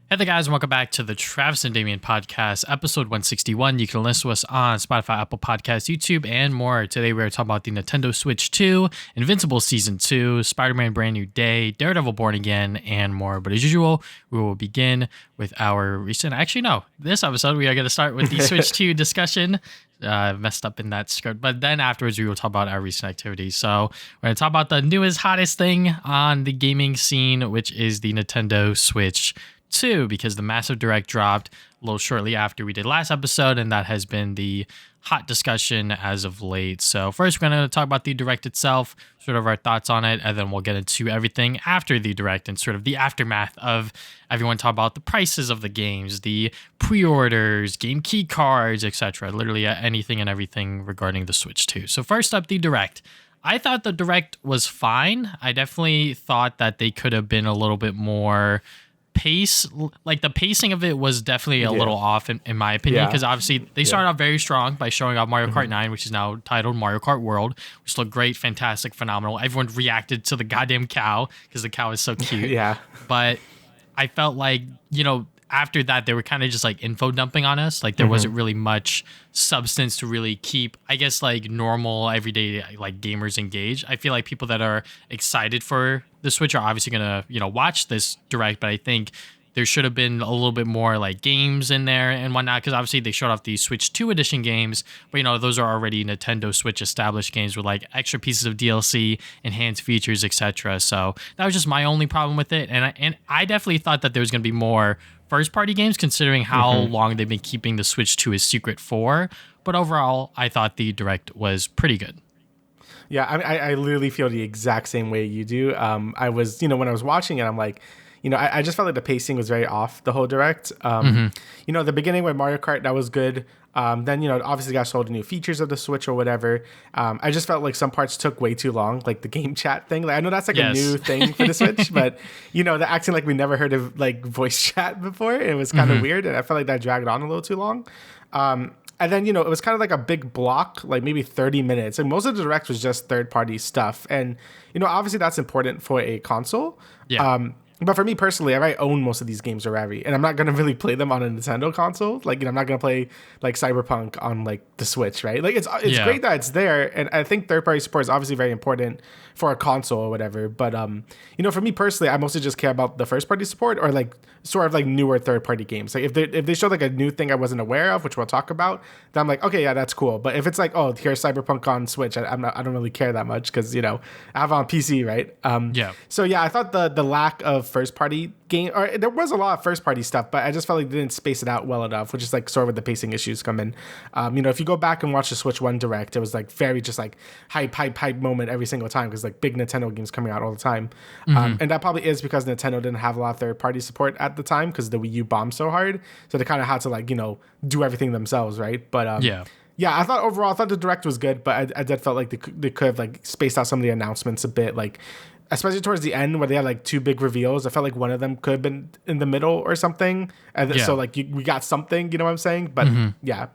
Hey there, guys, and welcome back to the Travis and Damian podcast, episode 161. You can listen to us on Spotify, Apple Podcasts, YouTube, and more. Today, we're talking about the Nintendo Switch 2, Invincible Season 2, Spider-Man Brand New Day, Daredevil Born Again, and more. But as usual, we will begin with our recent... Actually, no. This episode, we are going to start with the Switch 2 discussion. Messed up in that script. But then afterwards, we will talk about our recent activities. So we're going to talk about the newest, hottest thing on the gaming scene, which is the Nintendo Switch 2, because the massive direct dropped a little shortly after we did last episode, and that has been the hot discussion as of late. So first, we're going to talk about the direct itself, sort of our thoughts on it, and then we'll get into everything after the direct and sort of the aftermath of everyone talk about the prices of the games, the pre-orders, game key cards, etc. Literally anything and everything regarding the Switch 2. So first up, the direct. I thought the direct was fine. I definitely thought that they could have been a little bit more like the pacing of it was definitely a little off in my opinion, because obviously they started off very strong by showing off Mario Kart 9, which is now titled Mario Kart World, which looked great, fantastic, phenomenal. Everyone reacted to the goddamn cow because the cow is so cute. But I felt like, after that, they were kind of just like info dumping on us. Like there wasn't really much substance to really keep, I guess, like normal everyday like gamers engaged. I feel like people that are excited for the Switch are obviously gonna, watch this direct, but I think there should have been a little bit more like games in there and whatnot, because obviously they showed off the Switch 2 edition games, but those are already Nintendo Switch established games with like extra pieces of DLC, enhanced features, etc. So that was just my only problem with it, and I definitely thought that there was gonna be more first-party games, considering how long they've been keeping the Switch 2 as secret for. But overall, I thought the direct was pretty good. Yeah, I literally feel the exact same way you do. I was, when I was watching it, I'm like, I just felt like the pacing was very off the whole direct. The beginning with Mario Kart, that was good. Then, obviously got showed the new features of the Switch or whatever. I just felt like some parts took way too long, like the game chat thing. Like I know that's like a new thing for the Switch, but, they're acting like we never heard of like voice chat before. It was kind of weird, and I felt like that dragged on a little too long. And then, it was kind of like a big block, like maybe 30 minutes. And most of the direct was just third-party stuff. And, obviously that's important for a console. Yeah. But for me personally, I own most of these games already, and I'm not going to really play them on a Nintendo console. Like, I'm not going to play like Cyberpunk on like the Switch, right? Like it's great that it's there. And I think third-party support is obviously very important for a console or whatever. But, for me personally, I mostly just care about the first-party support or like sort of like newer third-party games. Like if they show like a new thing I wasn't aware of, which we'll talk about, then I'm like, okay, yeah, that's cool. But if it's like, oh, here's Cyberpunk on Switch, I don't really care that much because, I have it on PC, right? So yeah, I thought the lack of first party game, or there was a lot of first party stuff, but I just felt like they didn't space it out well enough, which is like sort of where the pacing issues come in. If you go back and watch the Switch 1 direct, it was like very just like hype moment every single time, because like big Nintendo games coming out all the time. And that probably is because Nintendo didn't have a lot of third party support at the time because the Wii U bombed so hard, so they kind of had to like do everything themselves, right? But I thought the direct was good, but I did felt like they could have like spaced out some of the announcements a bit, like especially towards the end where they had like two big reveals. I felt like one of them could have been in the middle or something. And so like we got something, you know what I'm saying? But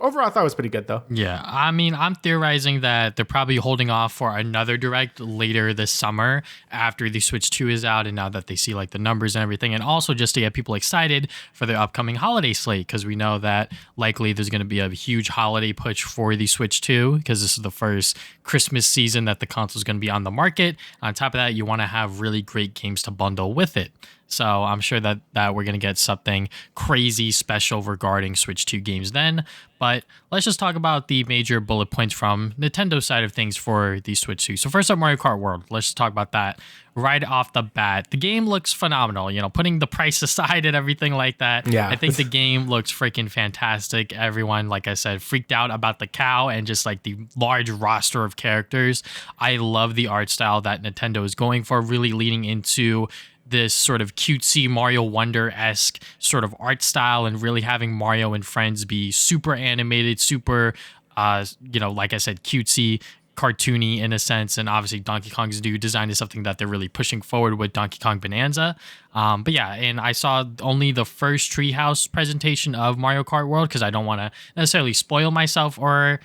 overall I thought it was pretty good though. Yeah, I mean, I'm theorizing that they're probably holding off for another direct later this summer after the Switch 2 is out, and now that they see like the numbers and everything, and also just to get people excited for the upcoming holiday slate, because we know that likely there's going to be a huge holiday push for the Switch 2, because this is the first Christmas season that the console is going to be on the market. On top of that, you want to have really great games to bundle with it. So I'm sure that we're going to get something crazy special regarding Switch 2 games then. But let's just talk about the major bullet points from Nintendo's side of things for the Switch 2. So first up, Mario Kart World. Let's just talk about that right off the bat. The game looks phenomenal, putting the price aside and everything like that. Yeah. I think the game looks freaking fantastic. Everyone, like I said, freaked out about the cow and just like the large roster of characters. I love the art style that Nintendo is going for, really leaning into this sort of cutesy Mario Wonder-esque sort of art style, and really having Mario and friends be super animated, super, like I said, cutesy, cartoony in a sense, and obviously Donkey Kong's new design is something that they're really pushing forward with Donkey Kong Bonanza. But yeah, and I saw only the first Treehouse presentation of Mario Kart World because I don't want to necessarily spoil myself or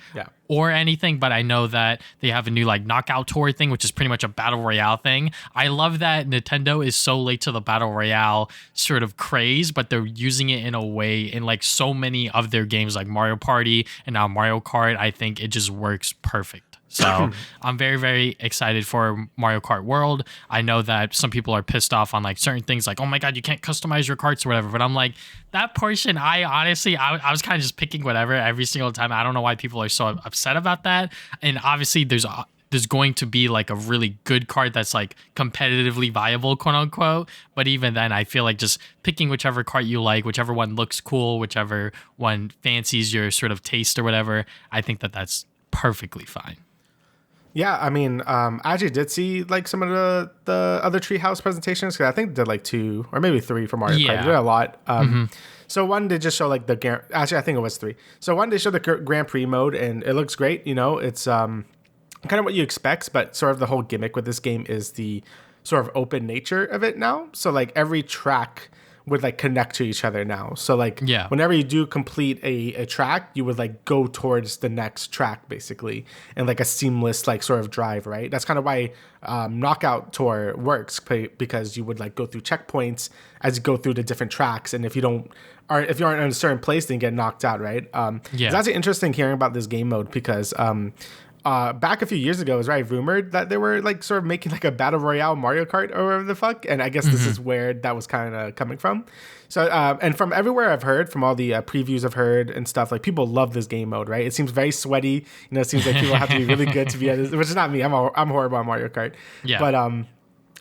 anything, but I know that they have a new like knockout tour thing, which is pretty much a battle royale thing. I love that Nintendo is so late to the battle royale sort of craze, but they're using it in a way in like so many of their games like Mario Party and now Mario Kart. I think it just works perfect. So I'm very, very excited for Mario Kart World. I know that some people are pissed off on like certain things like, oh my God, you can't customize your carts or whatever. But I'm like, that portion, I honestly was kind of just picking whatever every single time. I don't know why people are so upset about that. And obviously there's going to be like a really good cart that's like competitively viable, quote unquote. But even then, I feel like just picking whichever cart you like, whichever one looks cool, whichever one fancies your sort of taste or whatever, I think that that's perfectly fine. Yeah, I mean, I actually did see like some of the other Treehouse presentations because I think they did like 2 or maybe 3 for Mario Kart. They did a lot. So one, they just show like actually I think it was 3. So one, they show the Grand Prix mode and it looks great. You know, it's kind of what you expect, but sort of the whole gimmick with this game is the sort of open nature of it now. So like every track would like connect to each other now. So like whenever you do complete a track, you would like go towards the next track basically in like a seamless like sort of drive, right? That's kind of why Knockout Tour works because you would like go through checkpoints as you go through the different tracks, and if you aren't in a certain place, then you get knocked out, right? It's actually interesting hearing about this game mode because back a few years ago, it was very rumored that they were like sort of making like a battle royale Mario Kart or whatever the fuck, and I guess this is where that was kind of coming from. So and from everywhere I've heard, from all the previews I've heard and stuff, like people love this game mode, right? It seems very sweaty. You know, it seems like people have to be really good to be at this, which is not me. I'm horrible at Mario Kart. But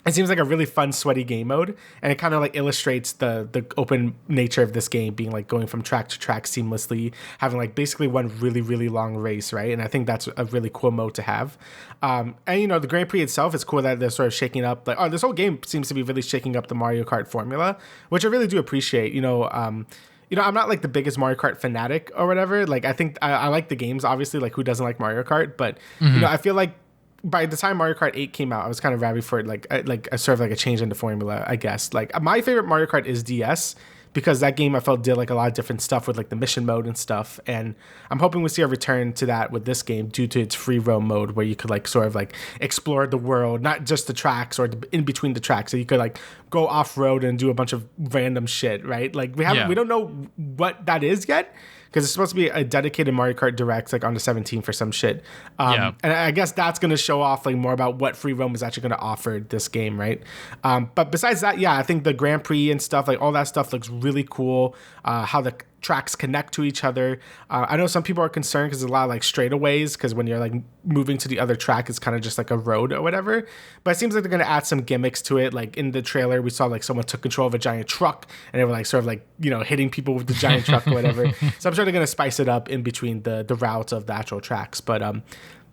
it seems like a really fun, sweaty game mode, and it kind of like illustrates the open nature of this game, being like going from track to track seamlessly, having like basically one really, really long race, right? And I think that's a really cool mode to have. And you know, the Grand Prix itself, it's cool that they're sort of shaking up. Like, this whole game seems to be really shaking up the Mario Kart formula, which I really do appreciate. You know, I'm not like the biggest Mario Kart fanatic or whatever. Like, I think I like the games, obviously. Like, who doesn't like Mario Kart? But you know, I feel like by the time Mario Kart 8 came out, I was kind of ready for like a sort of like a change in the formula, I guess. Like my favorite Mario Kart is DS because that game I felt did like a lot of different stuff with like the mission mode and stuff. And I'm hoping we see a return to that with this game due to its free roam mode where you could like sort of like explore the world, not just the tracks or in between the tracks. So you could like go off road and do a bunch of random shit, right? Like we don't know what that is yet, because it's supposed to be a dedicated Mario Kart Direct like on the 17th for some shit. And I guess that's going to show off like more about what free roam is actually going to offer this game, right? But besides that, I think the Grand Prix and stuff, like all that stuff looks really cool. How the tracks connect to each other. I know some people are concerned because there's a lot of like straightaways, because when you're like moving to the other track, it's kind of just like a road or whatever. But it seems like they're going to add some gimmicks to it. Like in the trailer, we saw like someone took control of a giant truck and they were like sort of like, you know, hitting people with the giant truck or whatever. So I'm sure they're going to spice it up in between the routes of the actual tracks. But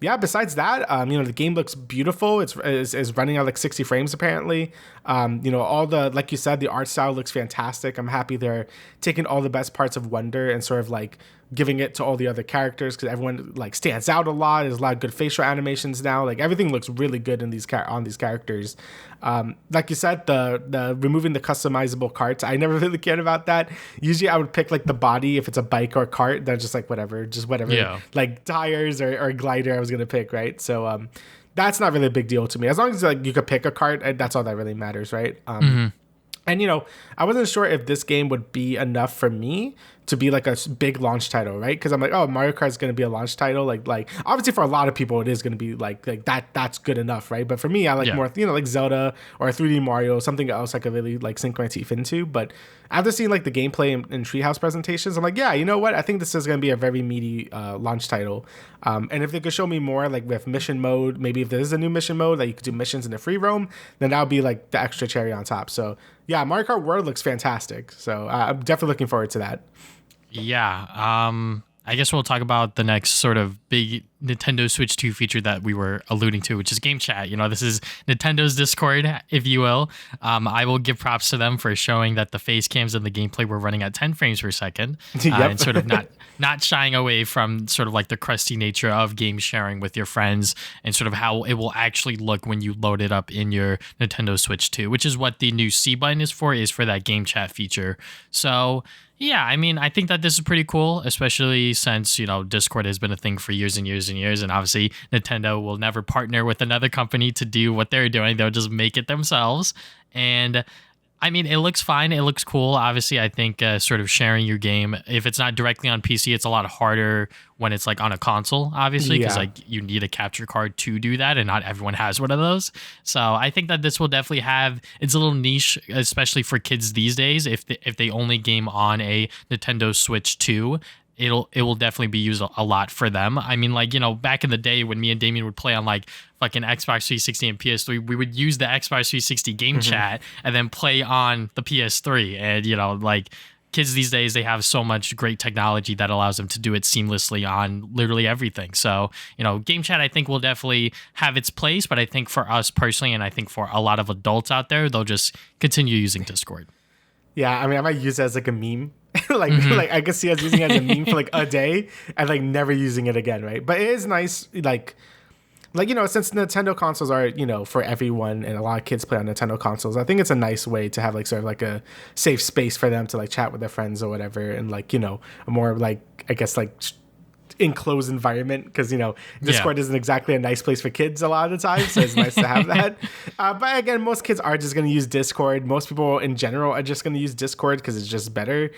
besides that, you know, the game looks beautiful. It's running at like 60 frames apparently. You know, all the, like you said, the art style looks fantastic. I'm happy they're taking all the best parts of Wonder and sort of like giving it to all the other characters, because everyone like stands out a lot. There's a lot of good facial animations now. Like everything looks really good in on these characters. Like you said, the removing the customizable carts, I never really cared about that. Usually I would pick like the body if it's a bike or cart. Then just like whatever, like tires or glider I was gonna pick, right? So that's not really a big deal to me, as long as like you could pick a cart. That's all that really matters, right? And you know, I wasn't sure if this game would be enough for me to be like a big launch title, right? Because I'm like, oh, Mario Kart is going to be a launch title. Like obviously for a lot of people, it is going to be like that. That's good enough, right? But for me, I like more, you know, like Zelda or 3D Mario, something else I could really like sink my teeth into. But after seeing like the gameplay and Treehouse presentations, I'm like, yeah, you know what? I think this is going to be a very meaty launch title. And if they could show me more, like with mission mode, maybe if there is a new mission mode that you could do missions in the free roam, then that would be like the extra cherry on top. So yeah, Mario Kart World looks fantastic. So I'm definitely looking forward to that. Yeah. I guess we'll talk about the next sort of big Nintendo Switch 2 feature that we were alluding to, which is game chat. This is Nintendo's Discord, if you will. I will give props to them for showing that the face cams and the gameplay were running at 10 frames per second, and sort of not shying away from sort of like the crusty nature of game sharing with your friends, and sort of how it will actually look when you load it up in your Nintendo Switch 2, which is what the new C button is for that game chat feature. So yeah, I mean, I think that this is pretty cool, especially since, Discord has been a thing for years and years and years. And obviously, Nintendo will never partner with another company to do what they're doing. They'll just make it themselves. And I mean, it looks fine. It looks cool. Obviously, I think sort of sharing your game, if it's not directly on PC, it's a lot harder when it's like on a console, obviously, because like you need a capture card to do that, and not everyone has one of those. So I think that this will definitely have its little niche, especially for kids these days. If they only game on a Nintendo Switch 2, it will definitely be used a lot for them. I mean, like, back in the day when me and Damian would play on like fucking Xbox 360 and PS3, we would use the Xbox 360 game chat and then play on the PS3. And, like, kids these days, they have so much great technology that allows them to do it seamlessly on literally everything. So, game chat, I think, will definitely have its place. But I think for us personally, and I think for a lot of adults out there, they'll just continue using Discord. Yeah, I mean, I might use it as like a meme. like I could see us using it as a meme for like a day and like never using it again, right? But it is nice, like since Nintendo consoles are, for everyone, and a lot of kids play on Nintendo consoles, I think it's a nice way to have like sort of like a safe space for them to like chat with their friends or whatever, and like, a more like, I guess, like enclosed environment, because Discord isn't exactly a nice place for kids a lot of the time, so it's nice to have that. But again, most kids are just going to use Discord. Most people in general are just going to use Discord because it's just better.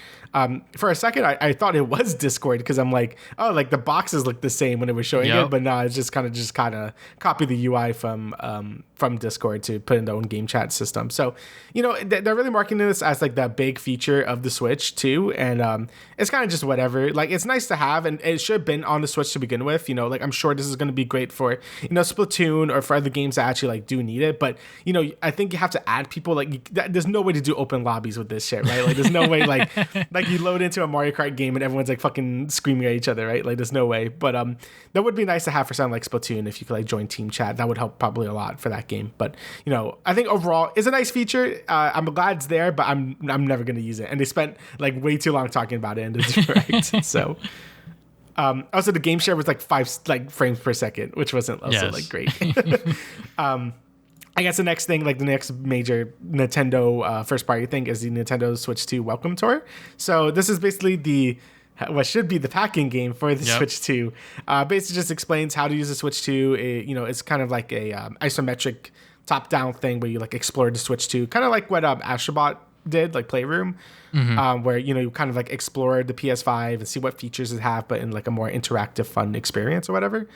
For a second, I thought it was Discord, because I'm like, oh, like the boxes look the same when it was showing it, but no, it's just kind of copy the UI from Discord to put in their own game chat system. So they're really marketing this as like the big feature of the Switch too, and it's kind of just whatever. Like, it's nice to have, and it should have been on the Switch to begin with. Like, I'm sure this is going to be great for Splatoon or for other games that actually like do need it. But I think you have to add people. Like, there's no way to do open lobbies with this shit, right? Like, there's no way like you load into a Mario Kart game and everyone's like fucking screaming at each other, right? Like, there's no way. But that would be nice to have for something like Splatoon, if you could like join team chat. That would help probably a lot for that game. But I think overall it's a nice feature. I'm glad it's there, but I'm never going to use it. And they spent like way too long talking about it in the direct. So also the game share was like 5 frames per second, which wasn't also like great. I guess the next thing, like the next major Nintendo first party thing, is the Nintendo Switch 2 Welcome Tour. So this is basically what should be the packing game for the Switch 2. Basically just explains how to use the Switch 2. It's kind of like a isometric top-down thing where you like explore the Switch 2, kind of like what Astrobot did, like Playroom, where you kind of like explore the PS5 and see what features it have, but in like a more interactive, fun experience or whatever.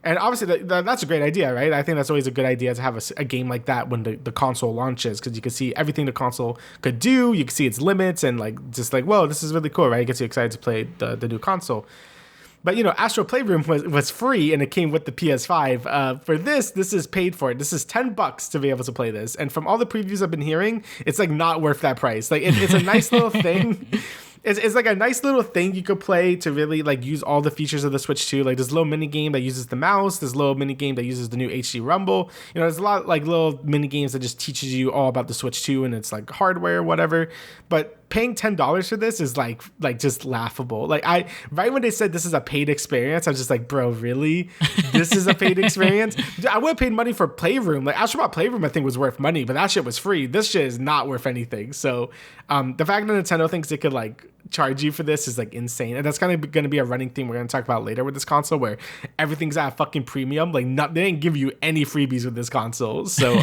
And obviously that's a great idea, right? I think that's always a good idea to have a game like that when the console launches, because you can see everything the console could do. You can see its limits, and like just like, whoa, this is really cool, right? It gets you excited to play the new console. But Astro Playroom was free, and it came with the PS5. For this is paid for. This is $10 to be able to play this. And from all the previews I've been hearing, it's like not worth that price. Like it's a nice little thing. It's like a nice little thing you could play to really like use all the features of the Switch 2. Like, there's a little mini game that uses the mouse. There's a little mini game that uses the new HD Rumble. There's a lot like little mini games that just teaches you all about the Switch 2 and its like hardware, whatever. But paying $10 for this is like just laughable. Like, right when they said this is a paid experience, I was just like, bro, really? This is a paid experience? I would have paid money for Playroom. Like, Astrobot Playroom, I think, was worth money, but that shit was free. This shit is not worth anything. So the fact that Nintendo thinks they could like charge you for this is like insane, and that's kind of going to be a running theme we're going to talk about later with this console, where everything's at a fucking premium. Like, they didn't give you any freebies with this console. So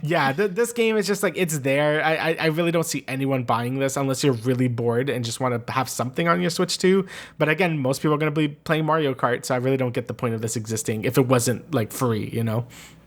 yeah, this game is just like, it's there. I really don't see anyone buying this unless you're really bored and just want to have something on your Switch 2. But again, most people are going to be playing Mario Kart, so I really don't get the point of this existing if it wasn't like free,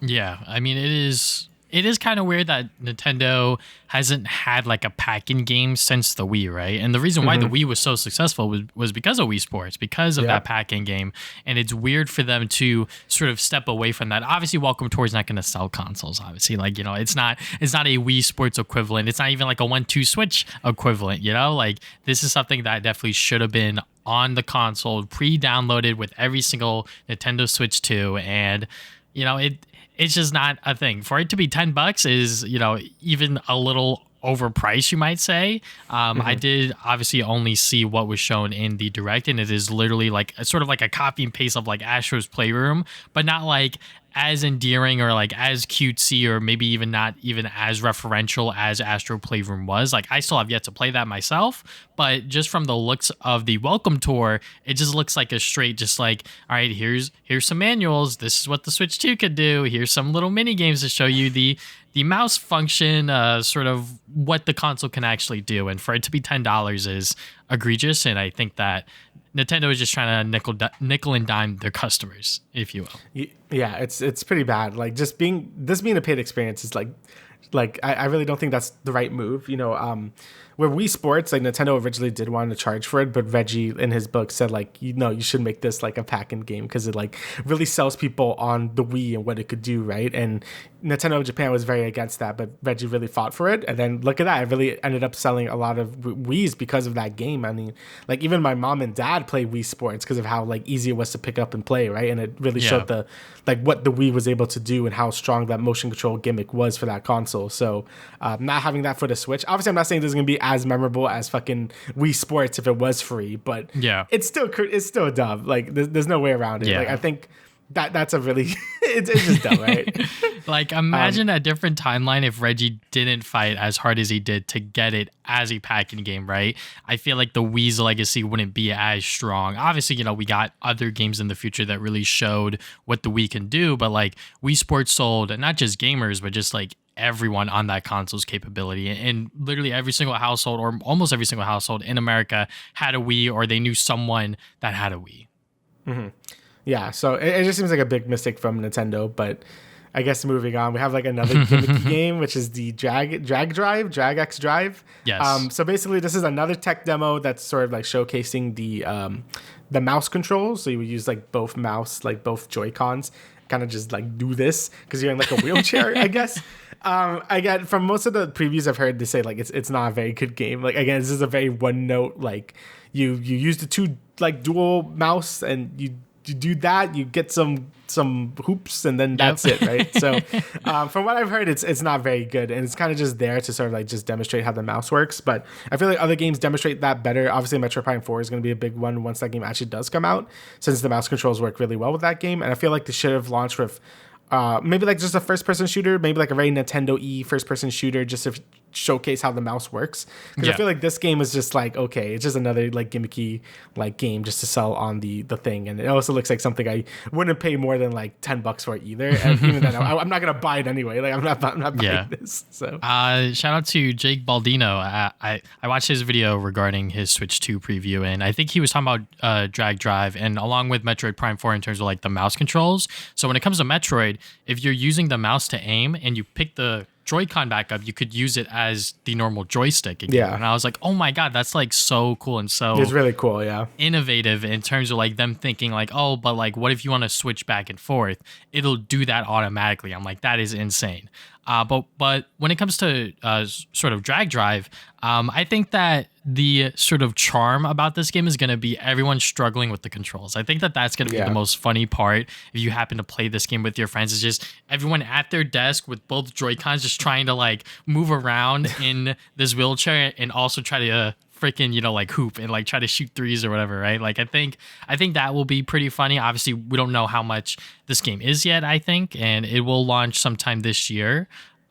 Yeah, I mean, it is kind of weird that Nintendo hasn't had like a pack-in game since the Wii, right? And the reason why the Wii was so successful was because of Wii Sports, because of that pack-in game. And it's weird for them to sort of step away from that. Obviously, Welcome Tour is not going to sell consoles, obviously. Like, it's not a Wii Sports equivalent. It's not even like a 1-2 Switch equivalent, Like, this is something that definitely should have been on the console, pre-downloaded with every single Nintendo Switch 2, and it's just not a thing. For it to be $10 is even a little overpriced, you might say. I did obviously only see what was shown in the direct, and it is literally like sort of like a copy and paste of like Astro's Playroom, but not like as endearing or like as cutesy, or maybe even not even as referential as Astro Playroom was. Like, I still have yet to play that myself, but just from the looks of the welcome tour, it just looks like a straight, just like, all right, here's some manuals. This is what the Switch 2 could do. Here's some little mini games to show you the mouse function, sort of what the console can actually do. And for it to be $10 is egregious, and I think that Nintendo is just trying to nickel and dime their customers, if you will. Yeah, it's pretty bad. Like, just being a paid experience is like I really don't think that's the right move. Where Wii Sports, like, Nintendo originally did want to charge for it, but Reggie in his book said, like, you should make this like a pack-in game because it like really sells people on the Wii and what it could do, right? And Nintendo of Japan was very against that, but Reggie really fought for it. And then look at that, it really ended up selling a lot of Wiis because of that game. I mean, like, even my mom and dad play Wii Sports because of how like easy it was to pick up and play, right? And it really showed the like what the Wii was able to do and how strong that motion control gimmick was for that console. So not having that for the Switch, obviously I'm not saying this is gonna be as memorable as fucking Wii Sports if it was free, but it's still dumb. Like, there's no way around it. Like, I think that's a really it's just dumb, right? Like, imagine a different timeline if Reggie didn't fight as hard as he did to get it as a pack-in game, right? I feel like the Wii's legacy wouldn't be as strong. Obviously, we got other games in the future that really showed what the Wii can do, but like Wii Sports sold not just gamers, but just like everyone on that console's capability, and literally every single household, or almost every single household in America, had a Wii, or they knew someone that had a Wii. Yeah, so it just seems like a big mistake from Nintendo, but I guess moving on, we have like another gimmicky game, which is the Drag X Drive. Yes. So basically, this is another tech demo that's sort of like showcasing the mouse controls. So you would use like both mouse, like both Joy-Cons, kind of just like do this because you're in like a wheelchair, I guess. Again, from most of the previews I've heard, they say like it's not a very good game. Like, again, this is a very one note. Like, you use the two like dual mouse, and you do that, you get some hoops, and then that's it, right? So from what I've heard, it's not very good, and it's kind of just there to sort of like just demonstrate how the mouse works. But I feel like other games demonstrate that better. Obviously, Metroid Prime 4 is going to be a big one once that game actually does come out, since the mouse controls work really well with that game. And I feel like they should have launched with maybe like just a first-person shooter, maybe like a very Nintendo-y first-person shooter, just to showcase how the mouse works. Because I feel like this game is just like, okay, it's just another like gimmicky like game just to sell on the thing, and it also looks like something I wouldn't pay more than like $10 for it either. And even then, I'm not gonna buy it anyway. Like, I'm not buying this. So shout out to Jake Baldino. I watched his video regarding his Switch 2 preview, and I think he was talking about Drag Drive, and along with Metroid Prime 4 in terms of like the mouse controls. So when it comes to Metroid, if you're using the mouse to aim and you pick the Joy-Con back up, you could use it as the normal joystick again. Yeah. And I was like, oh my God, that's like so cool and so it's really cool, innovative in terms of like them thinking like, oh, but like what if you want to switch back and forth? It'll do that automatically. I'm like, that is insane. But when it comes to sort of Drag Drive, I think that the sort of charm about this game is going to be everyone struggling with the controls. I think that that's going to be the most funny part if you happen to play this game with your friends, is just everyone at their desk with both Joy-Cons just trying to like move around in this wheelchair and also try to freaking like hoop and like try to shoot threes or whatever, right? Like, I think that will be pretty funny. Obviously, we don't know how much this game is yet, I think, and it will launch sometime this year.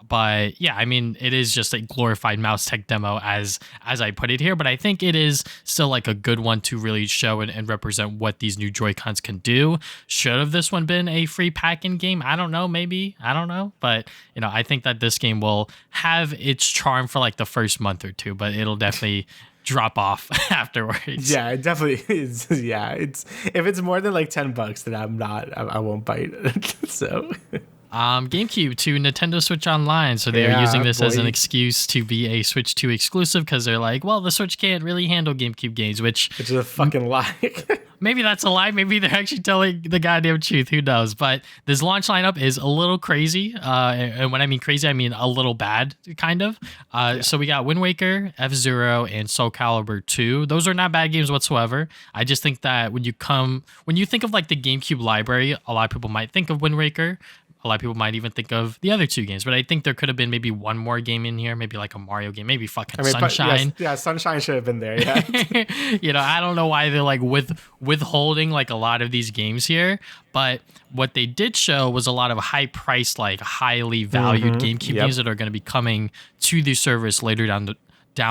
But yeah, I mean, it is just a glorified mouse tech demo as I put it here, but I think it is still like a good one to really show and represent what these new Joy-Cons can do. Should have this one been a free pack-in game? I don't know, maybe. I don't know. But, I think that this game will have its charm for like the first month or two, but it'll definitely drop off afterwards. Yeah, it definitely is. Yeah, if it's more than like $10, then I won't bite it. So GameCube to Nintendo Switch Online. So they are using this as an excuse to be a Switch 2 exclusive because they're like, well, the Switch can't really handle GameCube games, which is a fucking lie. maybe that's a lie. Maybe they're actually telling the goddamn truth. Who knows? But this launch lineup is a little crazy. And when I mean crazy, I mean a little bad, kind of. So we got Wind Waker, F-Zero, and Soul Calibur 2. Those are not bad games whatsoever. I just think that when you think of like the GameCube library, a lot of people might think of Wind Waker. A lot of people might even think of the other two games, but I think there could have been maybe one more game in here, maybe like a Mario game, maybe fucking Sunshine. Yeah, Sunshine should have been there. Yeah. I don't know why they're like withholding like a lot of these games here, but what they did show was a lot of high priced, like highly valued GameCube games that are going to be coming to the service later down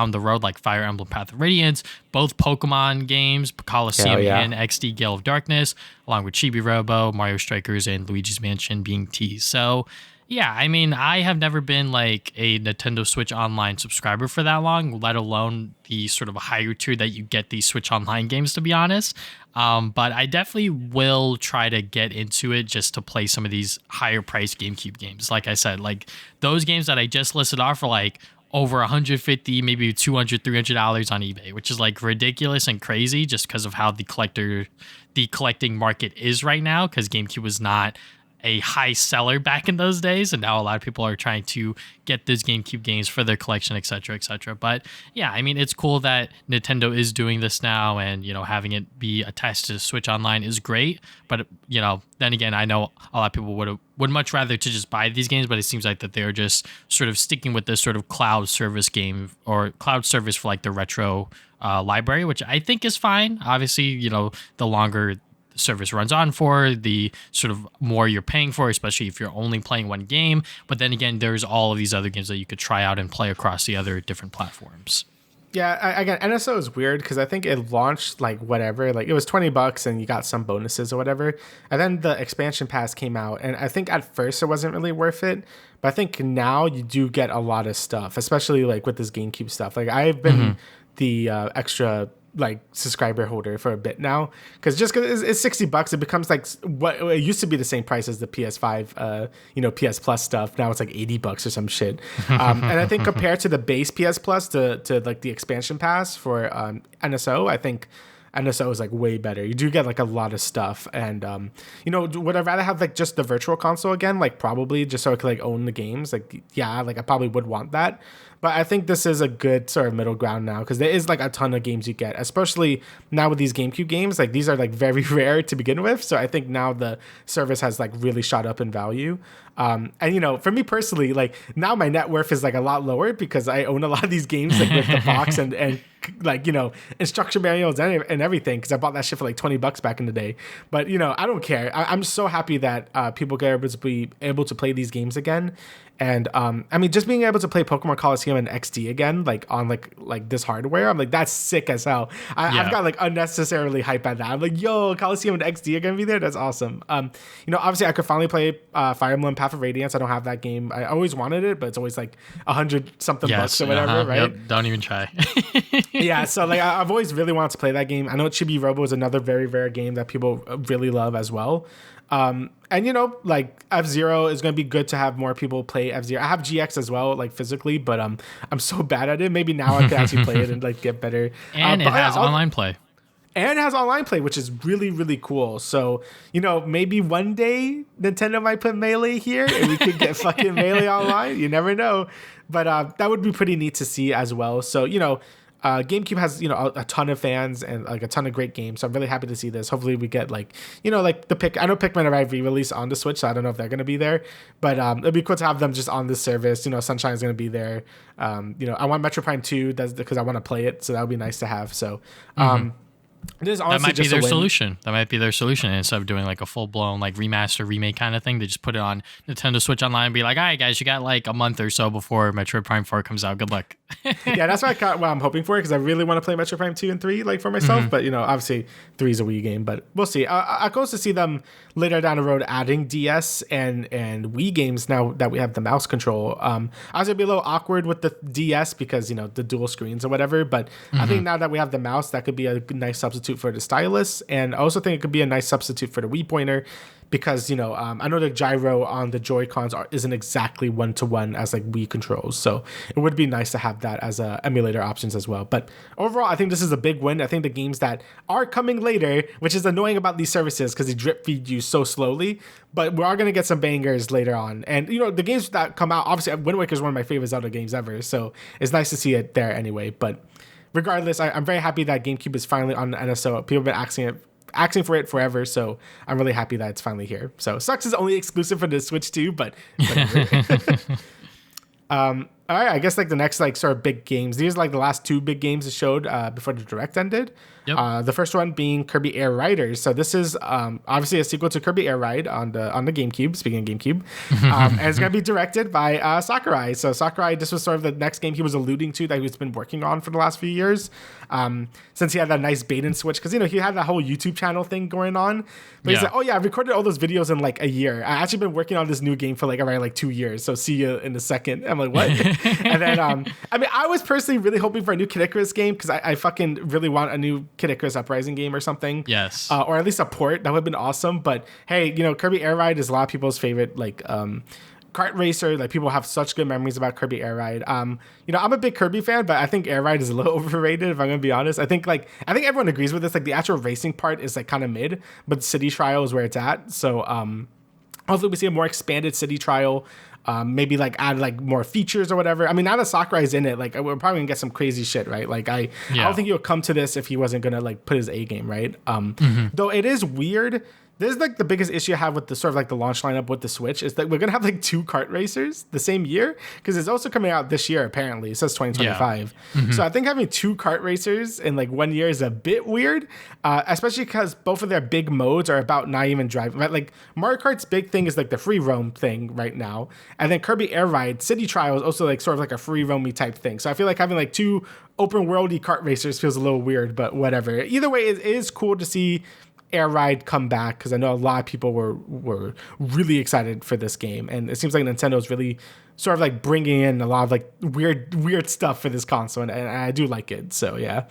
the road, like Fire Emblem Path of Radiance, both Pokemon games, Coliseum and XD Gale of Darkness, along with Chibi Robo, Mario Strikers, and Luigi's Mansion being teased. So, yeah, I mean, I have never been like a Nintendo Switch Online subscriber for that long, let alone the sort of higher tier that you get these Switch Online games, to be honest. But I definitely will try to get into it just to play some of these higher priced GameCube games. Like I said, like those games that I just listed off are like over $150, maybe $200, $300 on eBay, which is like ridiculous and crazy just because of how the collecting market is right now, because GameCube was not a high seller back in those days, and now a lot of people are trying to get those GameCube games for their collection, etc., etc. But yeah, I mean, it's cool that Nintendo is doing this now, and having it be attached to Switch Online is great. But then again, I know a lot of people would much rather to just buy these games, but it seems like that they're just sort of sticking with this sort of cloud service game or cloud service for like the retro library, which I think is fine. Obviously, the longer service runs on for, the sort of more you're paying for, especially if you're only playing one game. But then again, there's all of these other games that you could try out and play across the other different platforms. Yeah, again, NSO is weird because I think it launched like whatever, like it was $20 and you got some bonuses or whatever. And then the expansion pass came out, and I think at first it wasn't really worth it. But I think now you do get a lot of stuff, especially like with this GameCube stuff. Like I've been the extra like subscriber holder for a bit now, because it's $60, it becomes like what it used to be the same price as the PS5 PS Plus stuff. Now it's like $80 or some shit. And I think compared to the base PS Plus to like the expansion pass for NSO, I think NSO is like way better. You do get like a lot of stuff, and would I rather have like just the virtual console again? Like probably just so I could like own the games. Like yeah, like I probably would want that. But I think this is a good sort of middle ground now, because there is like a ton of games you get, especially now with these GameCube games. Like these are like very rare to begin with. So I think now the service has like really shot up in value. And for me personally, like now my net worth is like a lot lower because I own a lot of these games like with the box and like instruction manuals and everything, because I bought that shit for like $20 back in the day. But I don't care. I'm so happy that people get able to play these games again. And I mean, just being able to play Pokemon Coliseum and XD again, like on like this hardware, I'm like, that's sick as hell. I've got like unnecessarily hype at that. I'm like, yo, Coliseum and XD are gonna be there. That's awesome. Obviously I could finally play Fire Emblem Path of Radiance. I don't have that game. I always wanted it, but it's always like $100-something bucks or whatever, right? Yep, don't even try. Yeah, so like I've always really wanted to play that game. I know Chibi Robo is another very rare game that people really love as well. And like F-Zero is going to be good to have more people play F-Zero. I have GX as well, like physically, but I'm so bad at it. Maybe now I can actually play it and like get better. And it has online play. And it has online play, which is really, really cool. So, maybe one day Nintendo might put Melee here and we could get fucking Melee online. You never know. But that would be pretty neat to see as well. So, GameCube has, a ton of fans and like a ton of great games. So I'm really happy to see this. Hopefully we get like, like the I know Pikmin arrived re-release on the Switch, so I don't know if they're going to be there, but it'd be cool to have them just on this service. Sunshine is going to be there. I want Metro Prime 2 because I want to play it. So that would be nice to have. So, that might be their solution. That might be their solution. Instead of doing like a full blown like remaster remake kind of thing, they just put it on Nintendo Switch Online and be like, all right, guys, you got like a month or so before Metroid Prime 4 comes out. Good luck. Yeah, that's what I'm hoping for, because I really want to play Metroid Prime 2 and 3 like for myself. But obviously 3 is a Wii game, but we'll see. I goes to see them later down the road adding DS and Wii games now that we have the mouse control. I was gonna be a little awkward with the DS because the dual screens or whatever, but I think now that we have the mouse, that could be a nice substitute substitute for the stylus, and I also think it could be a nice substitute for the Wii pointer, because I know the gyro on the Joy-Cons isn't exactly one-to-one as like Wii controls, so it would be nice to have that as emulator options as well. But overall, I think this is a big win. I think the games that are coming later, which is annoying about these services because they drip feed you so slowly, but we are going to get some bangers later on. And the games that come out, obviously Wind Waker is one of my favorite Zelda games ever, so it's nice to see it there anyway. But regardless, I'm very happy that GameCube is finally on the NSO. People have been asking for it forever, so I'm really happy that it's finally here. So sucks is only exclusive for the Switch too, but whatever. All right, I guess like the next like sort of big games. These are like the last two big games it showed before the Direct ended. Yep. The first one being Kirby Air Riders. So this is obviously a sequel to Kirby Air Ride on the GameCube. Speaking of GameCube, and it's gonna be directed by Sakurai. So Sakurai, this was sort of the next game he was alluding to that he's been working on for the last few years. Since he had that nice bait and switch, because he had that whole YouTube channel thing going on. But he's like, oh yeah, I recorded all those videos in like a year. I actually been working on this new game for like around like 2 years. So see you in a second. I'm like, what? And then I was personally really hoping for a new Kid Icarus game, because I fucking really want a new Kid Icarus Uprising game or something. Yes. Or at least a port. That would have been awesome. But hey, Kirby Air Ride is a lot of people's favorite like kart racer. Like people have such good memories about Kirby Air Ride. I'm a big Kirby fan, but I think Air Ride is a little overrated, if I'm gonna be honest. I think everyone agrees with this. Like the actual racing part is like kind of mid, but City Trial is where it's at. So hopefully we see a more expanded City Trial. Maybe like add like more features or whatever. I mean, now that Sakurai's in it, like we're probably gonna get some crazy shit, right? Like I don't think he'll come to this if he wasn't gonna like put his A game, right? Though it is weird. This is like the biggest issue I have with the sort of like the launch lineup with the Switch is that we're gonna have like 2 kart racers the same year, because it's also coming out this year apparently. It says 2025. So I think having 2 kart racers in like 1 year is a bit weird, especially because both of their big modes are about not even driving. Right? Like Mario Kart's big thing is like the free roam thing right now, and then Kirby Air Ride City Trial is also like sort of like a free roamy type thing. So I feel like having like 2 open worldy kart racers feels a little weird, but whatever. Either way, it is cool to see Air Ride come back, because I know a lot of people were really excited for this game, and it seems like Nintendo's really sort of like bringing in a lot of like weird stuff for this console, and I do like it. So yeah,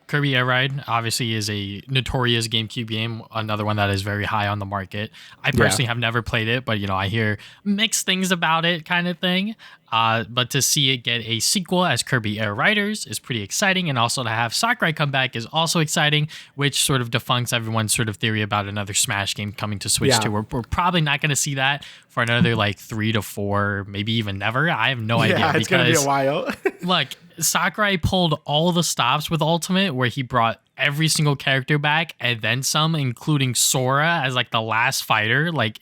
Kirby Air Ride obviously is a notorious GameCube game, another one that is very high on the market. I personally have never played it, but I hear mixed things about it, kind of thing. But to see it get a sequel as Kirby Air Riders is pretty exciting, and also to have Sakurai come back is also exciting, which sort of defunks everyone's sort of theory about another Smash game coming to Switch 2. We're probably not going to see that for another like 3 to 4, maybe even never. I have no idea. Yeah, it's going to be a while. Look, Sakurai pulled all the stops with Ultimate, where he brought every single character back and then some, including Sora as like the last fighter. Like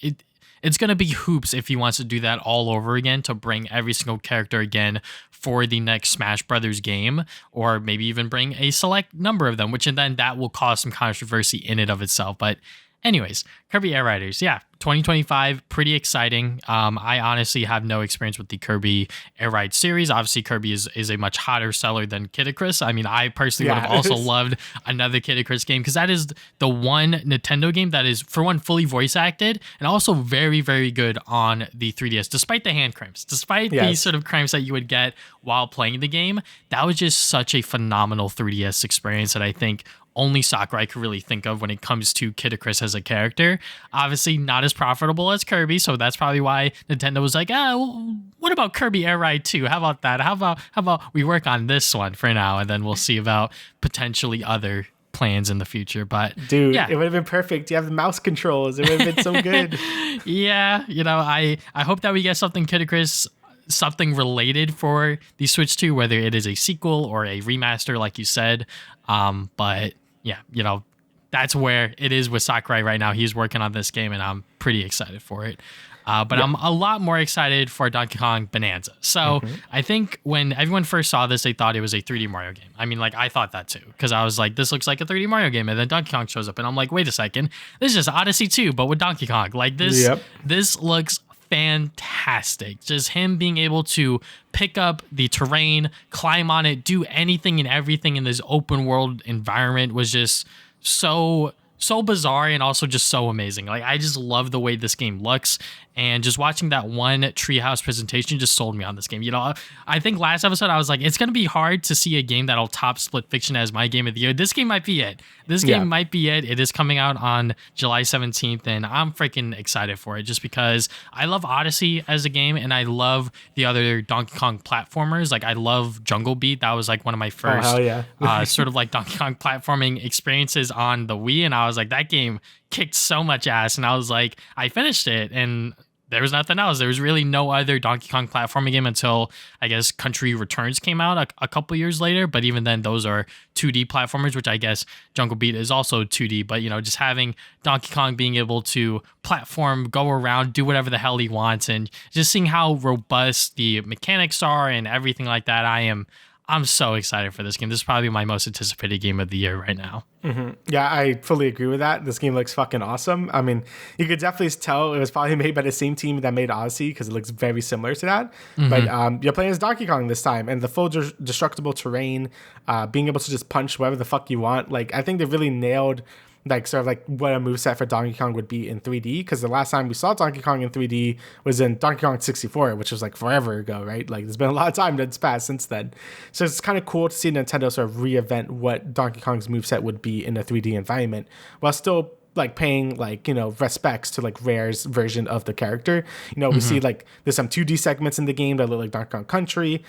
it's going to be hoops if he wants to do that all over again, to bring every single character again for the next Smash Brothers game, or maybe even bring a select number of them, which and then that will cause some controversy in and of itself. But anyways, Kirby Air Riders, 2025, pretty exciting. I honestly have no experience with the Kirby Air Ride series. Obviously, Kirby is a much hotter seller than Kid Icarus. I mean, I personally would have also loved another Kid Icarus game, because that is the one Nintendo game that is, for one, fully voice acted, and also very, very good on the 3DS, despite the hand cramps, despite the sort of cramps that you would get while playing the game. That was just such a phenomenal 3DS experience that I think only Sakurai could really think of when it comes to Kid Icarus as a character. Obviously not as profitable as Kirby, so that's probably why Nintendo was like, what about Kirby Air Ride 2? How about that? How about we work on this one for now, and then we'll see about potentially other plans in the future. But dude, it would have been perfect. You have the mouse controls. It would have been so good. I hope that we get something Kid Icarus, something related for the Switch 2, whether it is a sequel or a remaster, like you said. But that's where it is with Sakurai right now. He's working on this game, and I'm pretty excited for it. But I'm a lot more excited for Donkey Kong Bonanza. So I think when everyone first saw this, they thought it was a 3D Mario game. I mean, like, I thought that too, because I was like, this looks like a 3D Mario game. And then Donkey Kong shows up, and I'm like, wait a second, this is just Odyssey 2, but with Donkey Kong. Like, this looks fantastic. Just him being able to pick up the terrain, climb on it, do anything and everything in this open world environment was just so so bizarre and also just so amazing. Like, I just love the way this game looks, and just watching that one treehouse presentation just sold me on this game. You know, I think last episode I was like, it's going to be hard to see a game that'll top Split Fiction as my game of the year. This game might be it. This game might be it. It is coming out on July 17th, and I'm freaking excited for it just because I love Odyssey as a game, and I love the other Donkey Kong platformers. Like, I love Jungle Beat. That was like one of my first sort of like Donkey Kong platforming experiences on the Wii, and I was like, that game kicked so much ass, and I was like, I finished it, and there was nothing else. There was really no other Donkey Kong platforming game until, I guess, Country Returns came out a couple years later. But even then, those are 2D platformers, which I guess Jungle Beat is also 2D. But, you know, just having Donkey Kong being able to platform, go around, do whatever the hell he wants, and just seeing how robust the mechanics are and everything like that, I'm so excited for this game. This is probably my most anticipated game of the year right now. Mm-hmm. Yeah, I fully agree with that. This game looks fucking awesome. I mean, you could definitely tell it was probably made by the same team that made Odyssey because it looks very similar to that. Mm-hmm. But you're playing as Donkey Kong this time, and the full destructible terrain, being able to just punch whatever the fuck you want. Like, I think they really nailed like sort of like what a moveset for Donkey Kong would be in 3D, because the last time we saw Donkey Kong in 3D was in Donkey Kong 64, which was like forever ago, right? Like, there's been a lot of time that's passed since then. So it's kind of cool to see Nintendo sort of reinvent what Donkey Kong's moveset would be in a 3D environment while still like paying like, you know, respects to like Rare's version of the character. You know, we see like there's some 2D segments in the game that look like Donkey Kong Country.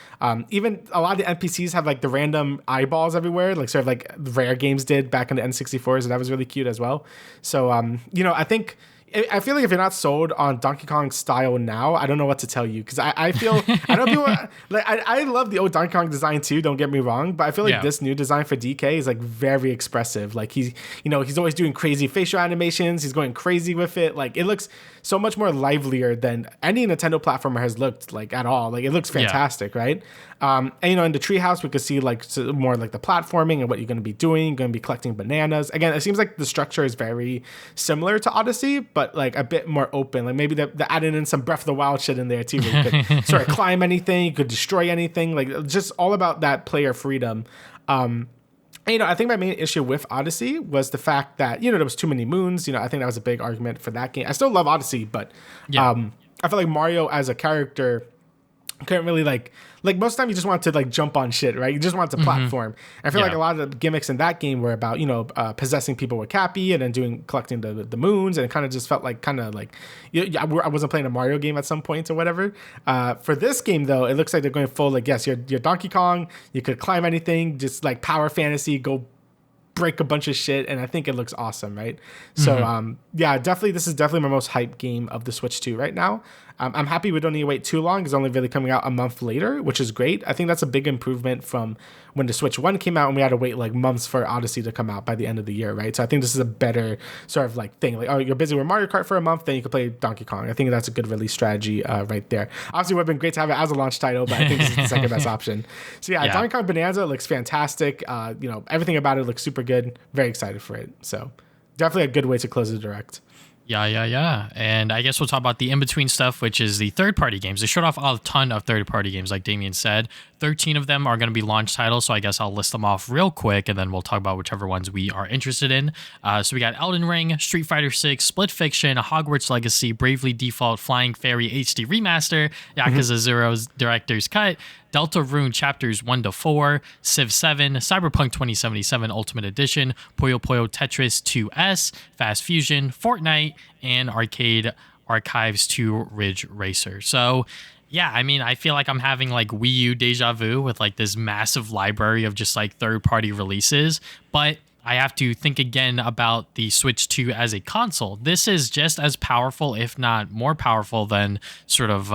Even a lot of the NPCs have like the random eyeballs everywhere, like sort of like Rare games did back in the N64, so that was really cute as well. So you know, I feel like if you're not sold on Donkey Kong style now, I don't know what to tell you, because I feel I know people like I love the old Donkey Kong design too, don't get me wrong, but I feel like this new design for DK is like very expressive. Like, he's always doing crazy facial animations, he's going crazy with it. Like, it looks so much more livelier than any Nintendo platformer has looked like at all. Like, it looks fantastic, right? And you know, in the treehouse we could see like more like the platforming and what you're going to be doing. You're going to be collecting bananas. Again, it seems like the structure is very similar to Odyssey, but like a bit more open. Like, maybe they're adding in some Breath of the Wild shit in there too. You could sort of climb anything, you could destroy anything. Like, just all about that player freedom. And, you know, I think my main issue with Odyssey was the fact that, you know, there was too many moons. You know, I think that was a big argument for that game. I still love Odyssey, but I feel like Mario as a character couldn't really like most of the time you just want to like jump on shit, right? You just want to platform. I feel like a lot of the gimmicks in that game were about, you know, possessing people with Cappy and then collecting the moons, and it kind of just felt like I wasn't playing a Mario game at some point or whatever. For this game though, it looks like they're going full like, yes, you're Donkey Kong, you could climb anything, just like power fantasy, go break a bunch of shit, and I think it looks awesome, right? So definitely this is definitely my most hyped game of the Switch 2 right now. I'm happy we don't need to wait too long. It's only really coming out a month later, which is great. I think that's a big improvement from when the Switch 1 came out and we had to wait like months for Odyssey to come out by the end of the year, right? So I think this is a better sort of like thing. Like, oh, you're busy with Mario Kart for a month, then you can play Donkey Kong. I think that's a good release strategy right there. Obviously, it would have been great to have it as a launch title, but I think this is the second best option. So Donkey Kong Bonanza looks fantastic. You know, everything about it looks super good. Very excited for it. So definitely a good way to close the direct. Yeah. And I guess we'll talk about the in-between stuff, which is the third-party games. They showed off a ton of third-party games, like Damian said. 13 of them are going to be launch titles, so I guess I'll list them off real quick, and then we'll talk about whichever ones we are interested in. So we got Elden Ring, Street Fighter 6, Split Fiction, Hogwarts Legacy, Bravely Default, Flying Fairy HD Remaster, Yakuza Zero's Director's Cut, Deltarune Chapters 1-4, Civ 7, Cyberpunk 2077 Ultimate Edition, Puyo Puyo Tetris 2S, Fast Fusion, Fortnite, and Arcade Archives 2 Ridge Racer. So yeah, I mean, I feel like I'm having like Wii U deja vu with like this massive library of just like third-party releases, but I have to think again about the Switch 2 as a console. This is just as powerful, if not more powerful than sort of,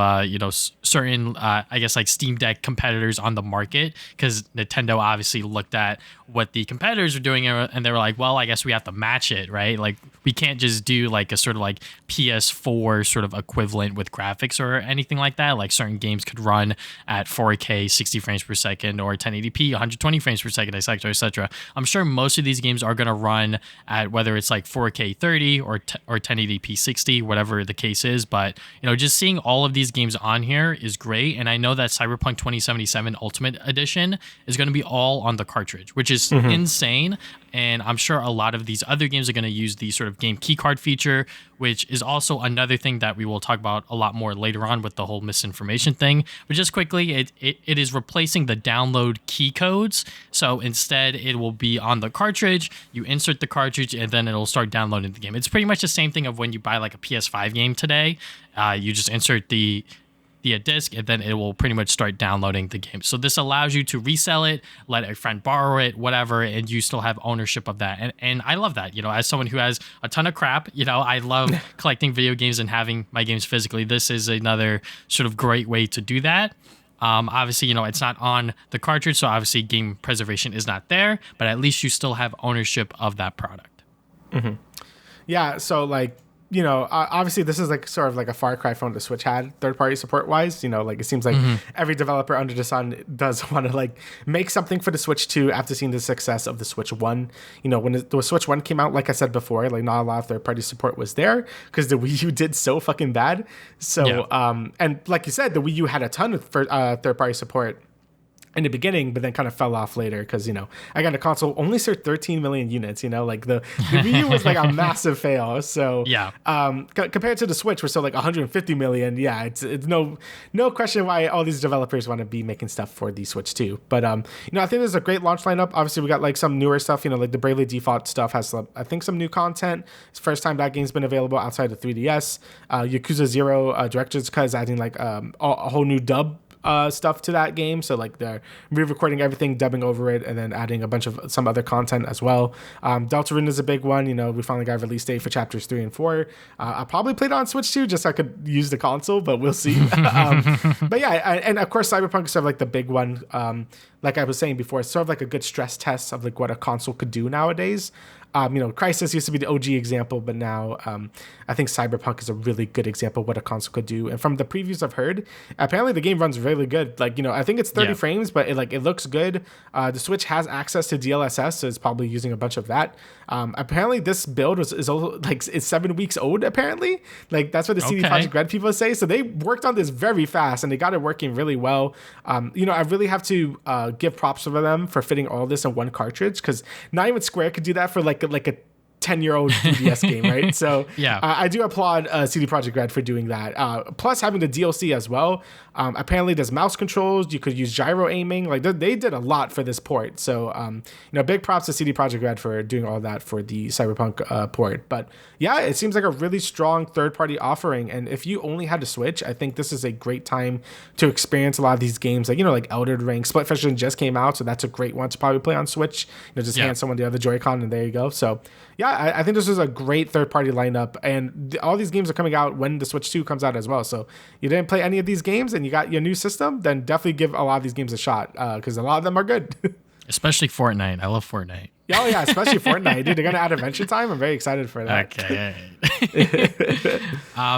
certain, I guess, like Steam Deck competitors on the market, because Nintendo obviously looked at what the competitors are doing and they were like, well, I guess we have to match it, right? Like, we can't just do like a sort of like PS4 sort of equivalent with graphics or anything like that. Like, certain games could run at 4K 60 frames per second or 1080p 120 frames per second, etc. I'm sure most of these games are going to run at whether it's like 4K 30 or 1080p 60, whatever the case is. But, you know, just seeing all of these games on here is great. And I know that Cyberpunk 2077 Ultimate Edition is going to be all on the cartridge, which is insane. And I'm sure a lot of these other games are going to use the sort of game keycard feature, which is also another thing that we will talk about a lot more later on with the whole misinformation thing. But just quickly, it is replacing the download key codes. So instead, it will be on the cartridge. You insert the cartridge, and then it'll start downloading the game. It's pretty much the same thing of when you buy like a PS5 game today. You just insert the disc, and then it will pretty much start downloading the game. So this allows you to resell it, let a friend borrow it, whatever, and you still have ownership of that. And I love that. As someone who has a ton of crap, I love collecting video games and having my games physically. This is another sort of great way to do that. Obviously, it's not on the cartridge, so obviously game preservation is not there, but at least you still have ownership of that product. Mm-hmm. Yeah, so obviously this is like sort of like a far cry from what the Switch had third-party support-wise. It seems like every developer under the sun does want to like make something for the Switch 2 after seeing the success of the Switch 1. When the Switch 1 came out, like I said before, like not a lot of third-party support was there because the Wii U did so fucking bad. So, and like you said, the Wii U had a ton of third-party support in the beginning, but then kind of fell off later because, I got a console only sold 13 million units, like the Wii U was like a massive fail. So compared to the Switch, we're still like 150 million. Yeah, it's no question why all these developers want to be making stuff for the Switch too. But, I think there's a great launch lineup. Obviously, we got like some newer stuff, like the Bravely Default stuff has, I think, some new content. It's the first time that game's been available outside of 3DS. Yakuza 0 Director's Cut is adding like a whole new dub stuff to that game, so like they're re-recording everything, dubbing over it, and then adding a bunch of some other content as well. Deltarune is a big one. We finally got a release date for chapters 3 and 4. I'll probably play it on Switch too, just so I could use the console, but we'll see. But yeah, and of course Cyberpunk is sort of like the big one. Like I was saying before, it's sort of like a good stress test of like what a console could do nowadays. Crysis used to be the OG example, but now I think Cyberpunk is a really good example of what a console could do. And from the previews I've heard, apparently the game runs really good. Like, I think it's 30 frames, but it looks good. The Switch has access to DLSS, so it's probably using a bunch of that. Apparently this build is also, like, it's 7 weeks old, apparently. Like, that's what the CD Projekt Red people say. So they worked on this very fast, and they got it working really well. I really have to give props for them for fitting all this in one cartridge, because not even Square could do that for like a 10-year-old 3DS game, right? So I do applaud CD Projekt Red for doing that. Plus having the DLC as well. Apparently there's mouse controls. You could use gyro aiming. Like they did a lot for this port. So big props to CD Projekt Red for doing all that for the Cyberpunk port. But yeah, it seems like a really strong third-party offering. And if you only had a Switch, I think this is a great time to experience a lot of these games. Like Elden Ring, Split Fiction just came out, so that's a great one to probably play on Switch. Just hand someone the other Joy-Con and there you go. So yeah, I think this is a great third-party lineup, and all these games are coming out when the Switch 2 comes out as well. So you didn't play any of these games and you got your new system, then definitely give a lot of these games a shot because a lot of them are good. Especially Fortnite. I love Fortnite. Oh yeah, especially Fortnite, dude. They're gonna add Adventure Time. I'm very excited for that. Okay.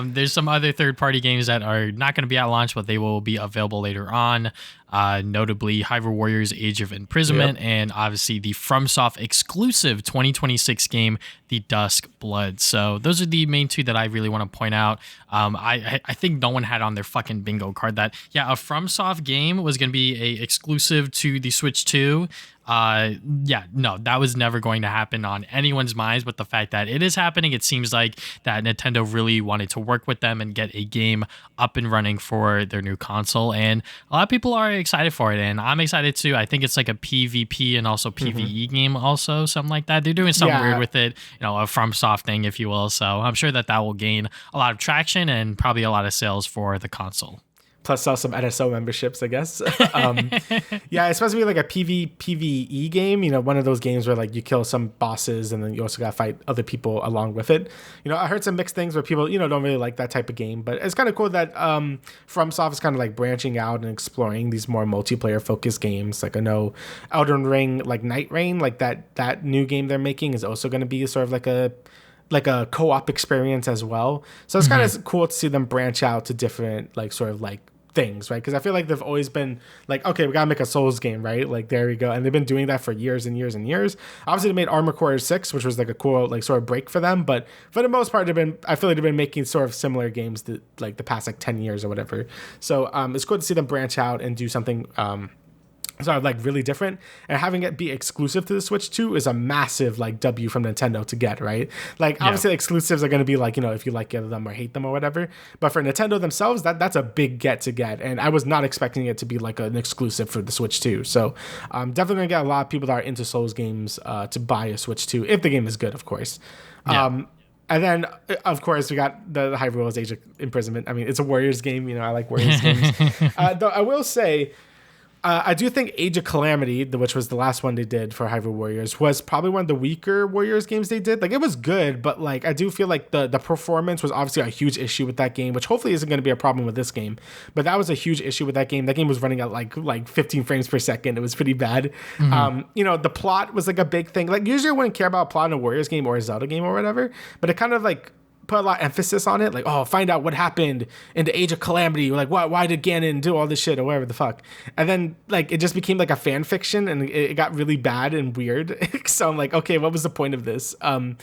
There's some other third-party games that are not going to be at launch, but they will be available later on. Notably, Hyrule Warriors: Age of Imprisonment, and obviously the FromSoft exclusive 2026 game, The Dusk Blood. So those are the main two that I really want to point out. I think no one had on their fucking bingo card that a FromSoft game was going to be a exclusive to the Switch 2. No, that was never going to happen on anyone's minds, but the fact that it is happening, it seems like that Nintendo really wanted to work with them and get a game up and running for their new console, and a lot of people are excited for it, and I'm excited too. I think it's like a PvP and also PvE game also, something like that. They're doing something weird with it, a FromSoft thing, if you will, so I'm sure that will gain a lot of traction and probably a lot of sales for the console. Plus sell some NSO memberships, I guess. It's supposed to be like a PvE game, one of those games where like you kill some bosses and then you also got to fight other people along with it. I heard some mixed things where people, don't really like that type of game, but it's kind of cool that FromSoft is kind of like branching out and exploring these more multiplayer focused games. Like I know Elden Ring, like Night Rain, like that new game they're making is also going to be sort of like a co-op experience as well. So it's kind of cool to see them branch out to different like sort of like things, right? Because I feel like they've always been like, okay, we gotta make a Souls game, right? Like there we go, and they've been doing that for years and years and years. Obviously, they made Armored Core 6, which was like a cool like sort of break for them, but for the most part, I feel like they've been making sort of similar games that like the past like 10 years or whatever. So it's cool to see them branch out and do something So like really different, and having it be exclusive to the Switch 2 is a massive like W from Nintendo to get, right? Like obviously exclusives are going to be like, you know, if you like them or hate them or whatever, but for Nintendo themselves, that's a big get to get, and I was not expecting it to be like an exclusive for the Switch 2. So definitely going to get a lot of people that are into Souls games to buy a Switch 2 if the game is good, of course. And then, of course, we got the Hyrule's Age of Imprisonment. I mean, it's a Warriors game. You know, I like Warriors games. Though I will say, I do think Age of Calamity, which was the last one they did for Hyrule Warriors, was probably one of the weaker Warriors games they did. Like, it was good, but like I do feel like the performance was obviously a huge issue with that game, which hopefully isn't going to be a problem with this game. But that was a huge issue with that game. That game was running at like 15 frames per second. It was pretty bad. You know, the plot was like a big thing. Like usually I wouldn't care about plot in a Warriors game or a Zelda game or whatever, but it kind of like put a lot of emphasis on it, like, oh, find out what happened in the Age of Calamity, like why did Ganon do all this shit or whatever the fuck, and then like it just became like a fan fiction, and it got really bad and weird. So I'm like, okay, what was the point of this? And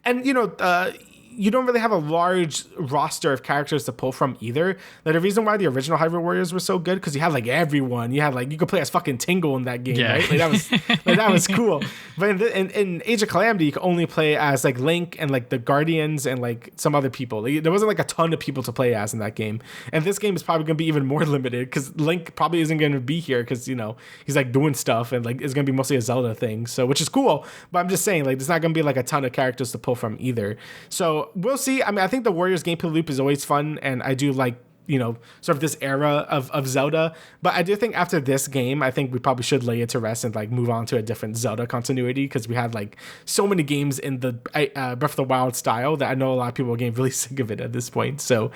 you know, you don't really have a large roster of characters to pull from either. Like the reason why the original Hyrule Warriors were so good, because you had like everyone. You had like, you could play as fucking Tingle in that game, right? Like that was cool. But in Age of Calamity, you could only play as like Link and like the Guardians and like some other people. Like, there wasn't like a ton of people to play as in that game. And this game is probably going to be even more limited, because Link probably isn't going to be here because, you know, he's like doing stuff, and like it's going to be mostly a Zelda thing. So, which is cool. But I'm just saying, like, there's not going to be like a ton of characters to pull from either. So we'll see. I mean, I think the Warriors gameplay loop is always fun, and I do like, you know, sort of this era of Zelda. But I do think after this game, I think we probably should lay it to rest and like move on to a different Zelda continuity, because we had like so many games in the Breath of the Wild style that I know a lot of people are getting really sick of it at this point. So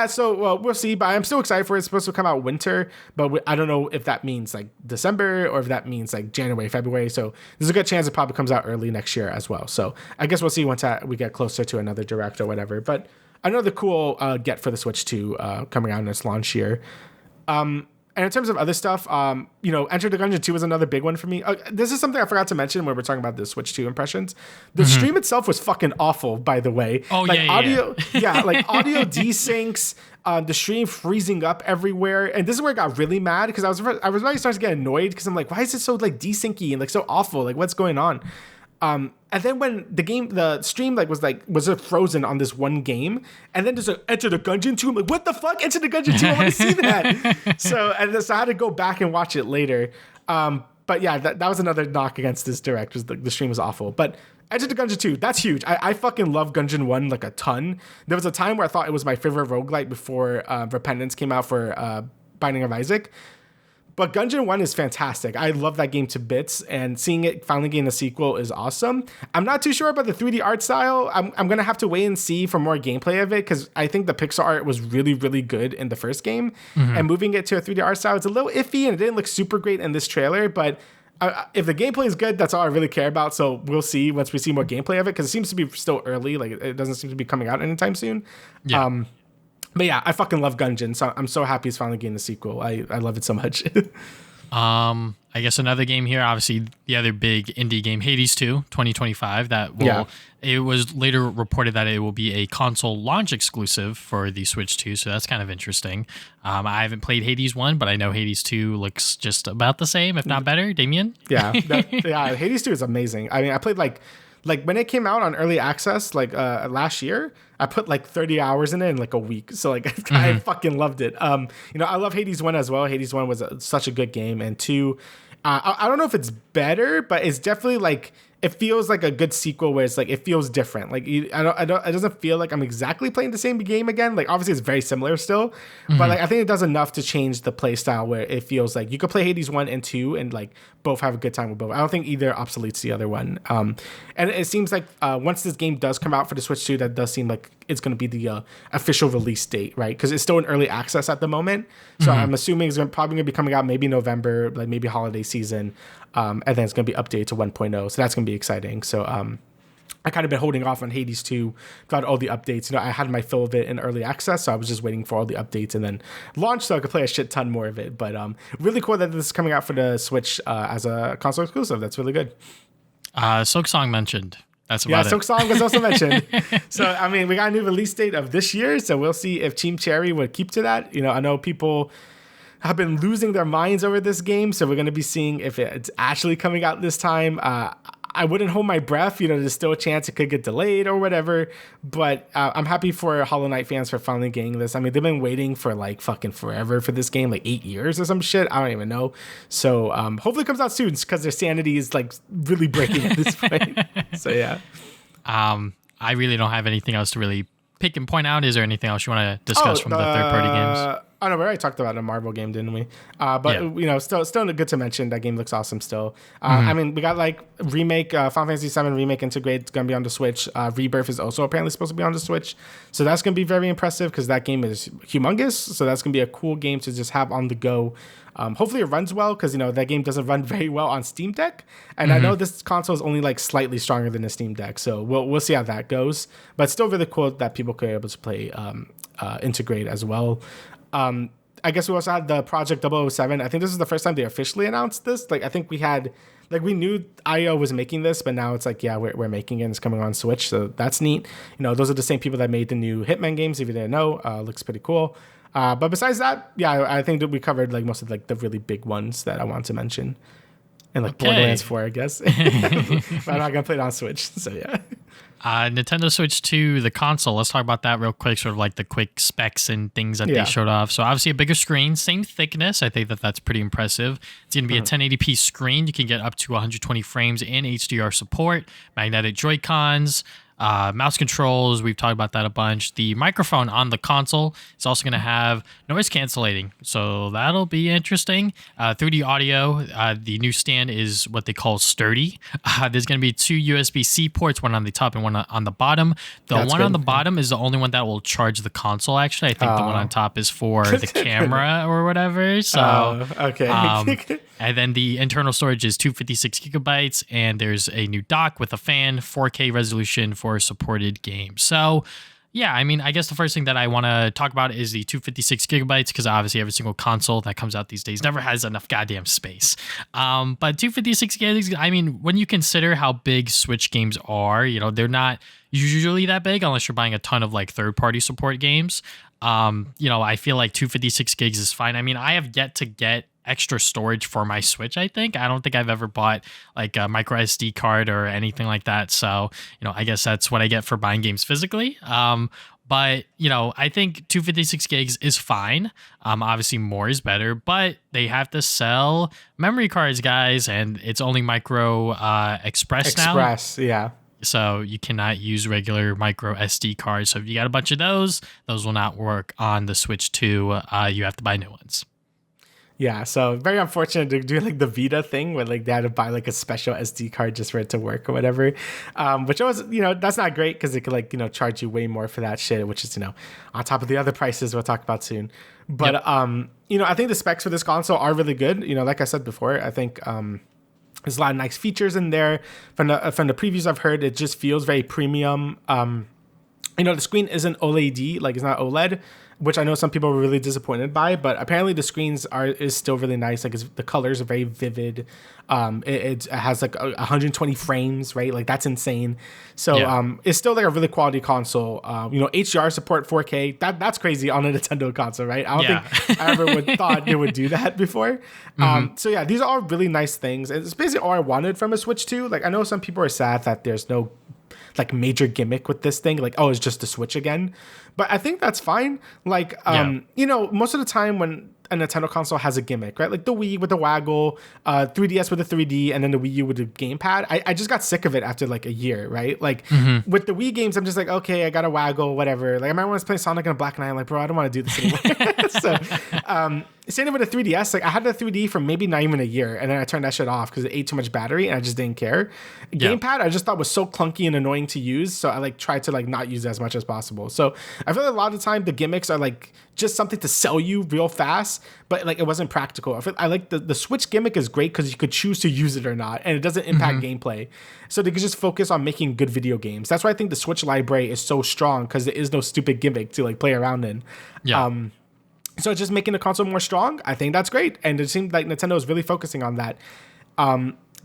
so we'll see. But I'm still excited for it. It's supposed to come out winter, but I don't know if that means like December or if that means like January, February. So there's a good chance it probably comes out early next year as well. So I guess we'll see once we get closer to another direct or whatever. But another cool get for the Switch 2 coming out in its launch year. And in terms of other stuff, you know, Enter the Gungeon 2 was another big one for me. This is something I forgot to mention when we're talking about the Switch 2 impressions. The stream itself was fucking awful, by the way. Oh, like, yeah. Like audio desyncs, the stream freezing up everywhere. And this is where I got really mad, because I was really starting to get annoyed, because I'm like, why is it so like desyncy and like so awful? Like, what's going on? And then when the stream was frozen on this one game, and then there's a Enter the Gungeon 2. I'm like, what the fuck? Enter the Gungeon 2, I want to see that. So I had to go back and watch it later. But yeah, that was another knock against this direct, was the stream was awful. But Enter the Gungeon 2, that's huge. I fucking love Gungeon 1 like a ton. There was a time where I thought it was my favorite roguelite before Repentance came out for Binding of Isaac. But Gungeon 1 is fantastic. I love that game to bits, and seeing it finally getting a sequel is awesome. I'm not too sure about the 3D art style. I'm going to have to wait and see for more gameplay of it, because I think the pixel art was really, really good in the first game. And moving it to a 3D art style, it's a little iffy, and it didn't look super great in this trailer. But if the gameplay is good, that's all I really care about. So we'll see once we see more gameplay of it, because it seems to be still early. Like, it doesn't seem to be coming out anytime soon. Yeah. But yeah, I fucking love Gungeon, so I'm so happy it's finally getting a sequel. I love it so much. I guess another game here, obviously the other big indie game, Hades 2, 2025, it was later reported that it will be a console launch exclusive for the Switch 2, so that's kind of interesting. I haven't played Hades 1, but I know Hades 2 looks just about the same, if not better. Damian? Yeah, Hades 2 is amazing. I mean, I played like when it came out on early access, like last year, I put like 30 hours in it in like a week. So like I fucking loved it. You know, I love Hades 1 as well. Hades 1 was such a good game. And 2, I don't know if it's better, but it's definitely like, it feels like a good sequel where it's like, it feels different. Like, it doesn't feel like I'm exactly playing the same game again. Like, obviously it's very similar still, but like, I think it does enough to change the play style where it feels like you could play Hades 1 and 2 and like both have a good time with both. I don't think either obsoletes the other one. And it seems like once this game does come out for the Switch 2, that does seem like it's going to be the official release date, right? Because it's still in early access at the moment. So I'm assuming it's probably going to be coming out maybe November, like maybe holiday season. And then it's going to be updated to 1.0. So that's going to be exciting. So I kind of been holding off on Hades 2, got all the updates. You know, I had my fill of it in early access, so I was just waiting for all the updates and then launch so I could play a shit ton more of it. But really cool that this is coming out for the Switch as a console exclusive. That's really good. Silk Song mentioned. That's about it. Silk Song was also mentioned. So, I mean, we got a new release date of this year, so we'll see if Team Cherry would keep to that. You know, I know people have been losing their minds over this game. So we're going to be seeing if it's actually coming out this time. I wouldn't hold my breath. There's still a chance it could get delayed or whatever. But I'm happy for Hollow Knight fans for finally getting this. I mean, they've been waiting for like fucking forever for this game, like 8 years or some shit. I don't even know. So hopefully it comes out soon because their sanity is like really breaking at this point. So yeah. I really don't have anything else to really pick and point out. Is there anything else you want to discuss from the third-party games? Oh no, we already talked about a Marvel game, didn't we? But still good to mention. That game looks awesome still. I mean, we got like remake Final Fantasy VII remake Integrate. It's gonna be on the Switch. Rebirth is also apparently supposed to be on the Switch, so that's gonna be very impressive because that game is humongous. So that's gonna be a cool game to just have on the go. Hopefully it runs well because that game doesn't run very well on Steam Deck, and I know this console is only like slightly stronger than the Steam Deck, so we'll see how that goes. But still really cool that people could be able to play Integrate as well. I guess we also had the Project 007. I think this is the first time they officially announced this. Like I think we knew IO was making this, but now it's like, yeah, we're making it and it's coming on Switch. So that's neat. Those are the same people that made the new Hitman games. If you didn't know, looks pretty cool. But besides that, yeah, I think that we covered like most of like the really big ones that I want to mention. And like Borderlands 4, I guess. But I'm not going to play it on Switch. So yeah. Nintendo Switch 2, the console. Let's talk about that real quick, sort of like the quick specs and things that they showed off. So obviously a bigger screen, same thickness. I think that's pretty impressive. It's going to be a 1080p screen. You can get up to 120 frames and HDR support, magnetic Joy-Cons, mouse controls. We've talked about that a bunch. The microphone on the console is also going to have noise cancellating, so that'll be interesting. 3D audio. The new stand is what they call sturdy. There's going to be 2 USB-C ports, one on the top and one on the bottom. That's one good. On the bottom is the only one that will charge the console. Actually, I think the one on top is for the camera or whatever. So okay. And then the internal storage is 256 gigabytes, and there's a new dock with a fan, 4K resolution for supported games. So, yeah, I mean, I guess the first thing that I want to talk about is the 256 gigabytes, because obviously every single console that comes out these days never has enough goddamn space. But 256 gigabytes, I mean, when you consider how big Switch games are, they're not usually that big unless you're buying a ton of like third-party support games. I feel like 256 gigs is fine. I mean, I have yet to get extra storage for my Switch. I don't think I've ever bought like a micro SD card or anything like that. So, I guess that's what I get for buying games physically. But, I think 256 gigs is fine. Obviously more is better, but they have to sell memory cards, guys, and it's only micro Express now. Express, yeah. So you cannot use regular micro SD cards. So if you got a bunch of those will not work on the Switch 2. You have to buy new ones. Yeah, so very unfortunate to do like the Vita thing where like they had to buy like a special SD card just for it to work or whatever. Which was, that's not great because it could like, charge you way more for that shit, which is, on top of the other prices we'll talk about soon. But, I think the specs for this console are really good. Like I said before, I think there's a lot of nice features in there. From the previews I've heard, it just feels very premium. The screen isn't OLED, like it's not OLED, which I know some people were really disappointed by, but apparently the screens is still really nice. Like the colors are very vivid. It has like 120 frames, right? Like that's insane. So it's still like a really quality console. HDR support 4K. That's crazy on a Nintendo console, right? I don't think I ever would thought they would do that before. So yeah, these are all really nice things. It's basically all I wanted from a Switch 2. Like I know some people are sad that there's no like major gimmick with this thing, like, oh, it's just the Switch again. But I think that's fine. Like, most of the time when a Nintendo console has a gimmick, right? Like the Wii with the waggle, 3DS with the 3D, and then the Wii U with the gamepad. I just got sick of it after like a year, right? Like with the Wii games, I'm just like, okay, I got a waggle, whatever. Like I might want to play Sonic and Black Knight. I'm like, bro, I don't want to do this anymore. So, same with the 3DS. Like I had the 3D for maybe not even a year, and then I turned that shit off because it ate too much battery, and I just didn't care. Gamepad, I just thought was so clunky and annoying to use, so I like tried to like not use it as much as possible. So I feel like a lot of the time the gimmicks are like just something to sell you real fast, but like it wasn't practical. I like the Switch gimmick is great because you could choose to use it or not, and it doesn't impact gameplay. So they could just focus on making good video games. That's why I think the Switch library is so strong, because there is no stupid gimmick to like play around in. So just making the console more strong, I think that's great. And it seemed like Nintendo is really focusing on that.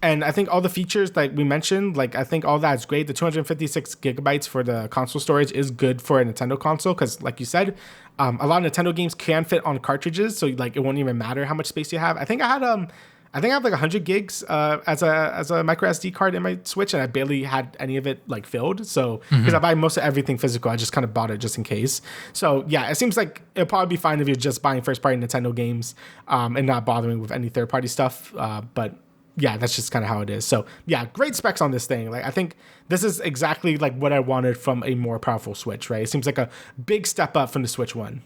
And I think all the features like we mentioned, like I think all that's great. The 256 gigabytes for the console storage is good for a Nintendo console because, like you said, a lot of Nintendo games can fit on cartridges, so like it won't even matter how much space you have. I have like 100 gigs as a micro SD card in my Switch, and I barely had any of it like filled. So because I buy most of everything physical, I just kind of bought it just in case. So yeah, it seems like it'll probably be fine if you're just buying first party Nintendo games and not bothering with any third party stuff. But yeah, that's just kind of how it is. So yeah, great specs on this thing. Like I think this is exactly like what I wanted from a more powerful Switch, right? It seems like a big step up from the Switch One.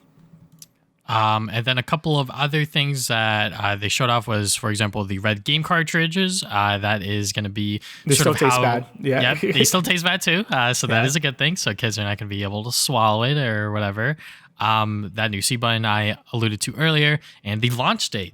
And then a couple of other things that they showed off was, for example, the red game cartridges. That is going to be They still taste bad. Yeah. Yep, they still taste bad too. So that is a good thing. So kids are not going to be able to swallow it or whatever. That new C button I alluded to earlier, and the launch date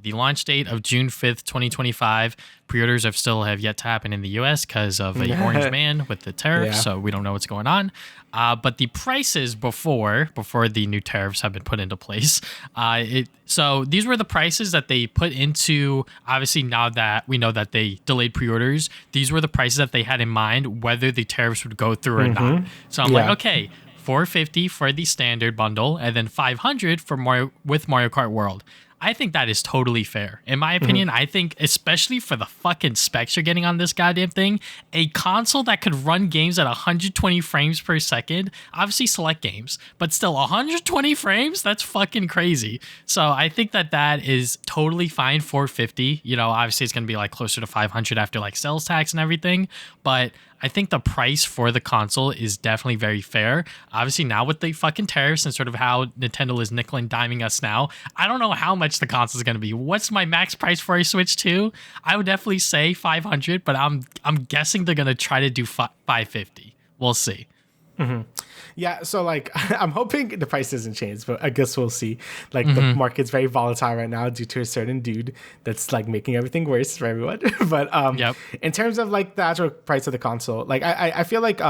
of June 5th, 2025. Pre-orders still have yet to happen in the US because of a orange man with the tariffs, so we don't know what's going on. But the prices before the new tariffs have been put into place, so these were the prices that they put into, obviously now that we know that they delayed pre-orders, these were the prices that they had in mind, whether the tariffs would go through or not. So I'm like, okay, $450 for the standard bundle, and then $500 for Mario Kart World. I think that is totally fair. In my opinion, I think, especially for the fucking specs you're getting on this goddamn thing, a console that could run games at 120 frames per second, obviously select games, but still 120 frames, that's fucking crazy. So I think that is totally fine. $450, obviously it's going to be like closer to $500 after like sales tax and everything, but I think the price for the console is definitely very fair. Obviously, now with the fucking tariffs and sort of how Nintendo is nickel and diming us now, I don't know how much the console is going to be. What's my max price for a Switch 2? I would definitely say $500, but I'm guessing they're going to try to do $550. We'll see. Yeah, so like I'm hoping the price doesn't change, but I guess we'll see. Like the market's very volatile right now due to a certain dude that's like making everything worse for everyone. But in terms of like the actual price of the console, like I feel like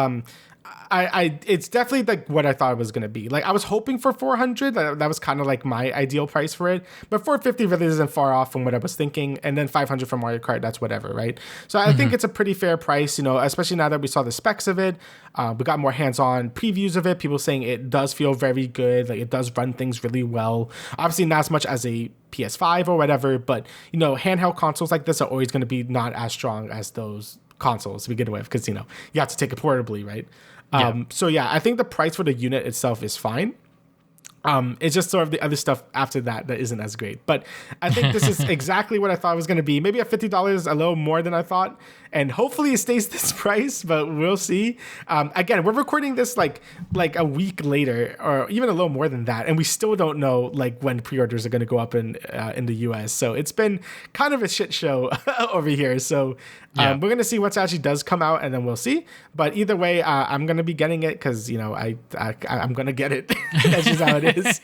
it's definitely like what I thought it was gonna be. Like I was hoping for 400. That was kind of like my ideal price for it. But 450 really isn't far off from what I was thinking. And then 500 for Mario Kart, that's whatever, right? So I think it's a pretty fair price, especially now that we saw the specs of it. We got more hands-on previews of it. People saying it does feel very good. Like it does run things really well. Obviously not as much as a PS5 or whatever, but handheld consoles like this are always going to be not as strong as those consoles to begin with, because you have to take it portably, right? So yeah, I think the price for the unit itself is fine. It's just sort of the other stuff after that isn't as great. But I think this is exactly what I thought it was going to be. Maybe at $50, a little more than I thought. And hopefully it stays this price, but we'll see. Again, we're recording this like a week later, or even a little more than that, and we still don't know like when pre-orders are going to go up in the US. So it's been kind of a shit show over here. So we're going to see what actually does come out, and then we'll see. But either way, I'm going to be getting it because I'm going to get it. That's just how it is.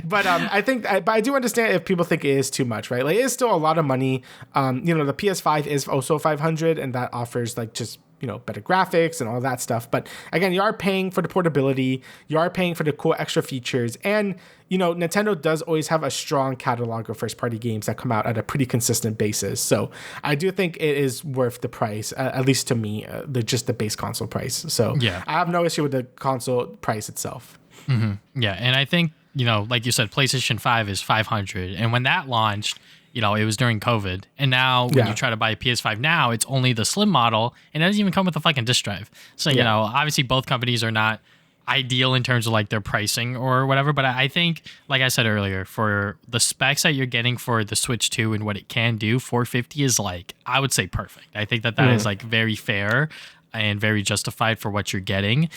But but I do understand if people think it is too much, right? Like it is still a lot of money. The PS5 is also $500, and that offers like just better graphics and all that stuff. But again, you are paying for the portability, you are paying for the cool extra features, and Nintendo does always have a strong catalog of first party games that come out at a pretty consistent basis. So I do think it is worth the price, at least to me, just the base console price. So I have no issue with the console price itself. Yeah, and I think like you said, PlayStation 5 is $500, and when that launched, it was during COVID. And now when you try to buy a PS5 now, it's only the slim model, and it doesn't even come with a fucking disc drive. So, obviously both companies are not ideal in terms of like their pricing or whatever. But I think, like I said earlier, for the specs that you're getting for the Switch 2 and what it can do, $450 is like, I would say perfect. I think that is like very fair and very justified for what you're getting.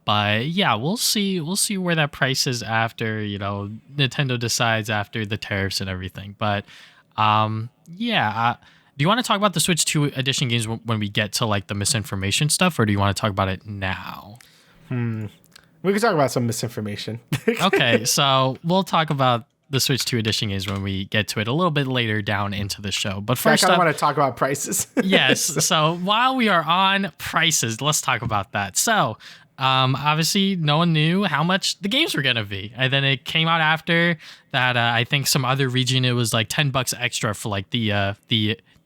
But yeah, we'll see where that price is after, Nintendo decides after the tariffs and everything. But do you want to talk about the Switch 2 edition games when we get to like the misinformation stuff, or do you want to talk about it now? We can talk about some misinformation. Okay, so we'll talk about the Switch 2 edition games when we get to it a little bit later down into the show. But first, I want to talk about prices. Yes. So while we are on prices, let's talk about that. So obviously no one knew how much the games were going to be. And then it came out after that. I think some other region, it was like $10 extra for like the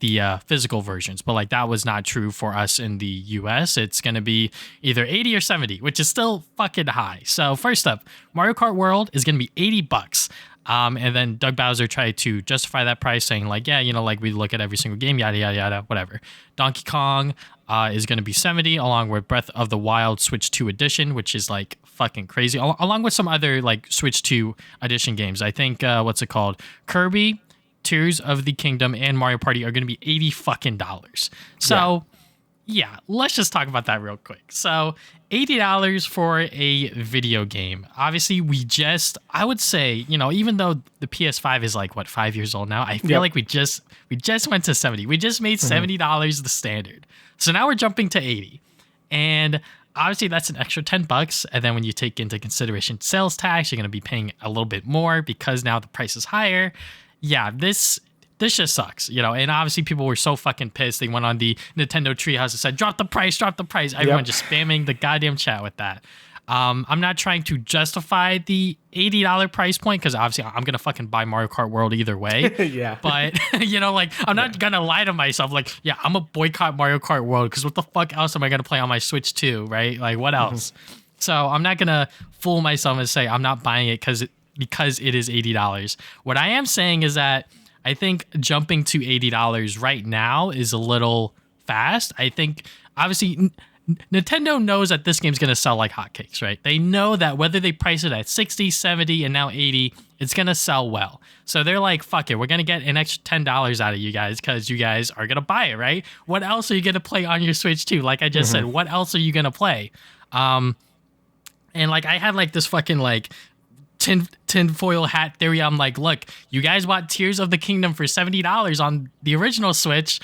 the physical versions, but like that was not true for us in the US. It's going to be either 80 or 70, which is still fucking high. So first up, Mario Kart World is going to be $80. And then Doug Bowser tried to justify that price, saying like, yeah, you know, like we look at every single game, yada, yada, yada, whatever. Donkey Kong is going to be 70, along with Breath of the Wild Switch 2 edition, which is like fucking crazy, along with some other like Switch 2 edition games. I think, what's it called? Kirby, Tears of the Kingdom, and Mario Party are going to be $80 fucking dollars. So yeah, let's just talk about that real quick. So $80 for a video game. Obviously, I would say, you know, even though the PS5 is like, what, 5 years old now, I feel like we just went to 70. We just made $70 the standard. So now we're jumping to 80. And obviously, that's an extra $10. And then when you take into consideration sales tax, you're going to be paying a little bit more because now the price is higher. Yeah, this just sucks, you know, and obviously people were so fucking pissed. They went on the Nintendo Treehouse and said, drop the price. Everyone just spamming the goddamn chat with that. I'm not trying to justify the $80 price point because obviously I'm going to fucking buy Mario Kart World either way. Yeah. But, you know, like, I'm not going to lie to myself. Like, yeah, I'm going to boycott Mario Kart World because what the fuck else am I going to play on my Switch 2, right? Like, what else? So I'm not going to fool myself and say I'm not buying it because it is $80. What I am saying is that I think jumping to $80 right now is a little fast. I think, obviously, Nintendo knows that this game's going to sell like hotcakes, right? They know that whether they price it at 60, 70, and now 80, it's going to sell well. So they're like, fuck it, we're going to get an extra $10 out of you guys because you guys are going to buy it, right? What else are you going to play on your Switch 2? Like I just said, what else are you going to play? And like I had like this fucking like tinfoil hat theory. I'm like, look, you guys bought Tears of the Kingdom for $70 on the original Switch.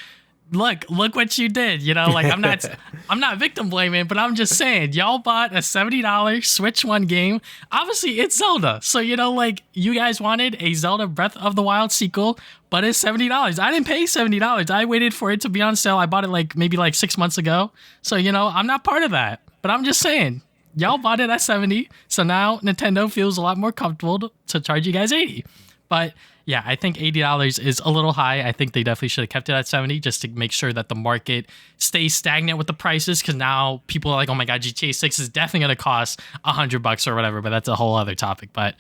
Look what you did. You know, like I'm not victim blaming, but I'm just saying, y'all bought a $70 Switch 1 game. Obviously, it's Zelda. So, you know, like you guys wanted a Zelda Breath of the Wild sequel, but it's $70. I didn't pay $70. I waited for it to be on sale. I bought it like maybe like 6 months ago. So, you know, I'm not part of that, but I'm just saying, y'all bought it at 70, so now Nintendo feels a lot more comfortable to charge you guys 80. But yeah, I think $80 is a little high. I think they definitely should have kept it at 70 just to make sure that the market stays stagnant with the prices, because now people are like, oh my god, GTA 6 is definitely going to cost $100 or whatever, but that's a whole other topic. But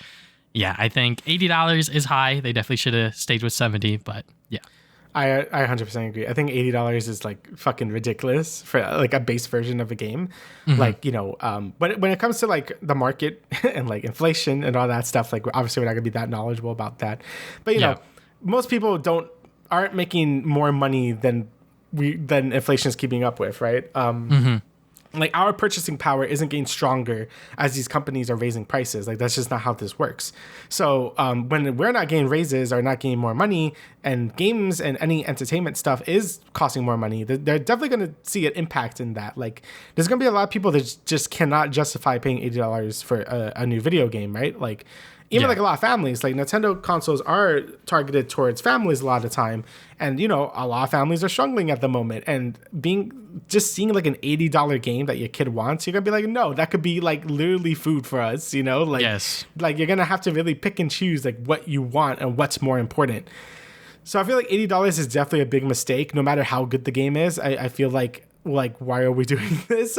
yeah, I think $80 is high. They definitely should have stayed with 70, but yeah. I 100% agree. I think $80 is like fucking ridiculous for like a base version of a game. Like, you know, when it comes to like the market and like inflation and all that stuff, like obviously we're not gonna be that knowledgeable about that. But you know, most people aren't making more money than inflation is keeping up with, right? Like our purchasing power isn't getting stronger as these companies are raising prices. Like that's just not how this works. So when we're not getting raises or not getting more money, and games and any entertainment stuff is costing more money, they're definitely going to see an impact in that. Like there's going to be a lot of people that just cannot justify paying $80 for a new video game, right? Like even like a lot of families, like Nintendo consoles are targeted towards families a lot of the time. And, you know, a lot of families are struggling at the moment. And seeing like an $80 game that your kid wants, you're going to be like, no, that could be like literally food for us, you know? Like, like you're going to have to really pick and choose like what you want and what's more important. So I feel like $80 is definitely a big mistake, no matter how good the game is. I feel like, why are we doing this?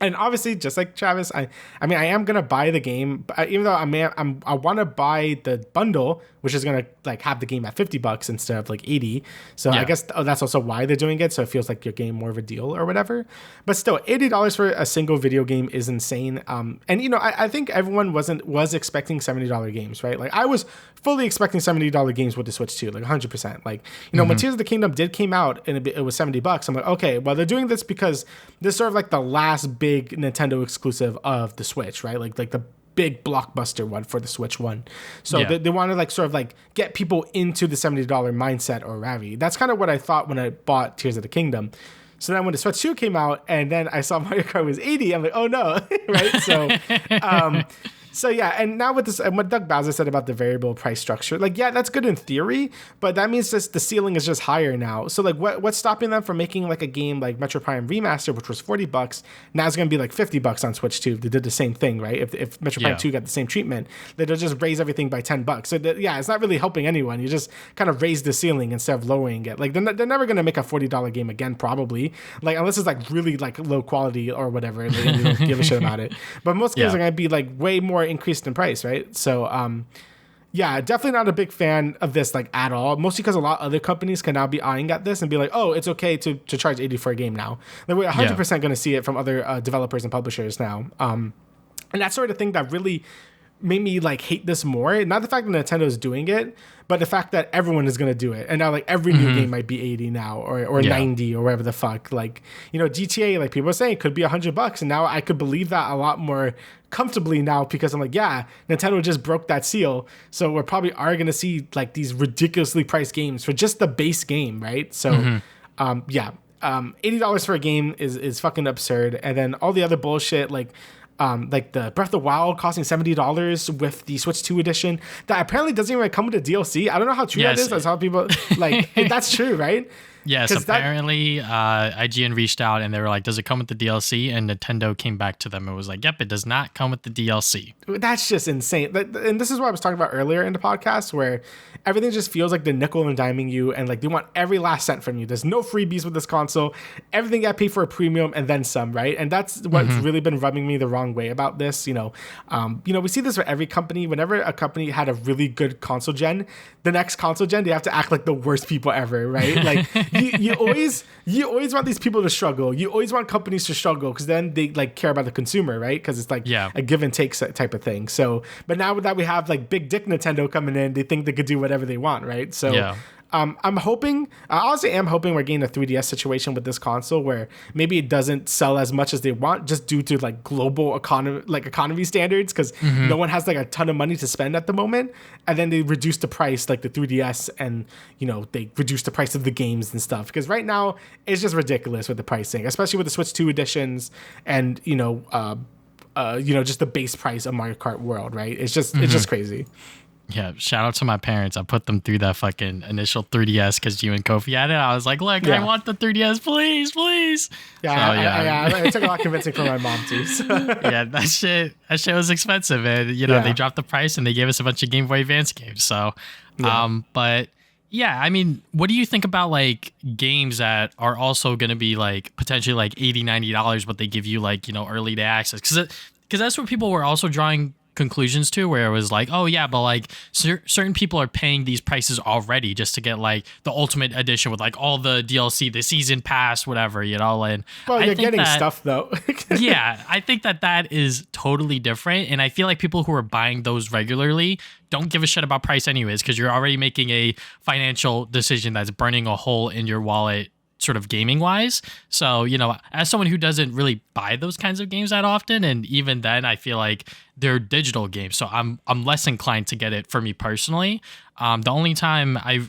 And obviously, just like Travis, I mean, I am gonna buy the game, but even though I want to buy the bundle, which is gonna like have the game at $50 instead of like 80. So I guess that's also why they're doing it. So it feels like you're getting more of a deal or whatever. But still, $80 for a single video game is insane. And you know, I think everyone was expecting $70 games, right? Like I was fully expecting $70 games with the Switch 2, like 100%. Like, you know, when Tears of the Kingdom came out and it was $70, I'm like, okay, well they're doing this because this is sort of like the last big Nintendo exclusive of the Switch, right? Like the big blockbuster one for the Switch 1. So they want to like sort of like get people into the $70 mindset or ravi. That's kind of what I thought when I bought Tears of the Kingdom. So then when the Switch 2 came out and then I saw Mario Kart was 80, I'm like, oh no, right? So So yeah, and now with this, and what Doug Bowser said about the variable price structure, like yeah, that's good in theory, but that means just the ceiling is just higher now. So like, what's stopping them from making like a game like Metro Prime Remastered, which was $40, now it's gonna be like $50 on Switch 2. They did the same thing, right? If Metro Prime 2 got the same treatment, they'll just raise everything by $10. So yeah, it's not really helping anyone. You just kind of raise the ceiling instead of lowering it. Like they're never gonna make a $40 game again, probably. Like unless it's like really like low quality or whatever, and they don't give a shit about it. But most games are gonna be like way more increased in price, right? So yeah, definitely not a big fan of this like at all. Mostly because a lot of other companies can now be eyeing at this and be like, oh, it's okay to charge 80 for a game now. Like we're 100% going to see it from other developers and publishers now. And that sort of thing that really made me like hate this more. Not the fact that Nintendo is doing it, but the fact that everyone is going to do it. And now like every new game might be 80 now or 90 or whatever the fuck. Like, you know, GTA, like people are saying, could be $100. And now I could believe that a lot more comfortably now because I'm like, yeah, Nintendo just broke that seal. So we're probably are going to see like these ridiculously priced games for just the base game, right? So $80 for a game is fucking absurd. And then all the other bullshit like the Breath of the Wild costing $70 with the Switch 2 edition that apparently doesn't even come with the DLC. I don't know how true that is. That's how people like that's true, right? Yes, apparently IGN reached out and they were like, does it come with the DLC? And Nintendo came back to them and was like, yep, it does not come with the DLC. That's just insane. And this is what I was talking about earlier in the podcast where everything just feels like they're nickel and diming you and like they want every last cent from you. There's no freebies with this console. Everything got paid for a premium and then some, right? And that's what's really been rubbing me the wrong way about this. You know, we see this for every company. Whenever a company had a really good console gen, the next console gen, they have to act like the worst people ever, right? Like you always want these people to struggle. You always want companies to struggle because then they like care about the consumer, right? Because it's like a give and take type of thing. So, but now that we have like big dick Nintendo coming in, they think they could do whatever they want, right? So I'm hoping, I honestly am hoping we're getting a 3DS situation with this console where maybe it doesn't sell as much as they want just due to like global economy standards because no one has like a ton of money to spend at the moment. And then they reduce the price like the 3DS and, you know, they reduce the price of the games and stuff. Because right now it's just ridiculous with the pricing, especially with the Switch 2 editions and, just the base price of Mario Kart World, right? It's just crazy. Yeah, shout out to my parents. I put them through that fucking initial 3DS because you and Kofi had it. I was like, look, I want the 3DS, please. Yeah, it took a lot of convincing for my mom too. So. Yeah, that shit was expensive. And, they dropped the price and they gave us a bunch of Game Boy Advance games. So, but yeah, I mean, what do you think about like games that are also going to be like potentially like $80, $90, but they give you like, early to access? Because that's what people were also drawing conclusions to, where it was like, oh yeah, but like certain people are paying these prices already just to get like the ultimate edition with like all the DLC, the season pass, whatever, and well, you're getting stuff though. Yeah, I think that is totally different, and I feel like people who are buying those regularly don't give a shit about price anyways, because you're already making a financial decision that's burning a hole in your wallet sort of gaming wise. So, as someone who doesn't really buy those kinds of games that often, and even then I feel like they're digital games, so I'm less inclined to get it for me personally. The only time I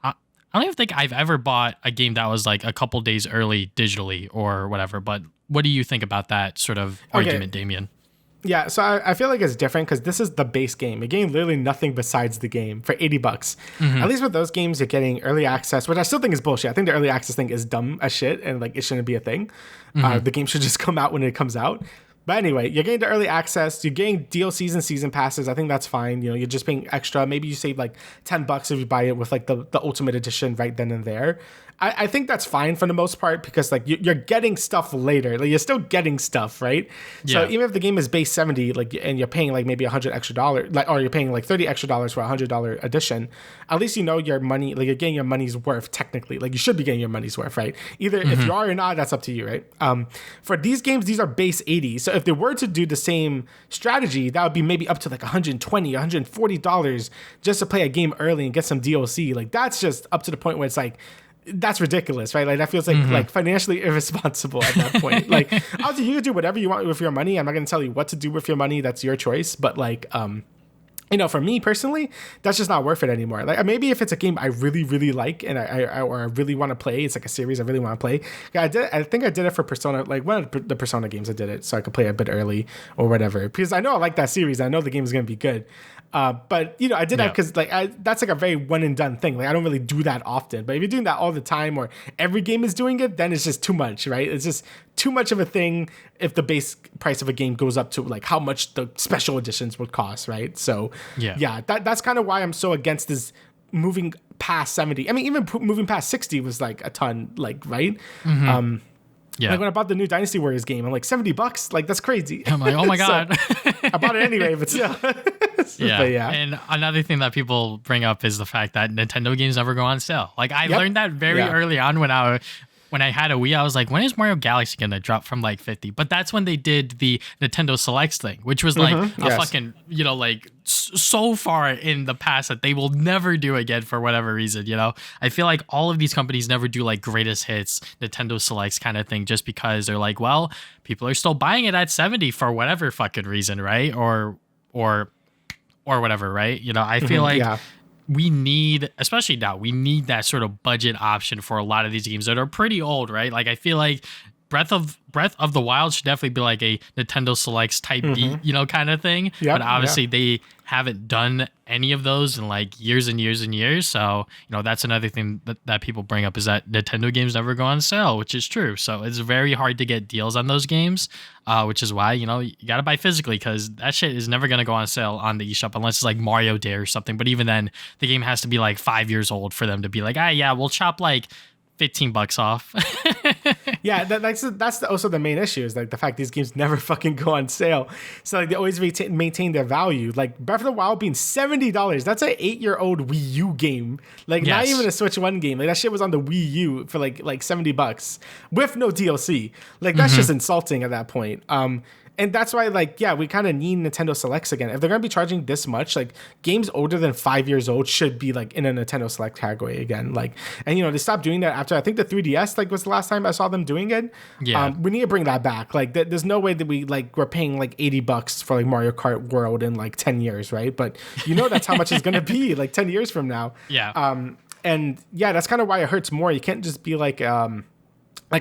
don't even think I've ever bought a game that was like a couple days early digitally or whatever, but what do you think about that sort of argument, Damian? Yeah, so I feel like it's different because this is the base game. You're getting literally nothing besides the game for $80. At least with those games, you're getting early access, which I still think is bullshit. I think the early access thing is dumb as shit and like it shouldn't be a thing. The game should just come out when it comes out. But anyway, you're getting the early access, you're getting DLCs and season passes. I think that's fine. You're just paying extra. Maybe you save like $10 if you buy it with like the ultimate edition right then and there. I think that's fine for the most part because like you're getting stuff later. Like you're still getting stuff, right? Yeah. So even if the game is base 70, like, and you're paying like maybe $100 extra, like, or you're paying like $30 extra for a $100 edition, at least your money, like you're getting your money's worth technically. Like you should be getting your money's worth, right? Either if you are or not, that's up to you, right? For these games, these are base 80. So if they were to do the same strategy, that would be maybe up to like $120, $140 just to play a game early and get some DLC. Like that's just up to the point where it's like, that's ridiculous, right? Like that feels like financially irresponsible at that point. Like obviously you can do whatever you want with your money. I'm not going to tell you what to do with your money. That's your choice. But like, for me personally, that's just not worth it anymore. Like maybe if it's a game I really, really like and I really want to play, it's like a series I really want to play. Yeah, I think I did it for Persona, like one of the Persona games I did it so I could play a bit early or whatever. Because I know I like that series. I know the game is going to be good. But I did that because that's like a very one and done thing. Like I don't really do that often. But if you're doing that all the time or every game is doing it, then it's just too much, right? It's just too much of a thing if the base price of a game goes up to like how much the special editions would cost, right? So that's kind of why I'm so against this moving past 70. I mean, even moving past 60 was like a ton, like, right? Mm-hmm. Like when I bought the new Dynasty Warriors game, I'm like $70. Like that's crazy. I'm like, oh my god. I bought it anyway, but still. But and another thing that people bring up is the fact that Nintendo games never go on sale. Like I learned that very early on when I had a Wii. I was like, when is Mario Galaxy gonna drop from like 50? But that's when they did the Nintendo Selects thing, which was like a fucking like so far in the past that they will never do again for whatever reason. I feel like all of these companies never do like greatest hits, Nintendo Selects kind of thing, just because they're like, well, people are still buying it at 70 for whatever fucking reason, right? Or whatever, right? I feel like we need, especially now, we need that sort of budget option for a lot of these games that are pretty old, right? Like I feel like Breath of the Wild should definitely be like a Nintendo Selects type beat, kind of thing. But obviously they haven't done any of those in like years and years and years. So, that's another thing that people bring up is that Nintendo games never go on sale, which is true. So it's very hard to get deals on those games, which is why, you got to buy physically because that shit is never going to go on sale on the eShop unless it's like Mario Day or something. But even then, the game has to be like 5 years old for them to be like, we'll chop like $15 off. That's also the main issue is like the fact these games never fucking go on sale. So like they always maintain their value. Like Breath of the Wild being $70, that's an 8-year-old Wii U game. Like not even a Switch 1 game. Like that shit was on the Wii U for like $70 with no DLC. Like that's just insulting at that point. And that's why, we kind of need Nintendo Selects again. If they're going to be charging this much, like, games older than 5 years old should be, like, in a Nintendo Select category again. Like, and, they stopped doing that after, I think, the 3DS, like, was the last time I saw them doing it. Yeah. We need to bring that back. Like, there's no way that we're paying, like, $80 for, like, Mario Kart World in, like, 10 years, right? But that's how much it's going to be, like, 10 years from now. Yeah. That's kind of why it hurts more. You can't just be, like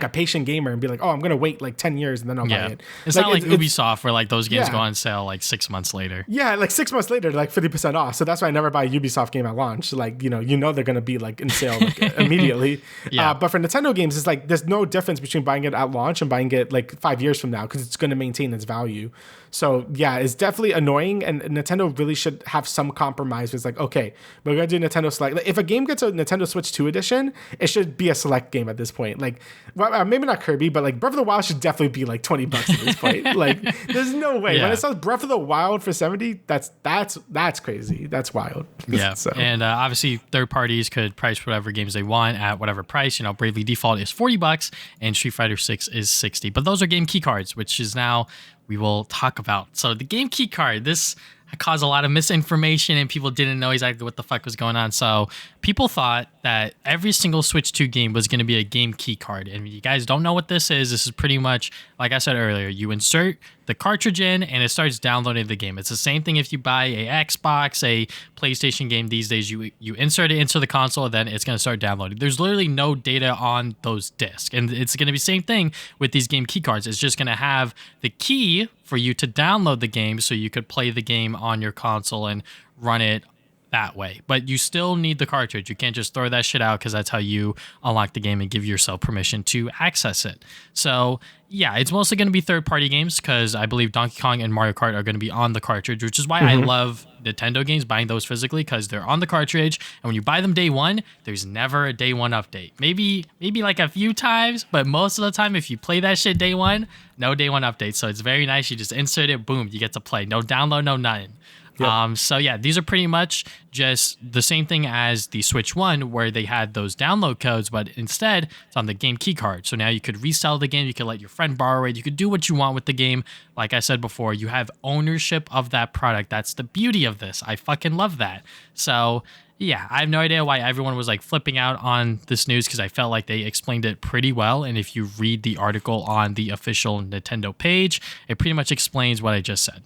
a patient gamer and be like, oh, I'm going to wait like 10 years and then I'll buy it. It's not like Ubisoft where like those games go on sale like 6 months later. Yeah, like 6 months later, like 50% off. So that's why I never buy a Ubisoft game at launch. Like, they're going to be like in sale like, immediately. But for Nintendo games, it's like there's no difference between buying it at launch and buying it like 5 years from now because it's going to maintain its value. So it's definitely annoying, and Nintendo really should have some compromise. It's like, okay, we're gonna do Nintendo Select. Like, if a game gets a Nintendo Switch 2 edition, it should be a Select game at this point. Like, well, maybe not Kirby, but like Breath of the Wild should definitely be like $20 at this point. Like, there's no way when it says Breath of the Wild for 70, that's crazy. That's wild. Yeah, so. And obviously third parties could price whatever games they want at whatever price. Bravely Default is $40 and Street Fighter 6 is $60. But those are game key cards, which is now we will talk about. So the game key card, this caused a lot of misinformation and people didn't know exactly what the fuck was going on. So people thought that every single Switch 2 game was going to be a game key card. And if you guys don't know what this is pretty much, like I said earlier, you insert the cartridge in and it starts downloading the game. It's the same thing if you buy a Xbox, a PlayStation game these days, you insert it into the console, then it's going to start downloading. There's literally no data on those discs. And it's going to be the same thing with these game key cards. It's just going to have the key for you to download the game so you could play the game on your console and run it that way. But you still need the cartridge. You can't just throw that shit out because that's how you unlock the game and give yourself permission to access it. So yeah, it's mostly going to be third-party games because I believe Donkey Kong and Mario Kart are going to be on the cartridge, which is why I love Nintendo games, buying those physically because they're on the cartridge. And when you buy them day one, there's never a day one update. Maybe like a few times, but most of the time, if you play that shit day one, no day one update. So it's very nice. You just insert it, boom, you get to play. No download, no nothing. Yep. So yeah, these are pretty much just the same thing as the Switch 1 where they had those download codes, but instead it's on the game key card. So now you could resell the game, you could let your friend borrow it, you could do what you want with the game. Like I said before, you have ownership of that product. That's the beauty of this. I fucking love that. So yeah, I have no idea why everyone was like flipping out on this news because I felt like they explained it pretty well. And if you read the article on the official Nintendo page, it pretty much explains what I just said.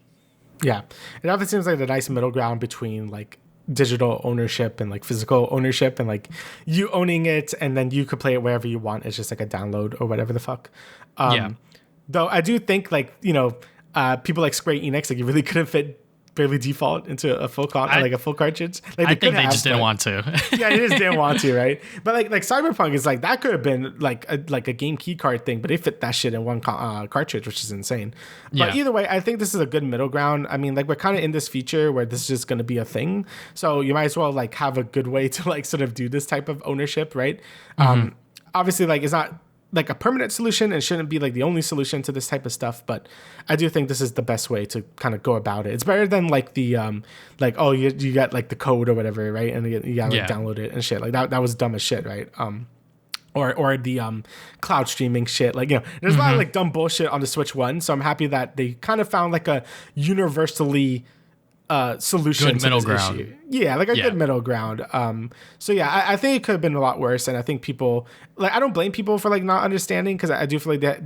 Yeah, it often seems like the nice middle ground between like digital ownership and like physical ownership, and like you owning it and then you could play it wherever you want. It's just like a download or whatever the fuck. Yeah. Though I do think like, people like Square Enix, like you really couldn't fit barely default into a full like a full cartridge. Like I think they just didn't want to. Yeah, they just didn't want to, right? But like Cyberpunk is like that could have been like a game key card thing, but they fit that shit in one cartridge, which is insane. But either way, I think this is a good middle ground. I mean, like we're kind of in this feature where this is just going to be a thing, so you might as well like have a good way to like sort of do this type of ownership, right? Obviously, like it's not like a permanent solution and shouldn't be like the only solution to this type of stuff, but I do think this is the best way to kind of go about it. It's better than like the like, oh, you got like the code or whatever, right? And you gotta like download it and shit. Like that was dumb as shit, right? Or the cloud streaming shit. Like, there's a lot of like dumb bullshit on the Switch One, so I'm happy that they kind of found like a universally solution good to middle this ground. issue. Yeah, like a good middle ground. So yeah, I think it could have been a lot worse, and I think people like, I don't blame people for like not understanding, because I do feel like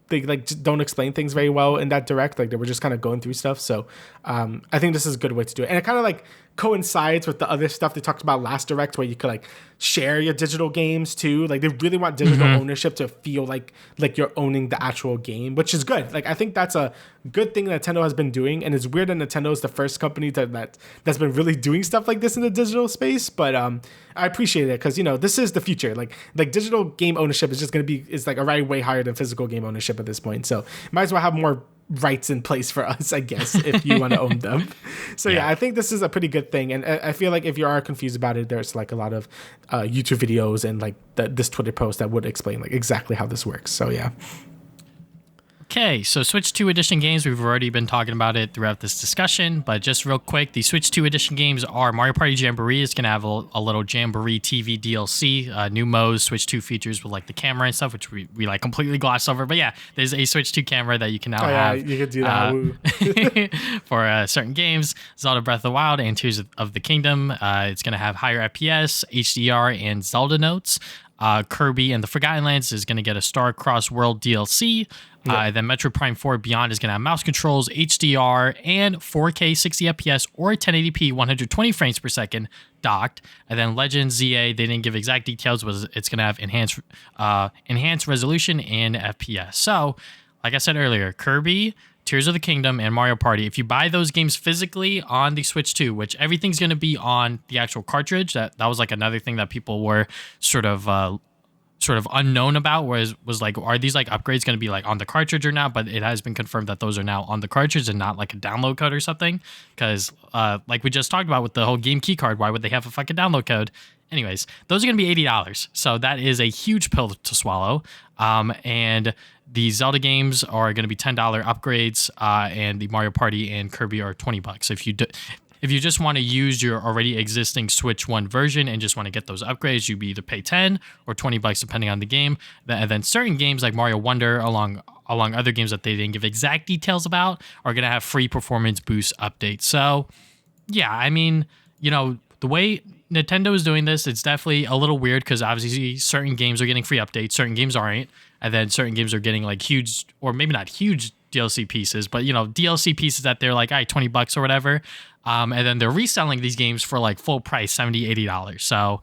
they like don't explain things very well in that direct. Like they were just kind of going through stuff. So I think this is a good way to do it, and it kind of like coincides with the other stuff they talked about last direct, where you could like share your digital games too. Like they really want digital ownership to feel like you're owning the actual game, which is good. Like I think that's a good thing that Nintendo has been doing, and it's weird that Nintendo is the first company that's been really doing stuff like this in the digital space. But I appreciate it, because this is the future. Like digital game ownership is just is like already way higher than physical game ownership at this point. So might as well have more rights in place for us, I guess, if you want to own them. So yeah, I think this is a pretty good thing, and I feel like if you are confused about it, there's like a lot of YouTube videos and like this Twitter post that would explain like exactly how this works. So yeah. Okay, so Switch 2 Edition games, we've already been talking about it throughout this discussion, but just real quick, the Switch 2 Edition games are Mario Party Jamboree is going to have a little Jamboree TV DLC, new modes, Switch 2 features with like the camera and stuff, which we like completely glossed over. But yeah, there's a Switch 2 camera that you can now have. Yeah, you could do that. For certain games, Zelda Breath of the Wild and Tears of the Kingdom. It's going to have higher FPS, HDR, and Zelda notes. Kirby and the Forgotten Lands is going to get a Star Cross World DLC. Then Metroid Prime 4 Beyond is going to have mouse controls, HDR, and 4K 60 FPS or 1080p 120 frames per second docked. And then Legend ZA, they didn't give exact details, but it's going to have enhanced resolution and FPS. So, like I said earlier, Kirby, Tears of the Kingdom, and Mario Party, if you buy those games physically on the Switch 2, which everything's going to be on the actual cartridge, that was like another thing that people were sort of unknown about, was like, are these like upgrades going to be like on the cartridge or not? But it has been confirmed that those are now on the cartridge and not like a download code or something, because like we just talked about with the whole game key card, why would they have a fucking download code? Anyways, those are going to be $80, so that is a huge pill to swallow. And the Zelda games are going to be $10 upgrades, and the Mario Party and Kirby are $20. If you just want to use your already existing Switch 1 version and just want to get those upgrades, you'd either pay $10 or $20 depending on the game. And then certain games like Mario Wonder, along other games that they didn't give exact details about, are going to have free performance boost updates. So, yeah, I mean, the way Nintendo is doing this, it's definitely a little weird, because obviously certain games are getting free updates, certain games aren't, and then certain games are getting like huge, or maybe not huge DLC pieces, but DLC pieces that they're like, all right, $20 or whatever. And then they're reselling these games for like full price, $70, $80. So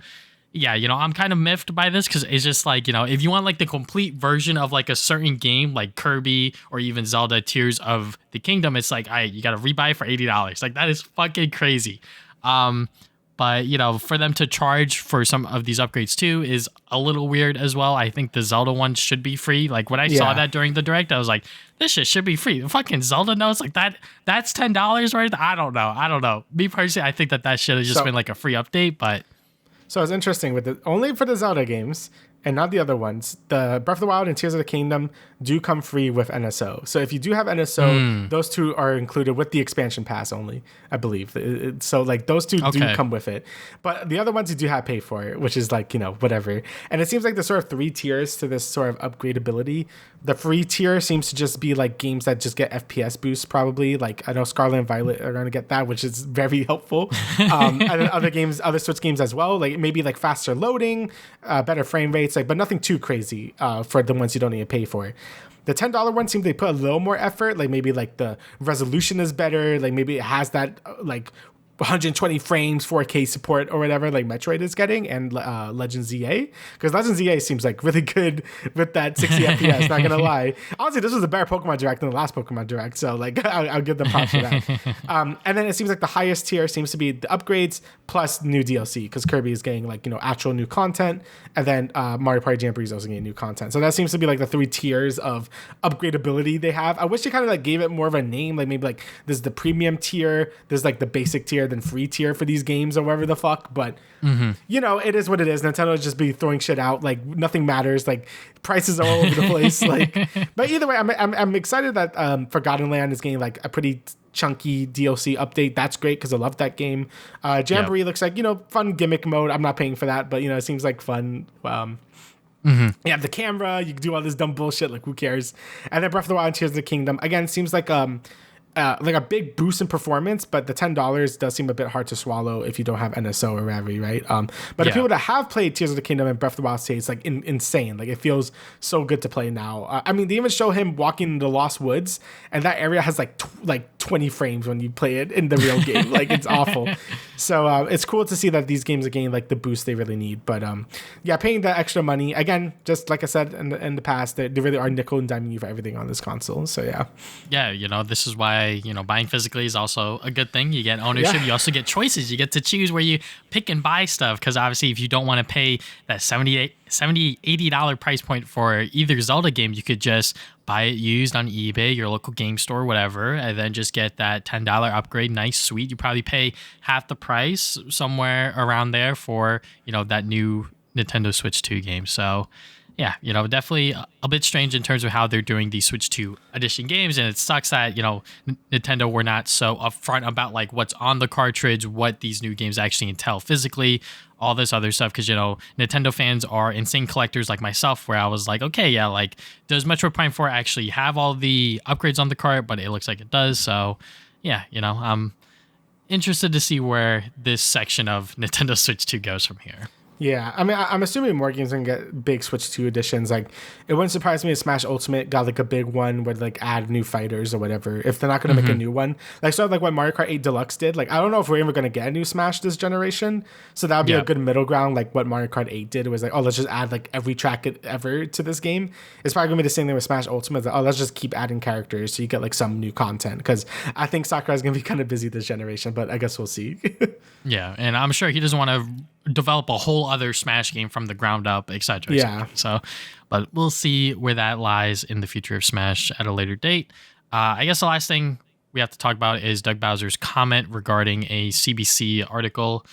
yeah, I'm kind of miffed by this, because it's just like, if you want like the complete version of like a certain game, like Kirby or even Zelda Tears of the Kingdom, it's like, all right, you got to rebuy for $80. Like that is fucking crazy. But, for them to charge for some of these upgrades too is a little weird as well. I think the Zelda one should be free. Like when I saw that during the direct, I was like, this shit should be free. The fucking Zelda notes, like that's $10 right there. I don't know. Me personally, I think that should have just been like a free update, but. So it's interesting with only for the Zelda games and not the other ones. The Breath of the Wild and Tears of the Kingdom do come free with NSO. So if you do have NSO, those two are included with the expansion pass only, I believe. So like those two do come with it. But the other ones you do have to pay for it, which is like, whatever. And it seems like there's sort of 3 tiers to this sort of upgradability. The free tier seems to just be like games that just get FPS boosts probably. Like I know Scarlet and Violet are going to get that, which is very helpful. And then other Switch games as well, like maybe like faster loading, better frame rates, updates, like, but nothing too crazy for the ones you don't need to pay for. The $10 one seems they put a little more effort. Like maybe like the resolution is better. Like maybe it has that like 120 frames, 4K support or whatever like Metroid is getting, and Legend ZA, because Legend ZA seems like really good with that 60 FPS. Not gonna lie, honestly, this was a better Pokemon Direct than the last Pokemon Direct, so like I'll give them props for that. And then it seems like the highest tier seems to be the upgrades plus new DLC, because Kirby is getting like actual new content, and then Mario Party Jamboree is also getting new content. So that seems to be like the 3 tiers of upgradability they have. I wish they kind of like gave it more of a name, like maybe like there's the premium tier, there's like the basic tier, then free tier for these games or whatever the fuck. But it is what it is. Nintendo just be throwing shit out, like nothing matters, like prices are all over the place. Like, but either way, I'm excited that Forgotten Land is getting like a pretty chunky DLC update. That's great because I love that game. Jamboree looks like fun gimmick mode. I'm not paying for that, but it seems like fun. You have the camera, you can do all this dumb bullshit, like who cares? And then Breath of the Wild and Tears of the Kingdom again seems like a big boost in performance, but the $10 does seem a bit hard to swallow if you don't have NSO or Ravi, right? But the people that have played Tears of the Kingdom and Breath of the Wild say it's like insane. Like it feels so good to play now. I mean, they even show him walking in the Lost Woods, and that area has like 20 frames when you play it in the real game. Like it's awful. So it's cool to see that these games are getting like the boost they really need. But paying the extra money again, just like I said in the past, they really are nickel and diming you for everything on this console. So this is why buying physically is also a good thing. You get ownership. You also get choices. You get to choose where you pick and buy stuff, because obviously if you don't want to pay that $80 price point for either Zelda game, you could just buy it used on eBay, your local game store, whatever, and then just get that $10 upgrade. Nice, sweet. You probably pay half the price, somewhere around there, for that new Nintendo Switch 2 game. So yeah, definitely a bit strange in terms of how they're doing these Switch 2 edition games. And it sucks that, Nintendo were not so upfront about like what's on the cartridge, what these new games actually entail physically, all this other stuff. Because, Nintendo fans are insane collectors like myself, where I was like, okay, yeah, like does Metroid Prime 4 actually have all the upgrades on the cart? But it looks like it does. So yeah, I'm interested to see where this section of Nintendo Switch 2 goes from here. Yeah, I mean, I'm assuming more games are gonna get big Switch 2 editions. Like, it wouldn't surprise me if Smash Ultimate got like a big one where like add new fighters or whatever. If they're not gonna make a new one, like sort of like what Mario Kart 8 Deluxe did. Like, I don't know if we're ever gonna get a new Smash this generation. So that would be a good middle ground, like what Mario Kart 8 did. It was like, oh, let's just add like every track ever to this game. It's probably gonna be the same thing with Smash Ultimate. It's like, oh, let's just keep adding characters so you get like some new content. Because I think Sakurai is gonna be kind of busy this generation, but I guess we'll see. Yeah, and I'm sure he doesn't want to develop a whole other Smash game from the ground up, etc. Yeah. So, but we'll see where that lies in the future of Smash at a later date. I guess the last thing we have to talk about is Doug Bowser's comment regarding a CBC article.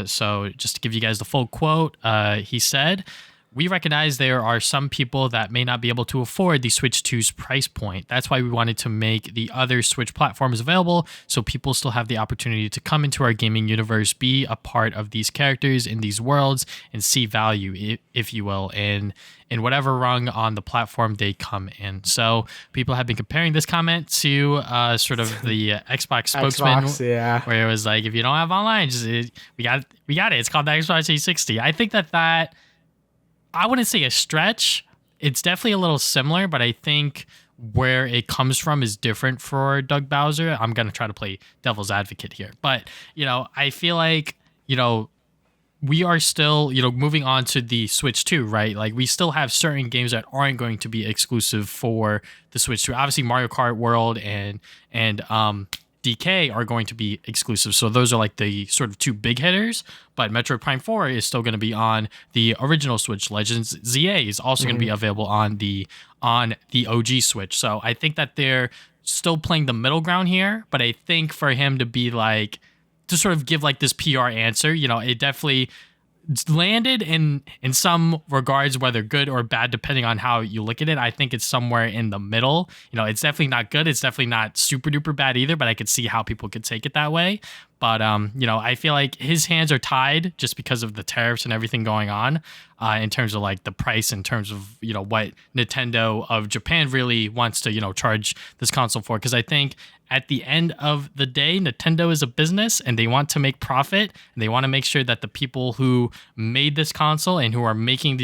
So just to give you guys the full quote, he said, "We recognize there are some people that may not be able to afford the Switch 2's price point. That's why we wanted to make the other Switch platforms available so people still have the opportunity to come into our gaming universe, be a part of these characters in these worlds, and see value, if you will, in whatever rung on the platform they come in." So people have been comparing this comment to sort of the Xbox spokesman, where it was like, if you don't have online, we got it. It's called the Xbox 360. I think that I wouldn't say a stretch. It's definitely a little similar, but I think where it comes from is different for Doug Bowser. I'm going to try to play devil's advocate here. But, I feel like, we are still, moving on to the Switch 2, right? Like, we still have certain games that aren't going to be exclusive for the Switch 2. Obviously, Mario Kart World and DK are going to be exclusive. So those are like the sort of two big hitters, but Metroid Prime 4 is still going to be on the original Switch. Legends ZA is also going to be available on the OG Switch. So I think that they're still playing the middle ground here, but I think for him to be like, to sort of give like this PR answer, it definitely landed in some regards, whether good or bad, depending on how you look at it. I think it's somewhere in the middle. It's definitely not good. It's definitely not super duper bad either, but I could see how people could take it that way. But, I feel like his hands are tied just because of the tariffs and everything going on in terms of like the price, in terms of, what Nintendo of Japan really wants to, charge this console for. Because I think at the end of the day, Nintendo is a business and they want to make profit. And they want to make sure that the people who made this console and who are making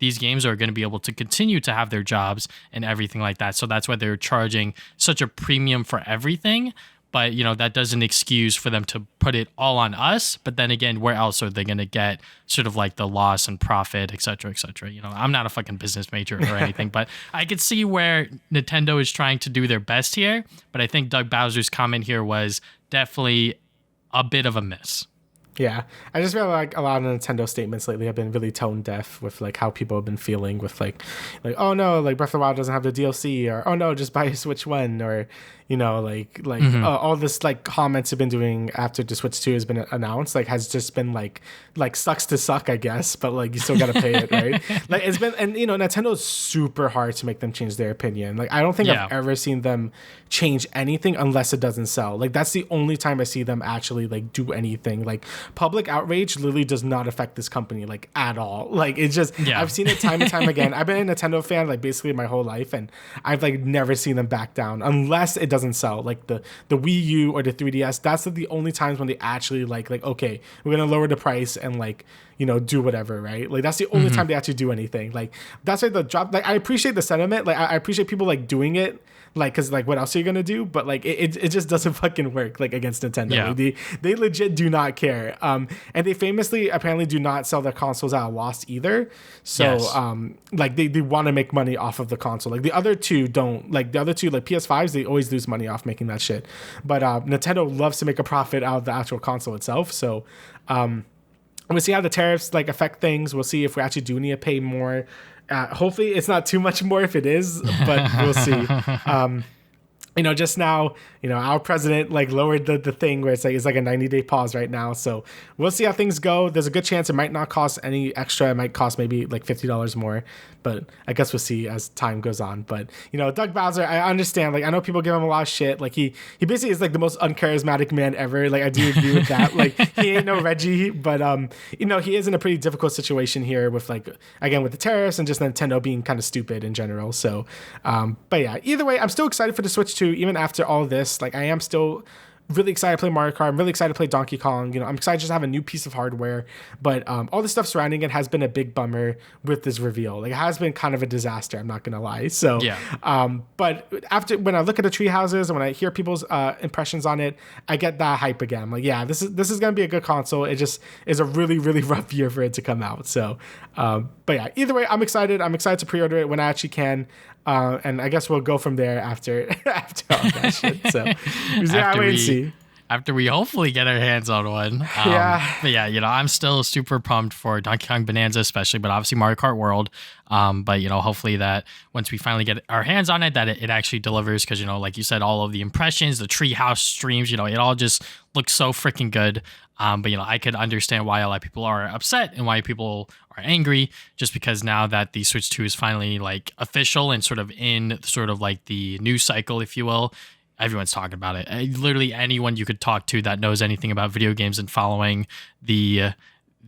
these games are going to be able to continue to have their jobs and everything like that. So that's why they're charging such a premium for everything. But, that doesn't excuse for them to put it all on us. But then again, where else are they going to get sort of like the loss and profit, et cetera, et cetera? I'm not a fucking business major or anything, but I could see where Nintendo is trying to do their best here. But I think Doug Bowser's comment here was definitely a bit of a miss. Yeah, I just feel like a lot of Nintendo statements lately have been really tone deaf with like how people have been feeling with like oh no, like Breath of the Wild doesn't have the DLC, or oh no, just buy a Switch One, or all this like comments have been doing after the Switch 2 has been announced, like has just been like sucks to suck, I guess, but like you still gotta pay it, right? Like it's been, and Nintendo's super hard to make them change their opinion. Like I don't think I've ever seen them change anything unless it doesn't sell. Like that's the only time I see them actually like do anything. Like public outrage literally does not affect this company like at all. Like it's just I've seen it time and time again. I've been a Nintendo fan like basically my whole life, and I've like never seen them back down unless it doesn't sell. Like the Wii U or the 3DS, that's the only times when they actually like okay, we're gonna lower the price and like do whatever, right? Like that's the only time they actually do anything. Like that's why the drop, like I appreciate the sentiment, like I appreciate people like doing it, like because like what else are you gonna do? But like it just doesn't fucking work like against Nintendo. Like, they legit do not care, and they famously apparently do not sell their consoles at a loss either. So like they want to make money off of the console. Like the other two don't. Like the other two, like PS5s, they always lose money off making that shit. But Nintendo loves to make a profit out of the actual console itself. So we'll see how the tariffs like affect things. We'll see if we actually do need to pay more. Hopefully it's not too much more if it is, but we'll see. Just now, our president like lowered the thing where it's like a 90-day pause right now. So we'll see how things go. There's a good chance it might not cost any extra. It might cost maybe like $50 more, but I guess we'll see as time goes on. But Doug Bowser, I understand. Like I know people give him a lot of shit. Like he basically is like the most uncharismatic man ever. Like I do agree with that. Like he ain't no Reggie, but he is in a pretty difficult situation here with like again with the tariffs and just Nintendo being kind of stupid in general. So, but yeah, either way, I'm still excited for the Switch 2. Even after all this, like I am still really excited to play Mario Kart. I'm really excited to play Donkey Kong. I'm excited just to have a new piece of hardware. But all the stuff surrounding it has been a big bummer with this reveal. Like it has been kind of a disaster. I'm not gonna lie. So but after when I look at the tree houses and when I hear people's impressions on it, I get that hype again. I'm like, yeah, this is gonna be a good console. It just is a really really rough year for it to come out. So, but yeah, either way, I'm excited. I'm excited to pre-order it when I actually can. And I guess we'll go from there after all that shit. So after we hopefully get our hands on one. But yeah, I'm still super pumped for Donkey Kong Bonanza, especially, but obviously Mario Kart World. But hopefully that once we finally get our hands on it, that it actually delivers. Because like you said, all of the impressions, the treehouse streams, it all just looks so freaking good. But I could understand why a lot of people are upset and why people are angry, just because now that the Switch 2 is finally like official and sort of in sort of like the news cycle, if you will, everyone's talking about it. Literally anyone you could talk to that knows anything about video games and following the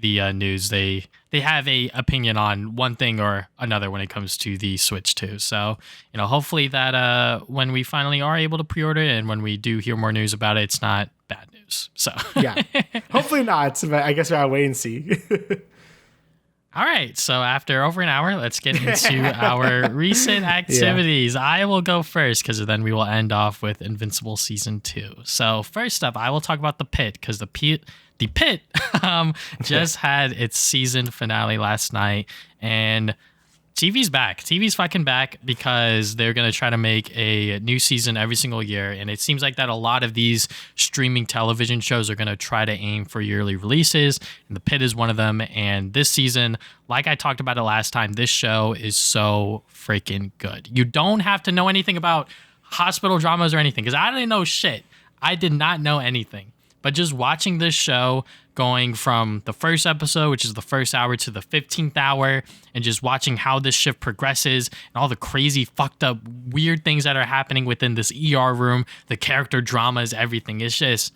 news, they have a opinion on one thing or another when it comes to the Switch 2. So hopefully that when we finally are able to pre-order it and when we do hear more news about it, it's not bad news. So yeah, hopefully not, but I guess we'll wait and see. All right, so after over an hour, let's get into our recent activities. I will go first because then we will end off with Invincible Season 2. So first up, I will talk about the Pitt because the Pitt just had its season finale last night, and TV's back. TV's fucking back because they're going to try to make a new season every single year. And it seems like that a lot of these streaming television shows are going to try to aim for yearly releases. And The Pitt is one of them. And this season, like I talked about it last time, this show is so freaking good. You don't have to know anything about hospital dramas or anything because I didn't know shit. I did not know anything. But just watching this show, going from the first episode, which is the first hour, to the 15th hour, and just watching how this shift progresses and all the crazy, fucked up, weird things that are happening within this ER room, the character dramas, everything. It's just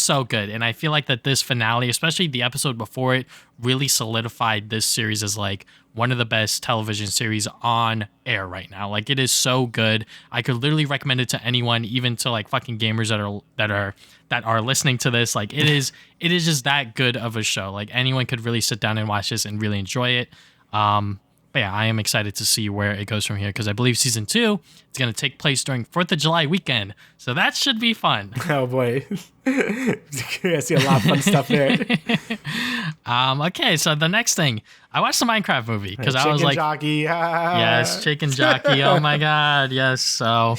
so good. And I feel like that this finale, especially the episode before it, really solidified this series as like one of the best television series on air right now. Like it is so good. I could literally recommend it to anyone, even to like fucking gamers that are listening to this. Like it is just that good of a show. Like anyone could really sit down and watch this and really enjoy it. But yeah, I am excited to see where it goes from here because I believe season 2 is going to take place during 4th of July weekend. So that should be fun. Oh boy. I see a lot of fun stuff there. Okay, so the next thing, I watched the Minecraft movie because I was like, Jockey. yes, chicken jockey. Oh my God. Yes. So,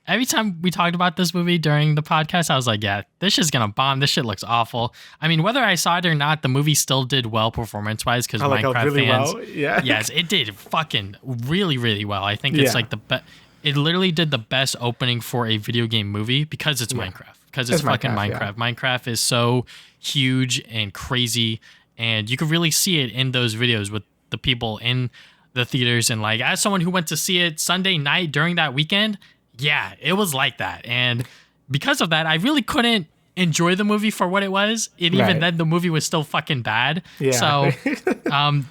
every time we talked about this movie during the podcast, I was like, yeah, this shit's going to bomb. This shit looks awful. I mean, whether I saw it or not, the movie still did well performance-wise because Minecraft really fans... well? Yeah. Yes, it did fucking really, really well. I think it's like the best... It literally did the best opening for a video game movie because it's Minecraft. Because it's fucking Minecraft. Yeah. Minecraft is so huge and crazy, and you could really see it in those videos with the people in the theaters. And like, as someone who went to see it Sunday night during that weekend... Yeah, it was like that. And because of that, I really couldn't enjoy the movie for what it was. And even then, the movie was still fucking bad. Yeah. So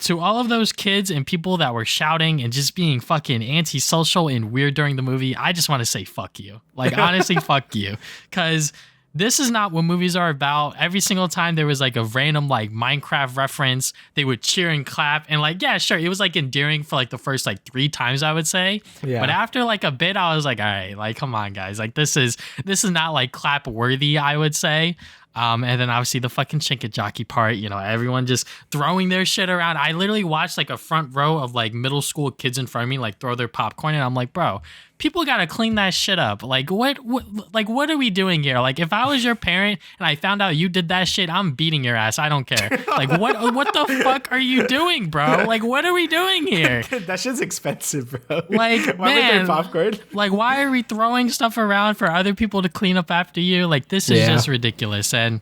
to all of those kids and people that were shouting and just being fucking antisocial and weird during the movie, I just want to say fuck you. Like, honestly, fuck you. Because this is not what movies are about. Every single time there was like a random like Minecraft reference, they would cheer and clap. And like, yeah, sure, it was like endearing for like the first like 3 times, I would say. Yeah. But after like a bit, I was like, all right, like, come on, guys. Like, this is not like clap worthy, I would say. And then obviously the fucking chicken jockey part, you know, everyone just throwing their shit around. I literally watched like a front row of like middle school kids in front of me like throw their popcorn, and I'm like, bro, people gotta clean that shit up. Like what are we doing here? Like if I was your parent and I found out you did that shit, I'm beating your ass. I don't care. Like what the fuck are you doing, bro? Like what are we doing here? That shit's expensive, bro. Like why man, popcorn? Like why are we throwing stuff around for other people to clean up after you? Like this is just ridiculous. And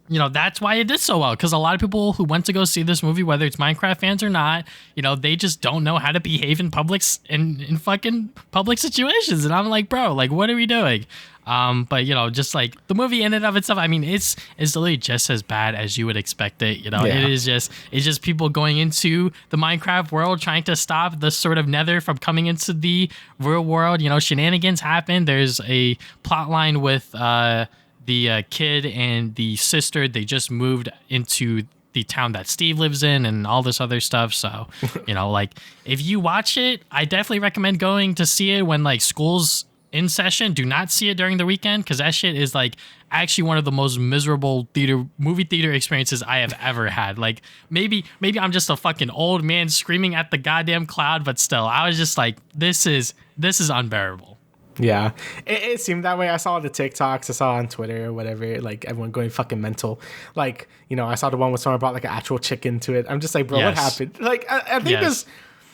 you know, that's why it did so well, because a lot of people who went to go see this movie, whether it's Minecraft fans or not, you know, they just don't know how to behave in in fucking public situations. And I'm like, bro, like, what are we doing? But, you know, just like the movie in and of itself, I mean, it's literally just as bad as you would expect it. You know, it's just people going into the Minecraft world trying to stop the sort of nether from coming into the real world. You know, shenanigans happen. There's a plot line with, the kid and the sister. They just moved into the town that Steve lives in and all this other stuff. So, you know, like if you watch it, I definitely recommend going to see it when like school's in session. Do not see it during the weekend, because that shit is like actually one of the most miserable movie theater experiences I have ever had. Like maybe I'm just a fucking old man screaming at the goddamn cloud, but still, I was just like, this is unbearable. Yeah, it seemed that way. I saw the TikToks, I saw on Twitter or whatever, like everyone going fucking mental. Like, you know, I saw the one where someone brought like an actual chicken to it. I'm just like, bro, what happened? Like, I think this,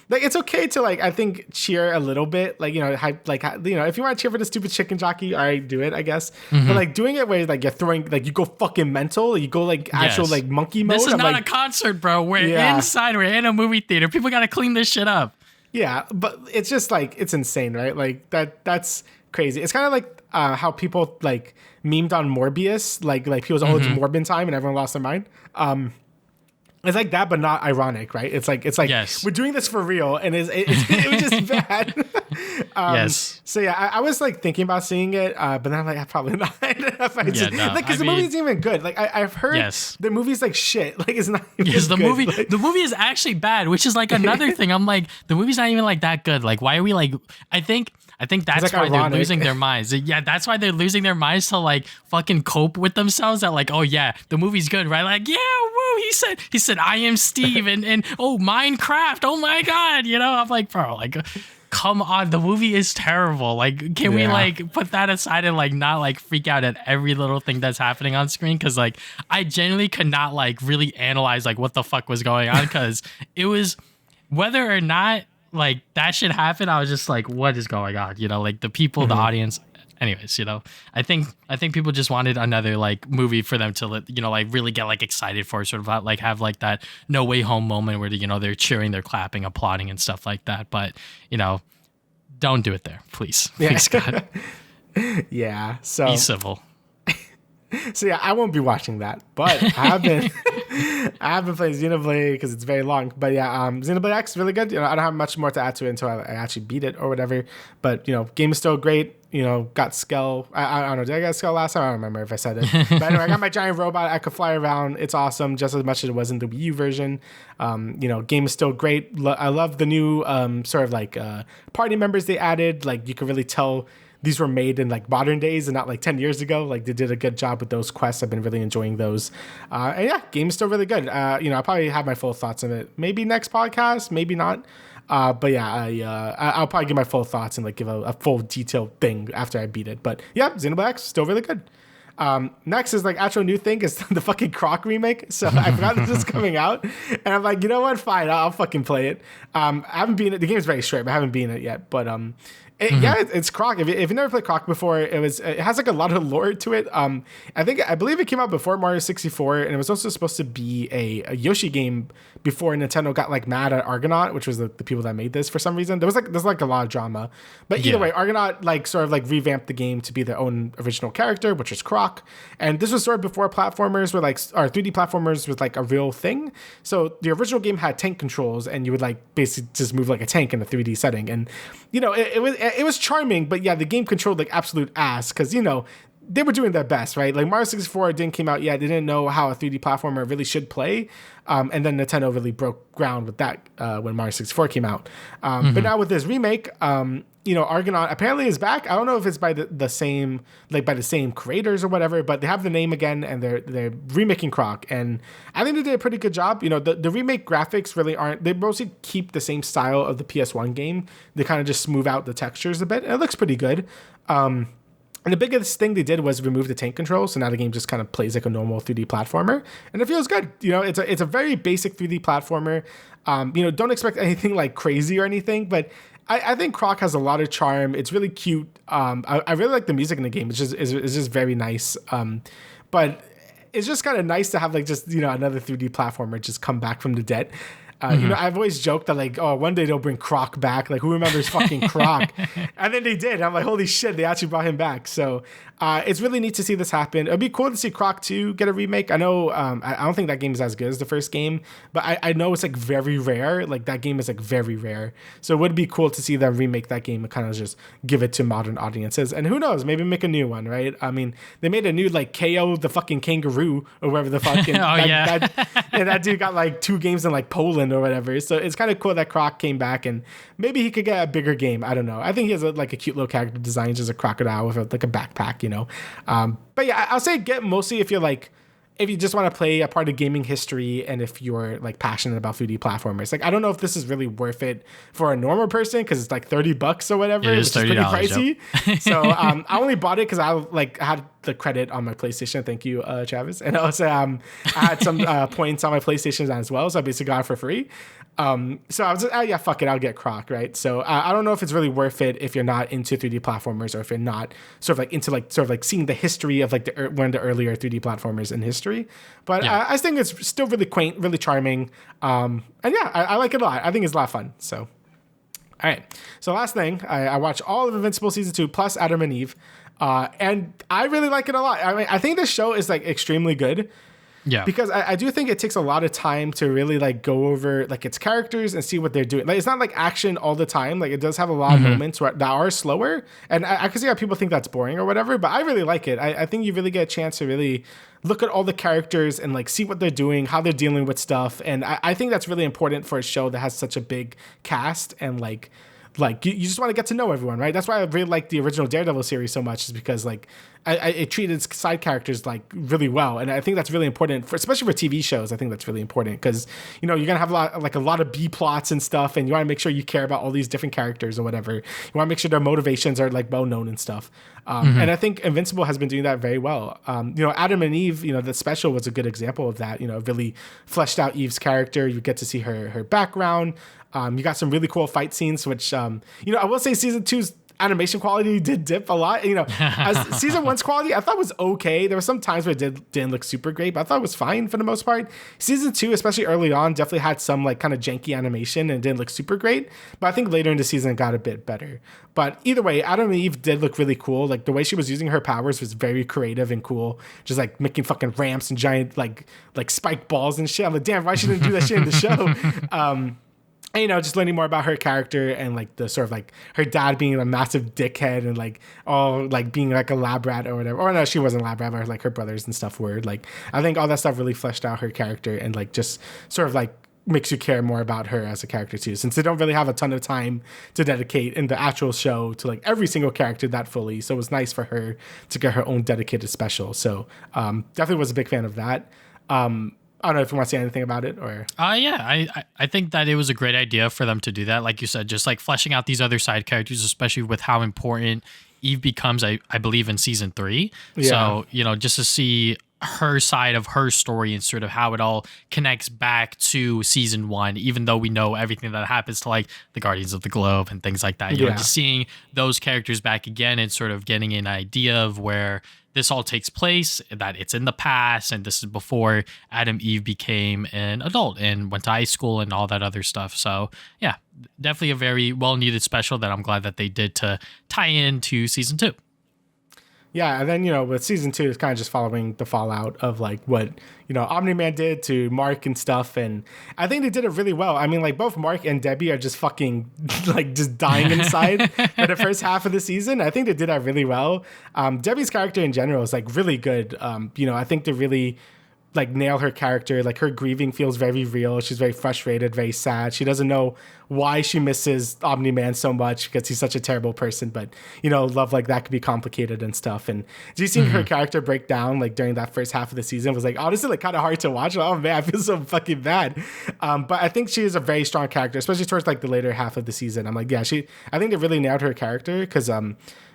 like, it's okay to like, I think cheer a little bit, like, you know, like, you know, if you want to cheer for the stupid chicken jockey, all right, do it, I guess. But like doing it where like you're throwing, like you go fucking mental, you go like actual like monkey mode. This is not a concert, bro. We're inside, we're in a movie theater. People got to clean this shit up. Yeah, but it's just like, it's insane, right? Like that's crazy. It's kind of like how people like memed on Morbius, like people's it's Morbin time and everyone lost their mind. It's like that, but not ironic, right? It's like we're doing this for real, and it was just bad. So yeah, I was like thinking about seeing it, but then I'm like, probably not. Because the movie's even good. Like I've heard the movie's like shit. Like it's not. Even the good. movie. Like, the movie is actually bad, which is like another thing. I'm like, the movie's not even like that good. Like, why are we like? I think that's like why ironic. They're losing their minds. Yeah, that's why they're losing their minds to like fucking cope with themselves. That like, oh yeah, the movie's good, right? Like, yeah, woo. He said, I am Steve, and oh, Minecraft. Oh my God, you know. I'm like, bro, like, come on, the movie is terrible. Like, can we like put that aside and like not like freak out at every little thing that's happening on screen? Because like, I genuinely could not like really analyze like what the fuck was going on, because it was, whether or not like that shit happened, I was just like, what is going on? You know, like the people, the audience. Anyways, you know, I think people just wanted another like movie for them to, you know, like really get like excited for, sort of like have like that No Way Home moment where, you know, they're cheering, they're clapping, applauding and stuff like that. But, you know, don't do it there, please. Please, God. Yeah. So be civil. So yeah, I won't be watching that, but I have been I haven't played Xenoblade because it's very long, but yeah, Xenoblade X really good. I don't have much more to add to it until I actually beat it or whatever. But game is still great. Got Skell. I don't know. Did I get Skell last time? I don't remember if I said it. But anyway, I got my giant robot. I could fly around. It's awesome, just as much as it was in the Wii U version. Game is still great. I love the new sort of like party members they added. Like you can really tell these were made in like modern days and not like 10 years ago. Like they did a good job with those quests. I've been really enjoying those. And yeah, game is still really good. I'll probably have my full thoughts on it. Maybe next podcast, maybe not. But yeah, I'll probably give my full thoughts and like give a full detailed thing after I beat it. But yeah, Xenoblade X still really good. Next is like actual new thing is the fucking Croc remake. So I forgot this was coming out, and I'm like, you know what? Fine, I'll fucking play it. I haven't beaten it. The game's very short, but I haven't beaten it yet. But yeah, it's Croc. If you never played Croc before, it has like a lot of lore to it. I believe it came out before Mario 64, and it was also supposed to be a Yoshi game before Nintendo got like mad at Argonaut, which was the people that made this for some reason. There's like a lot of drama, but either way, Argonaut like sort of like revamped the game to be their own original character, which is Croc. And this was sort of before platformers were like, or 3D platformers was like a real thing. So the original game had tank controls, and you would like basically just move like a tank in a 3D setting, and it was charming, but yeah, the game controlled like absolute ass because they were doing their best, right? Like Mario 64 didn't came out yet. They didn't know how a 3D platformer really should play. And then Nintendo really broke ground with that when Mario 64 came out. But now with this remake, Argonaut apparently is back. I don't know if it's by the same creators or whatever, but they have the name again, and they're remaking Croc, and I think they did a pretty good job. The remake graphics really aren't. They mostly keep the same style of the PS1 game. They kind of just smooth out the textures a bit. And it looks pretty good. And the biggest thing they did was remove the tank controls, so now the game just kind of plays like a normal 3D platformer, and it feels good. It's a very basic 3D platformer. Don't expect anything like crazy or anything, but I think Croc has a lot of charm. It's really cute. I really like the music in the game. It's just very nice. But it's just kind of nice to have like just another 3D platformer just come back from the dead. I've always joked that like, oh, one day they'll bring Croc back. Like, who remembers fucking Croc? And then they did. I'm like, holy shit, they actually brought him back. So it's really neat to see this happen. It'd be cool to see Croc 2 get a remake. I know I don't think that game is as good as the first game, but I know it's like very rare. Like that game is like very rare. So it would be cool to see them remake that game and kind of just give it to modern audiences. And who knows, maybe make a new one, right? I mean, they made a new like KO the fucking kangaroo or whatever the fucking that dude got like 2 games in like Poland or whatever. So it's kind of cool that Croc came back, and maybe he could get a bigger game. I don't know. I think he has a cute little character design, just a crocodile with like a backpack, But yeah, I'll say get mostly if you just want to play a part of gaming history, and if you're like passionate about 3D platformers. Like, I don't know if this is really worth it for a normal person because it's like $30 or whatever. It is $30, which is pretty pricey. Yep. So I only bought it because I had the credit on my PlayStation. Thank you, Travis. And also I had some points on my PlayStation as well, so I basically got it for free. So I was just, yeah, fuck it, I'll get Croc, right? So I don't know if it's really worth it if you're not into 3D platformers, or if you're not sort of like into seeing the history of like one of the earlier 3D platformers in history. But I think it's still really quaint, really charming. And yeah, I like it a lot. I think it's a lot of fun. So, all right. So last thing, I watched all of Invincible Season 2 plus Adam and Eve. And I really like it a lot. I mean, I think this show is like extremely good. Yeah. Because I do think it takes a lot of time to really like go over like its characters and see what they're doing. Like, it's not like action all the time. Like, it does have a lot of moments that are slower. And I can see how people think that's boring or whatever, but I really like it. I think you really get a chance to really look at all the characters and like see what they're doing, how they're dealing with stuff. And I think that's really important for a show that has such a big cast, and like you just want to get to know everyone, right? That's why I really like the original Daredevil series so much, is because like it treated side characters like really well, and I think that's really important especially for TV shows. I think that's really important because you're gonna have a lot of B plots and stuff, and you want to make sure you care about all these different characters or whatever. You want to make sure their motivations are like well known and stuff. And I think Invincible has been doing that very well. Adam and Eve, the special was a good example of that. Really fleshed out Eve's character. You get to see her background. You got some really cool fight scenes, which I will say season 2's animation quality did dip a lot. You know, as season 1's quality, I thought was okay. There were some times where it didn't look super great, but I thought it was fine for the most part. Season 2, especially early on, definitely had some like kind of janky animation and didn't look super great. But I think later in the season it got a bit better. But either way, Adam and Eve did look really cool. Like the way she was using her powers was very creative and cool. Just like making fucking ramps and giant like spike balls and shit. I'm like, damn, why she didn't do that shit in the show? And, you know, just learning more about her character and like the sort of like her dad being a massive dickhead and like all like being like a lab rat or whatever. Or no, she wasn't a lab rat, but like her brothers and stuff were. Like, I think all that stuff really fleshed out her character and like just sort of like makes you care more about her as a character too, since they don't really have a ton of time to dedicate in the actual show to like every single character that fully. So it was nice for her to get her own dedicated special. So definitely was a big fan of that. I don't know if you want to say anything about it or. I think that it was a great idea for them to do that. Like you said, just like fleshing out these other side characters, especially with how important Eve becomes, I believe, in season 3. Yeah. So, you know, just to see her side of her story and sort of how it all connects back to season 1, even though we know everything that happens to like the Guardians of the Globe and things like that. You know, just seeing those characters back again and sort of getting an idea of where this all takes place, that it's in the past, and this is before Adam Eve became an adult and went to high school and all that other stuff. So yeah, definitely a very well-needed special that I'm glad that they did to tie into season 2. Yeah, and then, you know, with season 2, it's kind of just following the fallout of like what, you know, Omni-Man did to Mark and stuff. And I think they did it really well. I mean, like both Mark and Debbie are just fucking like just dying inside for the first half of the season. I think they did that really well. Debbie's character in general is like really good. You know, I think they really like nail her character. Like her grieving feels very real. She's very frustrated, very sad. She doesn't know why she misses Omni-Man so much because he's such a terrible person. But, you know, love like that could be complicated and stuff. And just seeing her character break down like during that first half of the season was like honestly like kind of hard to watch. Like, oh man, I feel so fucking bad. But I think she is a very strong character, especially towards like the later half of the season. I'm like, yeah, I think they really nailed her character because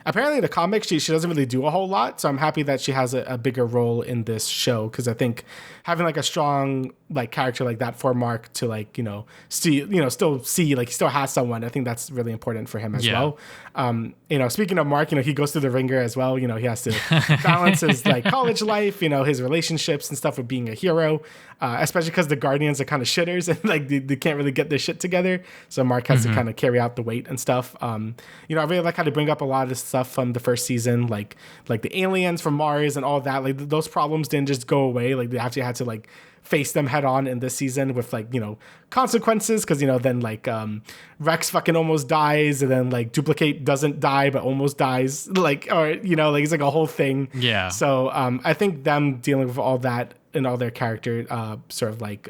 apparently in the comics she doesn't really do a whole lot. So I'm happy that she has a bigger role in this show because I think having like a strong like character like that for Mark to like, you know, still see like he still has someone. I think that's really important for him as well. You know, speaking of Mark, you know, he goes through the ringer as well. You know, he has to balance his like college life, you know, his relationships and stuff with being a hero, especially because the Guardians are kind of shitters and like they can't really get their shit together. So Mark has to kind of carry out the weight and stuff. You know, I really like how they bring up a lot of stuff from the first season, like the aliens from Mars and all that. Like those problems didn't just go away. Like they actually had to like face them head on in this season with like, you know, consequences. Cause you know, then like Rex fucking almost dies and then like Duplicate doesn't die, but almost dies. Like, or, you know, like it's like a whole thing. Yeah. So I think them dealing with all that and all their character sort of like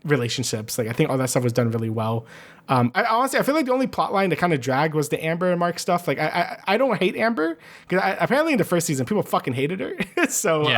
relationships, like I think all that stuff was done really well. I feel like the only plot line that kind of dragged was the Amber and Mark stuff. Like I don't hate Amber because apparently in the first season people fucking hated her. So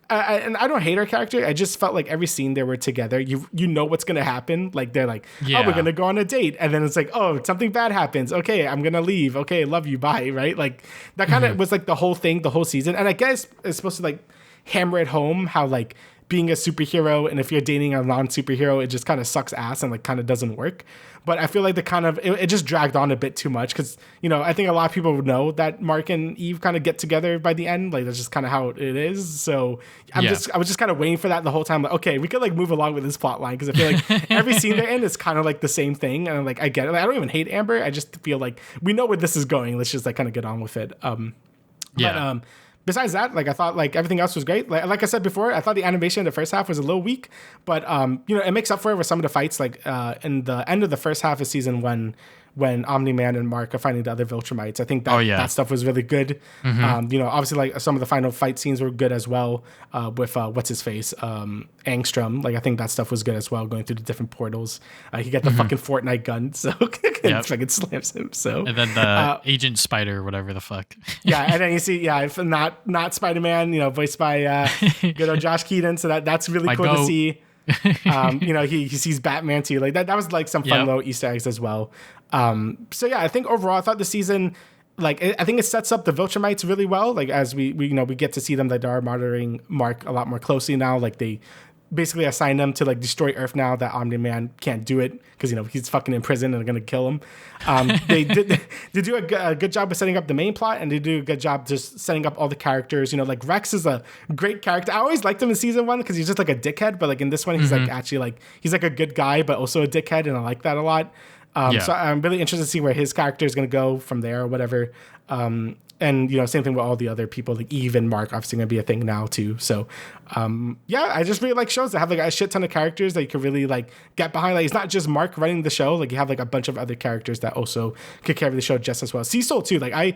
and I don't hate her character. I just felt like every scene they were together, you know what's gonna happen. Like they're like, oh, we're gonna go on a date, and then it's like, oh, something bad happens. Okay, I'm gonna leave. Okay, love you, bye. Right? Like that kind of was like the whole thing, the whole season. And I guess it's supposed to like hammer it home how like being a superhero and if you're dating a non-superhero, it just kind of sucks ass and like kind of doesn't work. But I feel like it just dragged on a bit too much because, you know, I think a lot of people would know that Mark and Eve kind of get together by the end. Like that's just kind of how it is. So I was just kind of waiting for that the whole time. Like, okay, we could like move along with this plot line because I feel like every scene they're in is kind of like the same thing. And like I get it. Like, I don't even hate Amber. I just feel like we know where this is going. Let's just like kind of get on with it. But besides that, like I thought like everything else was great. Like I said before, I thought the animation in the first half was a little weak, but you know, it makes up for it with some of the fights. Like in the end of the first half of season 1, when Omni-Man and Mark are fighting the other Viltrumites, I think that stuff was really good. You know, obviously like some of the final fight scenes were good as well. With what's his face, Angstrom. Like I think that stuff was good as well, going through the different portals. He got the fucking Fortnite gun, so it fucking slams him. So and then the Agent Spider, whatever the fuck. And then you see, not Spider-Man, you know, voiced by good old Josh Keaton. So that's really cool to see. You know, he sees Batman too. Like that was like some fun little Easter eggs as well. So yeah, I think overall I thought the season, like I think it sets up the Viltrumites really well. Like as we you know, we get to see them that they are monitoring Mark a lot more closely now. Like they basically assign them to like destroy Earth now that Omni-Man can't do it because he's fucking in prison and they're gonna kill him. They do a good job of setting up the main plot, and they do a good job just setting up all the characters. Like Rex is a great character. I always liked him in season 1 because he's just like a dickhead, but like in this one he's like actually like he's like a good guy but also a dickhead, and I like that a lot. So I'm really interested to see where his character is gonna go from there or whatever. And same thing with all the other people, like Eve and Mark obviously gonna be a thing now too. So I just really like shows that have like a shit ton of characters that you can really like get behind. Like it's not just Mark running the show, like you have like a bunch of other characters that also could carry the show just as well. Cecil too, like I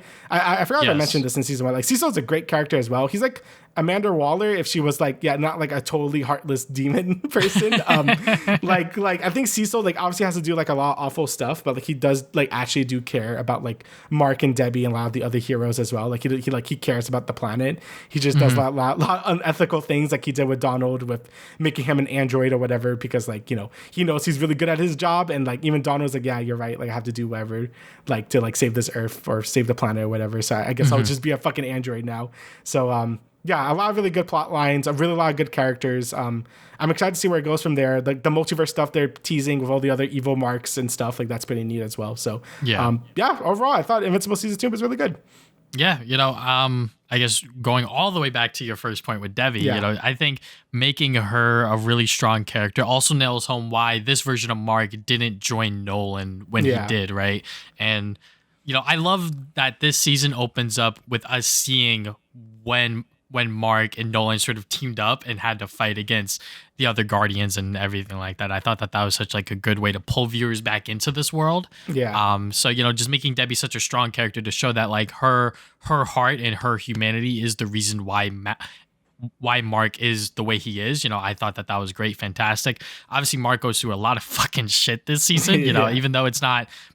forgot I mentioned this in season 1. Like Cecil's a great character as well. He's like Amanda Waller if she was like not like a totally heartless demon person. like I think Cecil like obviously has to do like a lot of awful stuff, but like he does like actually do care about like Mark and Debbie and a lot of the other heroes as well. Like he cares about the planet. He just does a lot unethical things like he did with Donald with making him an android or whatever, because like he knows he's really good at his job, and like even Donald's like, yeah, you're right, like I have to do whatever like to like save this Earth or save the planet or whatever, so I guess I'll just be a fucking android now. So a lot of really good plot lines, a lot of good characters. I'm excited to see where it goes from there. Like the multiverse stuff they're teasing with all the other evil Marks and stuff, like that's pretty neat as well. So overall I thought Invincible season 2 was really good. Yeah, I guess going all the way back to your first point with Debbie, I think making her a really strong character also nails home why this version of Mark didn't join Nolan when he did, right? And, I love that this season opens up with us seeing when Mark and Nolan sort of teamed up and had to fight against the other Guardians and everything like that. I thought that was such like a good way to pull viewers back into this world. Yeah. So, just making Debbie such a strong character to show that like her heart and her humanity is the reason why Mark is the way he is. I thought that was great. Fantastic. Obviously, Mark goes through a lot of fucking shit this season, even though it's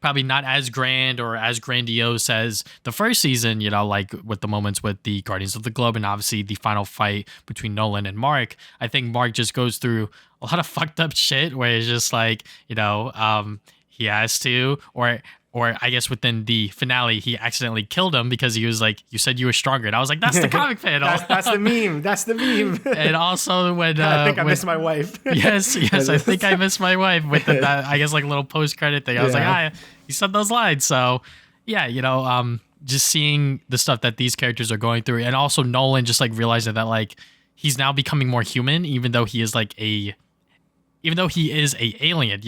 probably not as grand or as grandiose as the first season, like with the moments with the Guardians of the Globe and obviously the final fight between Nolan and Mark. I think Mark just goes through a lot of fucked up shit where it's just like, he has to, or I guess within the finale, he accidentally killed him because he was like, you said you were stronger. And I was like, that's the comic panel. that's the meme. That's the meme. And also when... I think I missed my wife. Yes, I think I missed my wife with that, I guess, like little post-credit thing. I was like, you said those lines. So, just seeing the stuff that these characters are going through. And also Nolan just like realizing that like he's now becoming more human, even though he is a alien.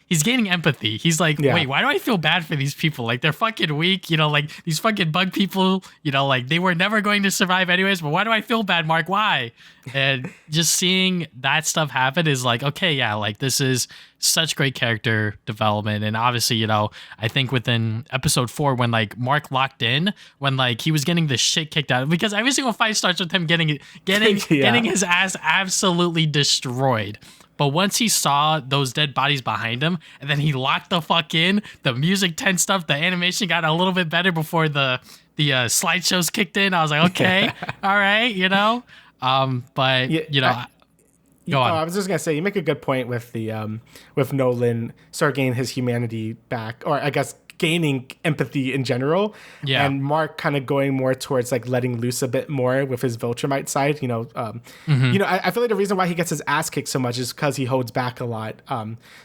He's gaining empathy. He's like, wait, why do I feel bad for these people? Like, they're fucking weak, like these fucking bug people, like they were never going to survive anyways, but why do I feel bad, Mark? Why? And just seeing that stuff happen is like, okay, yeah, like this is such great character development. And obviously, I think within episode 4, when like Mark locked in, when like he was getting the shit kicked out, because every single fight starts with him getting his ass absolutely destroyed. But once he saw those dead bodies behind him, and then he locked the fuck in, the music tense stuff, the animation got a little bit better before the slideshows kicked in. I was like, okay, all right, Go on. I was just gonna say, you make a good point with the with Nolan start gaining his humanity back, or I guess gaining empathy in general. Yeah. And Mark kind of going more towards like letting loose a bit more with his Viltrumite side. I feel like the reason why he gets his ass kicked so much is because he holds back a lot.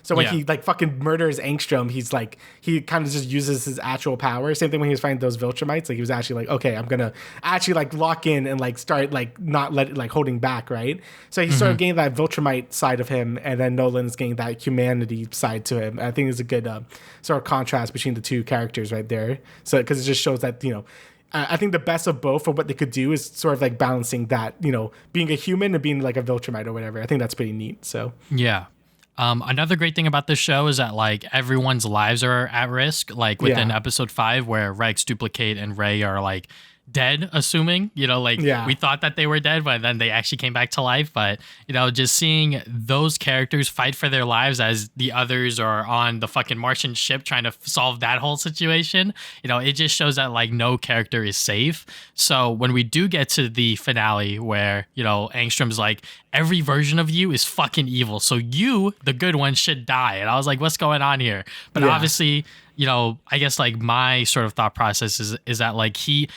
So when he like fucking murders Angstrom, he's like, he kind of just uses his actual power. Same thing when he was fighting those Viltrumites. Like he was actually like, okay, I'm gonna actually like lock in and like start like not let it like holding back, right? So he started getting that Viltrumite side of him, and then Nolan's getting that humanity side to him. I think there's a good sort of contrast between the two characters right there. So because it just shows that I think the best of both for what they could do is sort of like balancing that, being a human and being like a Viltrumite or whatever. I think that's pretty neat. So yeah. Another great thing about this show is that like everyone's lives are at risk. Like within episode 5, where Rex, Duplicate, and Ray are like dead, assuming, we thought that they were dead, but then they actually came back to life. But, just seeing those characters fight for their lives as the others are on the fucking Martian ship trying to solve that whole situation, it just shows that like no character is safe. So when we do get to the finale where, Angstrom's like, every version of you is fucking evil, so you, the good one, should die. And I was like, what's going on here? But obviously, I guess like my sort of thought process is that like he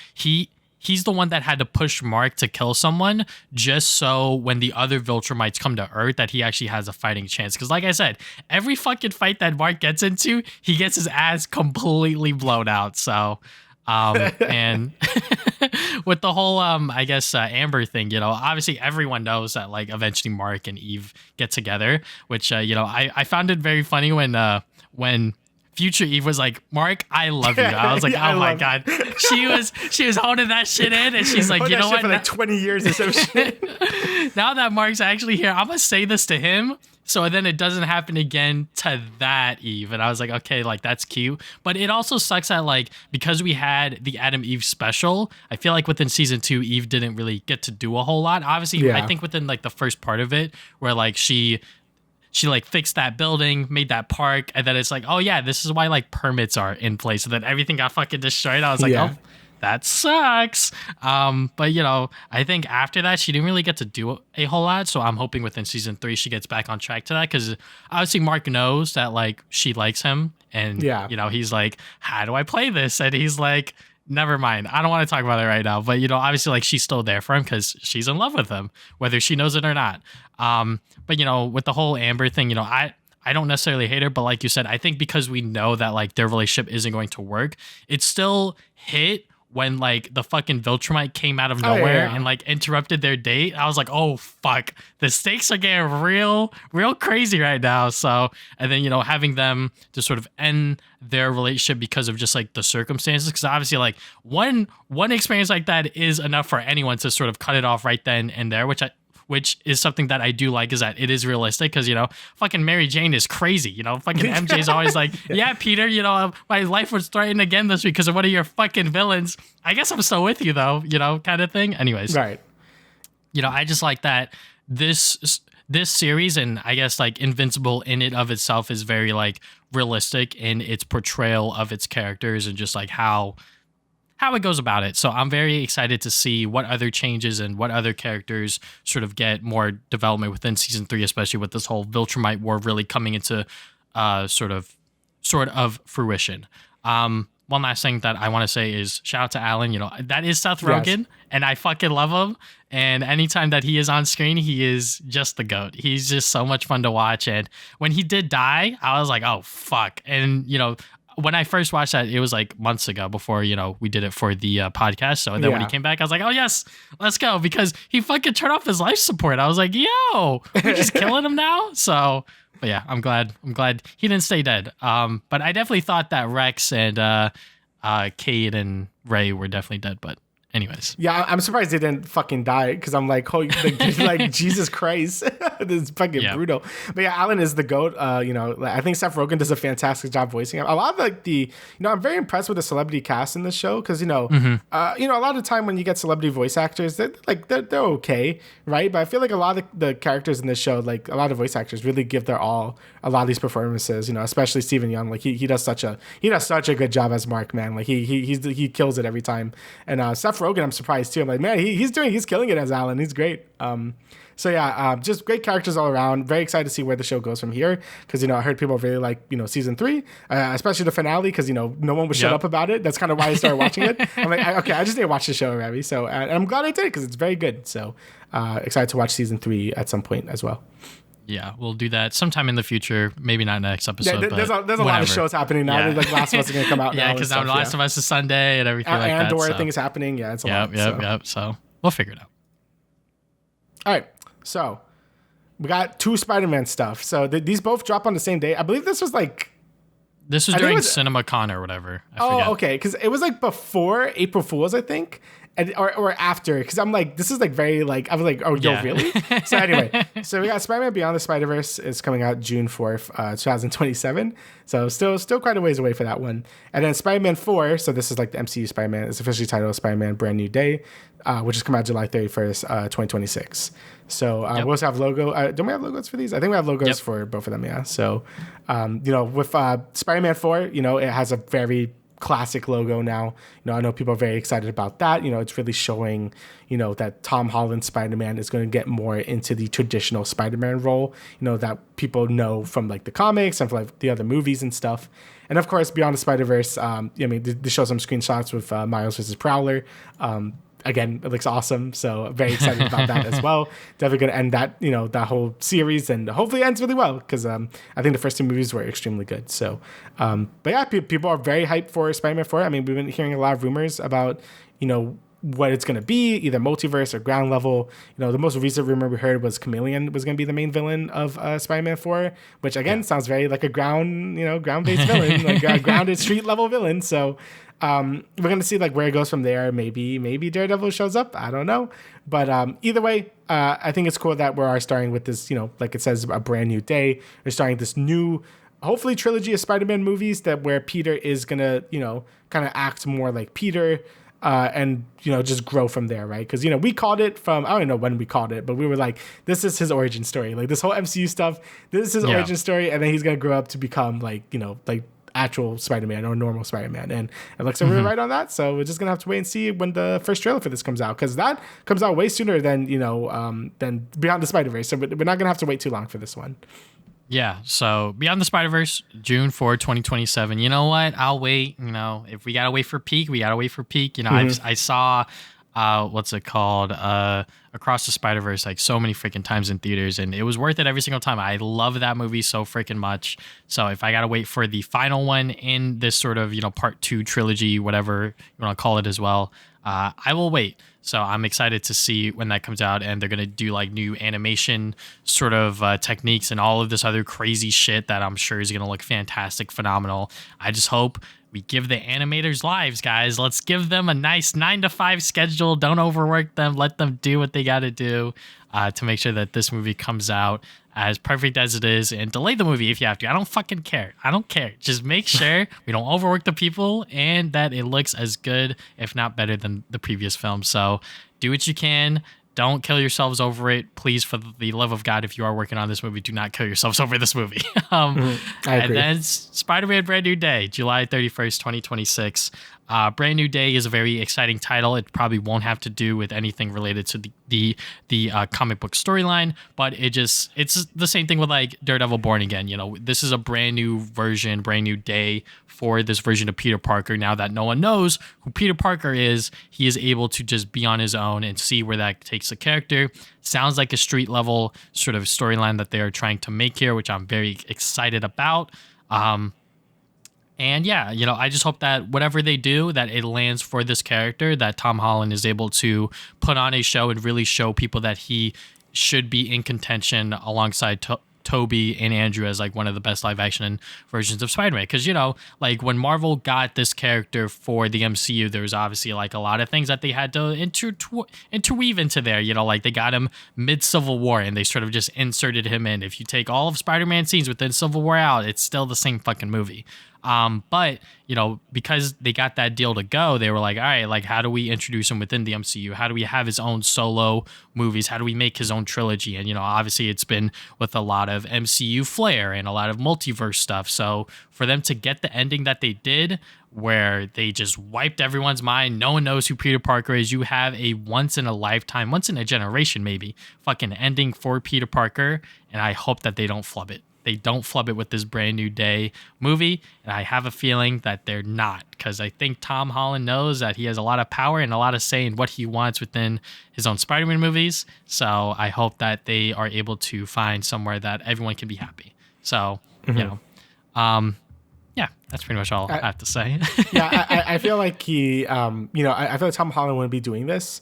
he's the one that had to push Mark to kill someone just so when the other Viltrumites come to Earth that he actually has a fighting chance. Because like I said, every fucking fight that Mark gets into, he gets his ass completely blown out. So, and with the whole, I guess, Amber thing, obviously everyone knows that like eventually Mark and Eve get together, which, I found it very funny when Future Eve was like, Mark, I love you. I was like, oh my God. She was holding that shit in, and she's like, you know what? For like 20 years or some shit. Now that Mark's actually here, I'm gonna say this to him, so then it doesn't happen again to that Eve. And I was like, okay, like that's cute. But it also sucks that like because we had the Adam Eve special, I feel like within season 2, Eve didn't really get to do a whole lot. Obviously, I think within like the first part of it, where like she like fixed that building, made that park, and then it's like, oh yeah, this is why like permits are in place, and then everything got fucking destroyed. I was like, oh, that sucks. But I think after that she didn't really get to do a whole lot, so I'm hoping within season 3 she gets back on track to that, because obviously Mark knows that like she likes him, and he's like, how do I play this? And he's like, never mind, I don't want to talk about it right now. But obviously like she's still there for him because she's in love with him, whether she knows it or not. But with the whole Amber thing, I don't necessarily hate her, but like you said, I think because we know that like their relationship isn't going to work, it still hit when like the fucking Viltrumite came out of nowhere and like interrupted their date. I was like, oh fuck, the stakes are getting real crazy right now. So, and then having them to sort of end their relationship because of just like the circumstances, because obviously like one experience like that is enough for anyone to sort of cut it off right then and there, which is something that I do like, is that it is realistic, because, fucking Mary Jane is crazy. Fucking MJ's always like, yeah, Peter, my life was threatened again this week because of one of your fucking villains. I guess I'm still with you, though, kind of thing. Anyways. Right. I just like that this series, and I guess like Invincible in it of itself, is very like realistic in its portrayal of its characters and just like how it goes about it. So I'm very excited to see what other changes and what other characters sort of get more development within season 3, especially with this whole Viltrumite war really coming into sort of fruition. One last thing that I want to say is shout out to Alan. That is Seth Rogen, and I fucking love him. And anytime that he is on screen, he is just the GOAT. He's just so much fun to watch. And when he did die, I was like, oh fuck. And when I first watched that, it was like months ago before, we did it for the podcast. So then when he came back, I was like, oh yes, let's go. Because he fucking turned off his life support. I was like, yo, we're just killing him now. So, but yeah, I'm glad he didn't stay dead. But I definitely thought that Rex and Cade and Ray were definitely dead. But anyways. Yeah, I'm surprised they didn't fucking die, because I'm like, holy, like Jesus Christ. This is fucking brutal. But yeah, Alan is the GOAT. I think Seth Rogen does a fantastic job voicing him. A lot of like I'm very impressed with the celebrity cast in this show, because a lot of time when you get celebrity voice actors, they're okay, right? But I feel like a lot of the characters in this show, like a lot of voice actors, really give their all. A lot of these performances, especially Stephen Young, like he does such a good job as Mark, man. Like he kills it every time. And Seth Rogen, I'm surprised too. I'm like, man, he's killing it as Alan. He's great. Just great characters all around. Very excited to see where the show goes from here, because I heard people really like season 3, especially the finale, because no one would shut up about it. That's kind of why I started watching it. I'm like, okay, I just need to watch the show already. So and I'm glad I did, because it's very good. So excited to watch season 3 at some point as well. Yeah, we'll do that sometime in the future. Maybe not next episode. There's a lot of shows happening now. Yeah. Like Last of Us is going to come out. Yeah, because now Last of Us is Sunday and everything like that. Andor thing is happening. Yeah, it's a lot. Yep. So we'll figure it out. All right. So we got 2 Spider-Man stuff. So these both drop on the same day. I believe this was during CinemaCon or whatever. I forget. Okay. Because it was like before April Fool's, I think. Or after, because I'm like, this is like very like, I was like, oh, yo, really? So anyway, so we got Spider-Man Beyond the Spider-Verse is coming out June 4th, 2027. So still quite a ways away for that one. And then Spider-Man 4, so this is like the MCU Spider-Man, it's officially titled Spider-Man Brand New Day, which is coming out July 31st, 2026. So we also have logo. Don't we have logos for these? I think we have logos for both of them, yeah. So, with Spider-Man 4, it has a very classic logo now. I know people are very excited about that. It's really showing, that Tom Holland's Spider-Man is going to get more into the traditional Spider-Man role, that people know from like the comics and from like the other movies and stuff. And of course, Beyond the Spider-Verse, they show some screenshots with Miles versus Prowler. again, it looks awesome. So I'm very excited about that as well. Definitely going to end that, that whole series, and hopefully it ends really well, because I think the first two movies were extremely good. So, but yeah, people are very hyped for Spider-Man 4. I mean, we've been hearing a lot of rumors about, what it's going to be, either multiverse or ground level. The most recent rumor we heard was Chameleon was going to be the main villain of Spider-Man 4, which again sounds very like a ground-based villain, like a grounded street level villain. So we're going to see like where it goes from there. Maybe Daredevil shows up. I don't know. But either way, I think it's cool that we are starting with this, like it says, a brand new day. We're starting this new, hopefully, trilogy of Spider-Man movies where Peter is going to, kind of act more like Peter. And just grow from there, right? Because we called it from, I don't know when we called it, but we were like, this is his origin story, like this whole MCU stuff, this is his origin story, and then he's gonna grow up to become like like actual Spider-Man or normal Spider-Man, and it looks like we're right on that. So we're just gonna have to wait and see when the first trailer for this comes out, because that comes out way sooner than than Beyond the Spider-Verse, so we're not gonna have to wait too long for this one. Yeah, so Beyond the Spider-Verse, June 4, 2027. You know what? I'll wait. If we got to wait for peak, we got to wait for peak. I saw, what's it called? Across the Spider-Verse, like so many freaking times in theaters, and it was worth it every single time. I love that movie so freaking much. So if I got to wait for the final one in this sort of, part 2 trilogy, whatever you want to call it as well, I will wait. So I'm excited to see when that comes out, and they're going to do like new animation sort of techniques and all of this other crazy shit that I'm sure is going to look fantastic, phenomenal. I just hope we give the animators lives, guys. Let's give them a nice 9-to-5 schedule. Don't overwork them. Let them do what they got to do to make sure that this movie comes out as perfect as it is, and delay the movie if you have to. I don't fucking care. I don't care. Just make sure we don't overwork the people and that it looks as good, if not better, than the previous film. So do what you can. Don't kill yourselves over it. Please, for the love of God, if you are working on this movie, do not kill yourselves over this movie. I agree. And then Spider-Man Brand New Day, July 31st, 2026. Brand New Day is a very exciting title. It probably won't have to do with anything related to the comic book storyline, but it's the same thing with like Daredevil Born Again. This is a brand new version, brand new day for this version of Peter Parker. Now that no one knows who Peter Parker is, he is able to just be on his own and see where that takes the character. Sounds like a street level sort of storyline that they are trying to make here, which I'm very excited about. And yeah, I just hope that whatever they do, that it lands for this character, that Tom Holland is able to put on a show and really show people that he should be in contention alongside Toby and Andrew as like one of the best live action versions of Spider-Man. Because, like when Marvel got this character for the MCU, there was obviously like a lot of things that they had to interweave into there. Like they got him mid-Civil War and they sort of just inserted him in. If you take all of Spider-Man scenes within Civil War out, it's still the same fucking movie. But because they got that deal to go, they were like, all right, like how do we introduce him within the MCU? How do we have his own solo movies? How do we make his own trilogy? And, obviously it's been with a lot of MCU flair and a lot of multiverse stuff. So for them to get the ending that they did, where they just wiped everyone's mind, no one knows who Peter Parker is. You have a once in a lifetime, once in a generation, maybe fucking ending for Peter Parker. And I hope that they don't flub it. They don't flub it with this Brand New Day movie, and I have a feeling that they're not, because I think Tom Holland knows that he has a lot of power and a lot of say in what he wants within his own Spider-Man movies, so I hope that they are able to find somewhere that everyone can be happy. So, yeah, that's pretty much all I have to say. I feel like he, I feel like Tom Holland wouldn't be doing this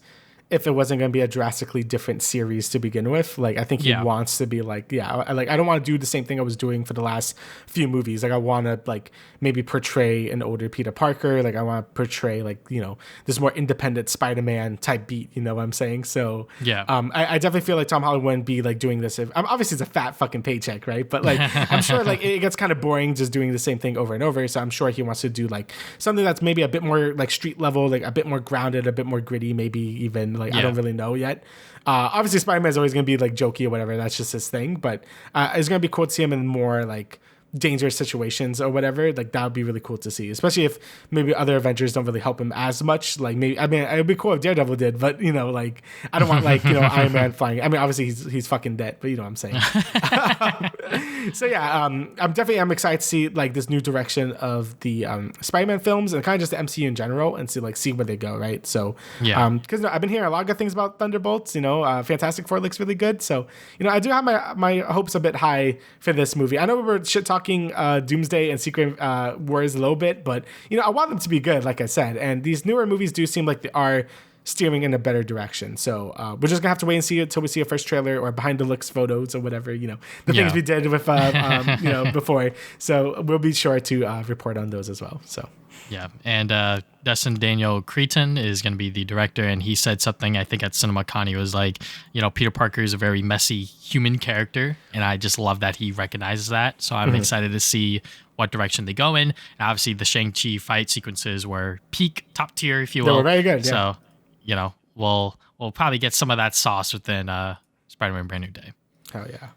if it wasn't going to be a drastically different series to begin with. Like, I think he wants to be like, I don't want to do the same thing I was doing for the last few movies. Like, I want to like maybe portray an older Peter Parker. Like, I want to portray like, this more independent Spider-Man type beat, you know what I'm saying? So I definitely feel like Tom Holland wouldn't be like doing this if, obviously it's a fat fucking paycheck, right? But like, I'm sure like it gets kind of boring just doing the same thing over and over. So I'm sure he wants to do like something that's maybe a bit more like street level, like a bit more grounded, a bit more gritty, maybe even I don't really know yet. Obviously Spider-Man is always going to be like jokey or whatever. That's just his thing. But it's going to be cool to see him in more like dangerous situations or whatever. Like that would be really cool to see, especially if maybe other Avengers don't really help him as much. Like maybe, I mean, it would be cool if Daredevil did, but you know, like I don't want like, you know, Iron Man flying. I mean, obviously he's fucking dead, but you know what I'm saying. So yeah, I'm excited to see like this new direction of the Spider-Man films and kind of just the MCU in general, and see where they go, right? So yeah, because I've been hearing a lot of good things about Thunderbolts. You know, Fantastic Four looks really good, so you know I do have my hopes a bit high for this movie. I know we were shit talking Doomsday and Secret Wars a little bit, but you know I want them to be good, like I said, and these newer movies do seem like they are steering in a better direction. So we're just gonna have to wait and see it until we see a first trailer or behind the looks photos or whatever, you know, the things we did with you know, before. So we'll be sure to report on those as well. So yeah, and Dustin Daniel Cretton is going to be the director, and he said something I think at CinemaCon. He was like, you know, Peter Parker is a very messy human character, and I just love that he recognizes that. So I'm excited to see what direction they go in. And obviously, the Shang-Chi fight sequences were peak, top tier, if you will. They were very good. Yeah. So you know, we'll probably get some of that sauce within Spider-Man Brand New Day. Hell yeah.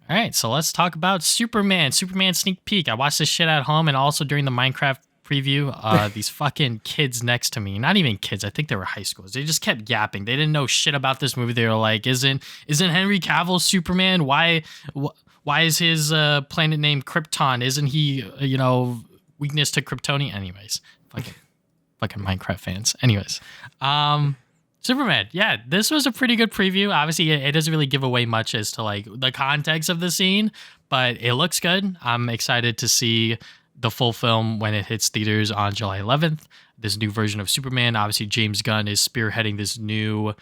All right, so let's talk about Superman sneak peek. I watched this shit at home and also during the Minecraft preview. These fucking kids next to me, not even kids, I think they were high schoolers. They just kept yapping. They didn't know shit about this movie. They were like, isn't Henry Cavill Superman? Why is his planet named Krypton? Isn't he, you know, weakness to Kryptonian? Anyways, fucking Minecraft fans. Anyways, Superman. Yeah, this was a pretty good preview. Obviously, it doesn't really give away much as to like the context of the scene, but it looks good. I'm excited to see the full film when it hits theaters on July 11th. This new version of Superman. Obviously, James Gunn is spearheading this new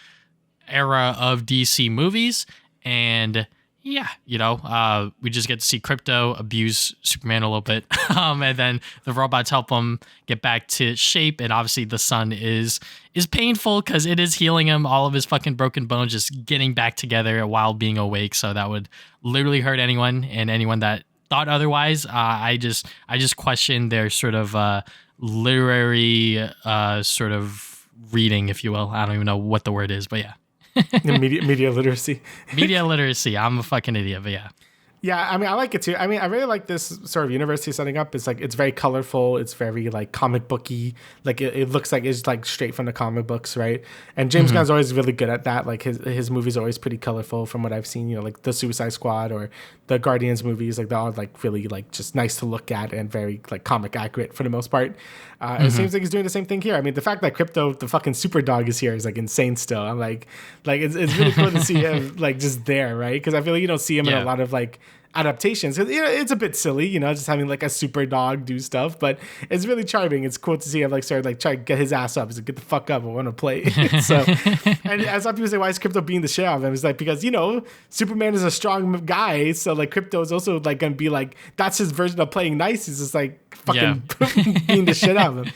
era of DC movies, and yeah, you know, we just get to see Krypto abuse Superman a little bit, and then the robots help him get back to shape. And obviously, the sun is painful because it is healing him. All of his fucking broken bones just getting back together while being awake. So that would literally hurt anyone, and anyone that thought otherwise. I just question their sort of literary sort of reading, if you will. I don't even know what the word is, but yeah. media literacy. Media literacy. I'm a fucking idiot, but yeah. Yeah, I mean, I like it too. I mean, I really like this sort of universe he's setting up. It's like, it's very colorful. It's very like comic booky. Like it looks like it's like straight from the comic books, right? And James Gunn's always really good at that. Like his movies are always pretty colorful from what I've seen. You know, like the Suicide Squad or the Guardians movies. Like they're all like really like just nice to look at and very like comic accurate for the most part. And it seems like he's doing the same thing here. I mean, the fact that Krypto, the fucking super dog, is here is like insane still. I'm like it's really cool to see him like just there, right? Because I feel like you don't see him in a lot of like adaptations. You know, it's a bit silly, you know, just having like a super dog do stuff, but it's really charming. It's cool to see him like start like try to get his ass up. He's like, get the fuck up, I want to play. So, and as some people say, why is Krypto being the shit out of him? It's like, because you know, Superman is a strong guy, so like Krypto is also like gonna be like, that's his version of playing nice. He's just like fucking being the shit out of him.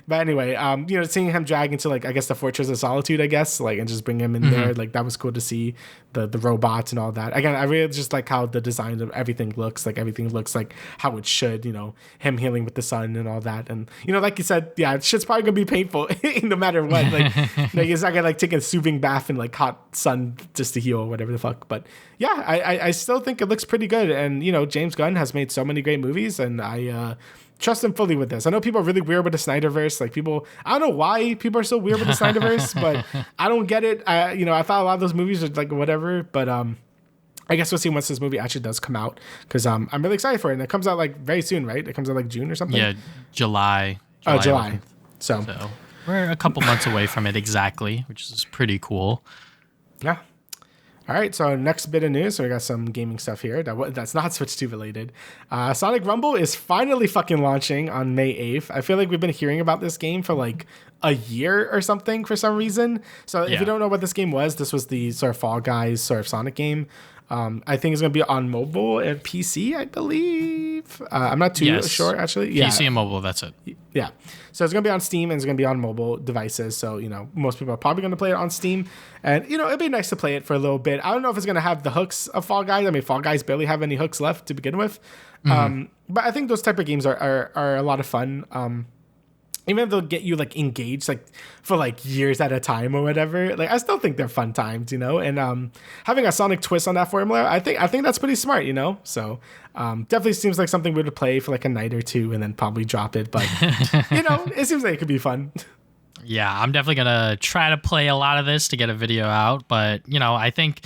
But anyway, you know, seeing him drag into like, I guess the Fortress of Solitude, I guess, like, and just bring him in there, like that was cool to see the robots and all that. Again, I really just like how the design of everything looks. Like everything looks like how it should. You know, him healing with the sun and all that. And you know, like you said, yeah, shit's probably gonna be painful no matter what. Like he's not gonna like take a soothing bath in like hot sun just to heal or whatever the fuck. But yeah, I still think it looks pretty good. And you know, James Gunn has made so many great movies, and I trust him fully with this. I know people are really weird with the Snyderverse. Like people, I don't know why people are so weird with the Snyderverse, but I don't get it. You know, I thought a lot of those movies are like whatever, but I guess we'll see once this movie actually does come out, because I'm really excited for it. And it comes out like very soon, right? It comes out like June or something. Yeah, July. Oh, July. 11th. So we're a couple months away from it exactly, which is pretty cool. Yeah. All right, so next bit of news. So we got some gaming stuff here that's not Switch 2 related. Sonic Rumble is finally fucking launching on May 8th. I feel like we've been hearing about this game for like a year or something for some reason. So if you don't know what this game was, this was the sort of Fall Guys sort of Sonic game. I think it's going to be on mobile and PC, I believe. I'm not too sure, actually. Yeah. PC and mobile, that's it. Yeah. So it's going to be on Steam and it's going to be on mobile devices. So, you know, most people are probably going to play it on Steam. And, you know, it'd be nice to play it for a little bit. I don't know if it's going to have the hooks of Fall Guys. I mean, Fall Guys barely have any hooks left to begin with. But I think those type of games are a lot of fun. even if they'll get you like engaged like for like years at a time or whatever, like I still think they're fun times, you know. And having a Sonic twist on that formula, I think that's pretty smart, you know. So definitely seems like something we would play for like a night or two and then probably drop it. But you know, it seems like it could be fun. Yeah, I'm definitely gonna try to play a lot of this to get a video out. But you know, I think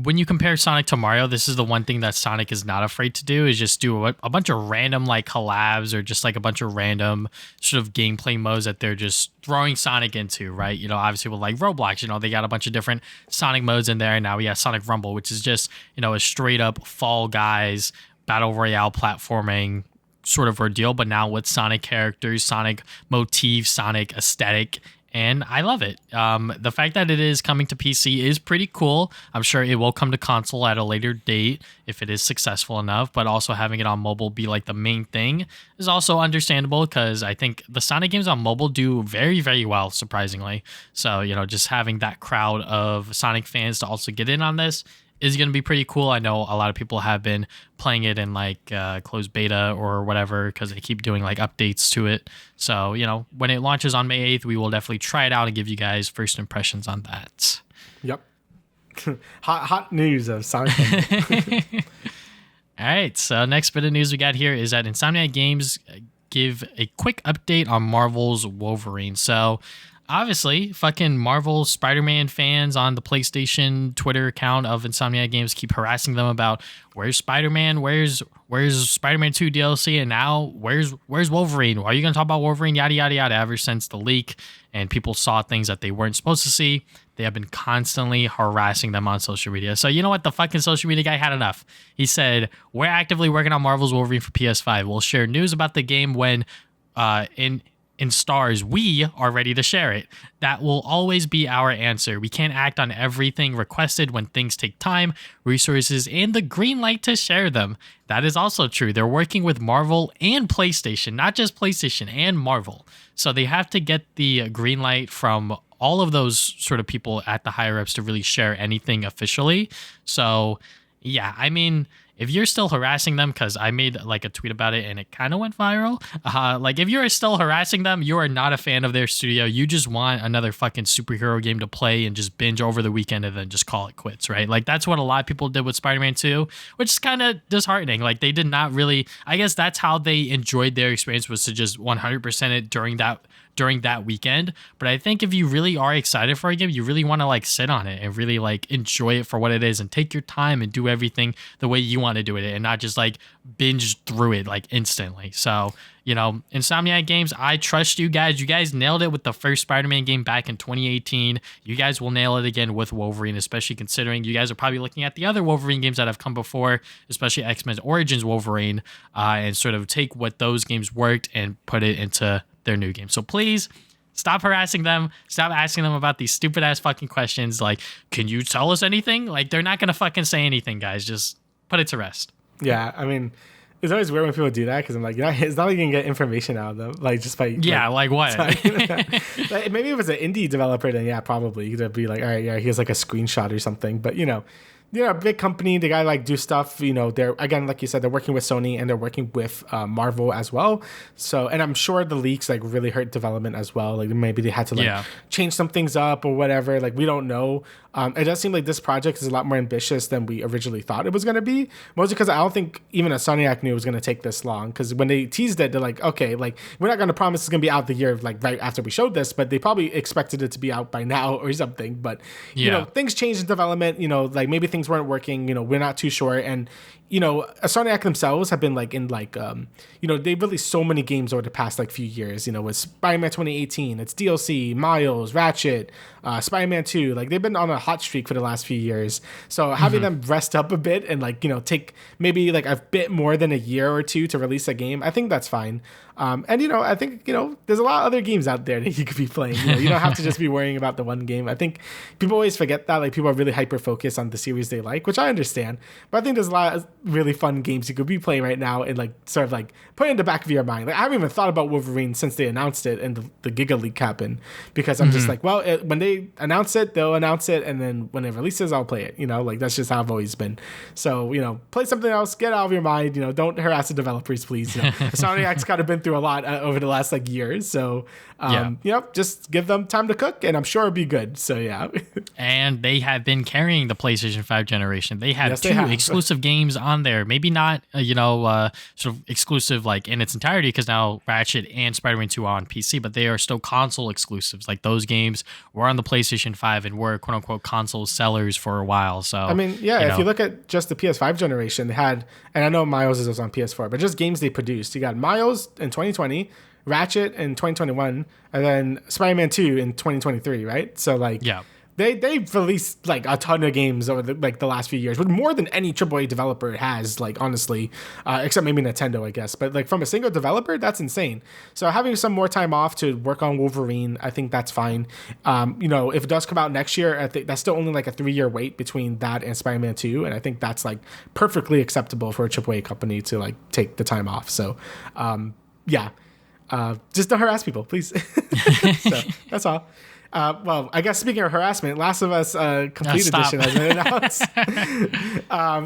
when you compare Sonic to Mario, this is the one thing that Sonic is not afraid to do, is just do a bunch of random like collabs or just like a bunch of random sort of gameplay modes that they're just throwing Sonic into, right? You know, obviously with like Roblox, you know, they got a bunch of different Sonic modes in there. And now we got Sonic Rumble, which is just, you know, a straight up Fall Guys battle royale platforming sort of ordeal, but now with Sonic characters, Sonic motifs, Sonic aesthetic. And I love it. The fact that it is coming to PC is pretty cool. I'm sure it will come to console at a later date if it is successful enough, but also having it on mobile be like the main thing is also understandable, because I think the Sonic games on mobile do very, very well, surprisingly. So, you know, just having that crowd of Sonic fans to also get in on this is going to be pretty cool. I know a lot of people have been playing it in like closed beta or whatever, because they keep doing like updates to it. So, you know, when it launches on May 8th, we will definitely try it out and give you guys first impressions on that. Yep. hot news of Sonic. All right. So next bit of news we got here is that Insomniac Games give a quick update on Marvel's Wolverine. So obviously, fucking Marvel Spider-Man fans on the PlayStation Twitter account of Insomniac Games keep harassing them about where's Spider-Man, where's Spider-Man 2 DLC, and now where's Wolverine? Are you gonna talk about Wolverine? Yada yada yada. Ever since the leak and people saw things that they weren't supposed to see, they have been constantly harassing them on social media. So you know what? The fucking social media guy had enough. He said, "We're actively working on Marvel's Wolverine for PS5. We'll share news about the game when in stars we are ready to share it. That will always be our answer. We can't act on everything requested when things take time, resources, and the green light to share them." That is also true. They're working with Marvel and PlayStation, not just PlayStation and Marvel. So they have to get the green light from all of those sort of people at the higher ups to really share anything officially. So yeah, I mean, if you're still harassing them, because I made like a tweet about it and it kind of went viral. Like if you're still harassing them, you are not a fan of their studio. You just want another fucking superhero game to play and just binge over the weekend and then just call it quits, right? Like that's what a lot of people did with Spider-Man 2, which is kind of disheartening. Like they did not really, I guess that's how they enjoyed their experience, was to just 100% it during that weekend. But I think if you really are excited for a game, you really want to like sit on it and really like enjoy it for what it is and take your time and do everything the way you want to do it and not just like binge through it like instantly. So, you know, Insomniac Games, I trust you guys. You guys nailed it with the first Spider-Man game back in 2018. You guys will nail it again with Wolverine, especially considering you guys are probably looking at the other Wolverine games that have come before, especially X-Men Origins Wolverine, and sort of take what those games worked and put it into their new game. So please stop harassing them. Stop asking them about these stupid ass fucking questions. Like, can you tell us anything? Like, they're not going to fucking say anything, guys. Just put it to rest. Yeah. I mean, it's always weird when people do that, because I'm like, you know, it's not like you can get information out of them. Like, just by. Yeah. Like what? Like, maybe if it's an indie developer, then yeah, probably. You could be like, all right, yeah, here's like a screenshot or something. But, you know, a big company, they gotta like do stuff, you know, they're, again, like you said, they're working with Sony and they're working with Marvel as well. So, and I'm sure the leaks like really hurt development as well. Like maybe they had to like change some things up or whatever. Like we don't know. It does seem like this project is a lot more ambitious than we originally thought it was going to be, mostly because I don't think even Insomniac knew it was going to take this long. Because when they teased it, they're like, okay, like we're not going to promise it's going to be out the year like right after we showed this, but they probably expected it to be out by now or something. But you know, things changed in development. You know, like maybe things weren't working. You know, we're not too sure. And you know, Insomniac themselves have been like in like you know, they've released so many games over the past like few years. You know, with Spider-Man 2018, it's DLC, Miles, Ratchet, Spider-Man 2. Like they've been on a hot streak for the last few years. So having them rest up a bit and like, you know, take maybe like a bit more than a year or two to release a game, I think that's fine. And you know, I think, you know, there's a lot of other games out there that you could be playing. You know, you don't have to just be worrying about the one game. I think people always forget that. Like people are really hyper focused on the series they like, which I understand. But I think there's a lot of really fun games you could be playing right now and like sort of like put it in the back of your mind. Like I haven't even thought about Wolverine since they announced it and the Giga Leak happened, because I'm just like, well, when they announce it, they'll announce it, and then when it releases, I'll play it. You know, like that's just how I've always been. So, you know, play something else, get out of your mind. You know, don't harass the developers, please. You know, Insomniac's kind of been through a lot over the last like years. So, you know, just give them time to cook, and I'm sure it'll be good. So yeah. And they have been carrying the PlayStation 5 generation. They have Yes, two they have. exclusive games on there. Maybe not, sort of exclusive like in its entirety, because now Ratchet and Spider-Man 2 are on PC, but they are still console exclusives. Like those games were on the PlayStation 5 and were quote unquote console sellers for a while. So I mean, if you look at just the PS5 generation, they had, and I know Miles is on PS4, but just games they produced. You got Miles in 2020, Ratchet in 2021, and then Spider-Man 2 in 2023, right? So like, they've released like a ton of games over the last few years, with more than any AAA developer has, like honestly, except maybe Nintendo, I guess. But like from a single developer, that's insane. So having some more time off to work on Wolverine, I think that's fine. You know, if it does come out next year, I think that's still only like a 3-year wait between that and Spider-Man 2, and I think that's like perfectly acceptable for a AAA company to like take the time off. So, just don't harass people, please. So that's all. Well, I guess speaking of harassment, Last of Us Complete Edition has been announced.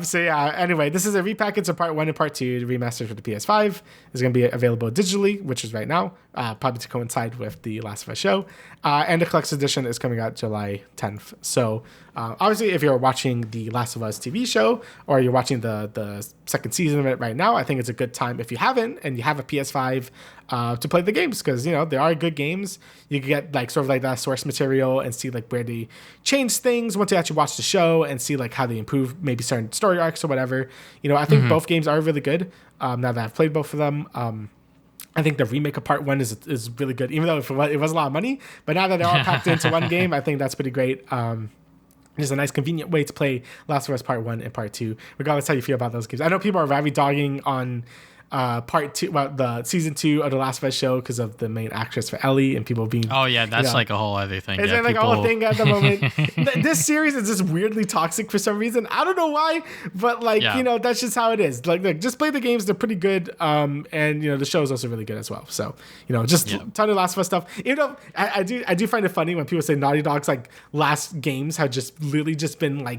So yeah, anyway, this is a repackage of Part 1 and Part 2 remastered for the PS5. It's going to be available digitally, which is right now, probably to coincide with the Last of Us show. And the Collector's Edition is coming out July 10th. So obviously, if you're watching the Last of Us TV show, or you're watching the second season of it right now, I think it's a good time, if you haven't and you have a PS5, to play the games, because, you know, they are good games. You can get like sort of like that source material and see like where they change things once you actually watch the show, and see like how they improve maybe certain story arcs or whatever. You know, I think both games are really good. Now that I've played both of them, I think the remake of Part 1 is really good, even though it was a lot of money. But now that they're all packed into one game, I think that's pretty great. There's a nice convenient way to play Last of Us Part 1 and Part 2, regardless how you feel about those games. I know people are ravi dogging on Part 2, well, the season 2 of the Last of Us show, because of the main actress for Ellie, and people being, that's like a whole other thing. It's like a whole thing at the moment. This series is just weirdly toxic for some reason. I don't know why, but like, you know, that's just how it is. Like just play the games; they're pretty good. And you know, the show is also really good as well. So, you know, just ton of Last of Us stuff. You know, I do find it funny when people say Naughty Dog's like last games have just literally just been like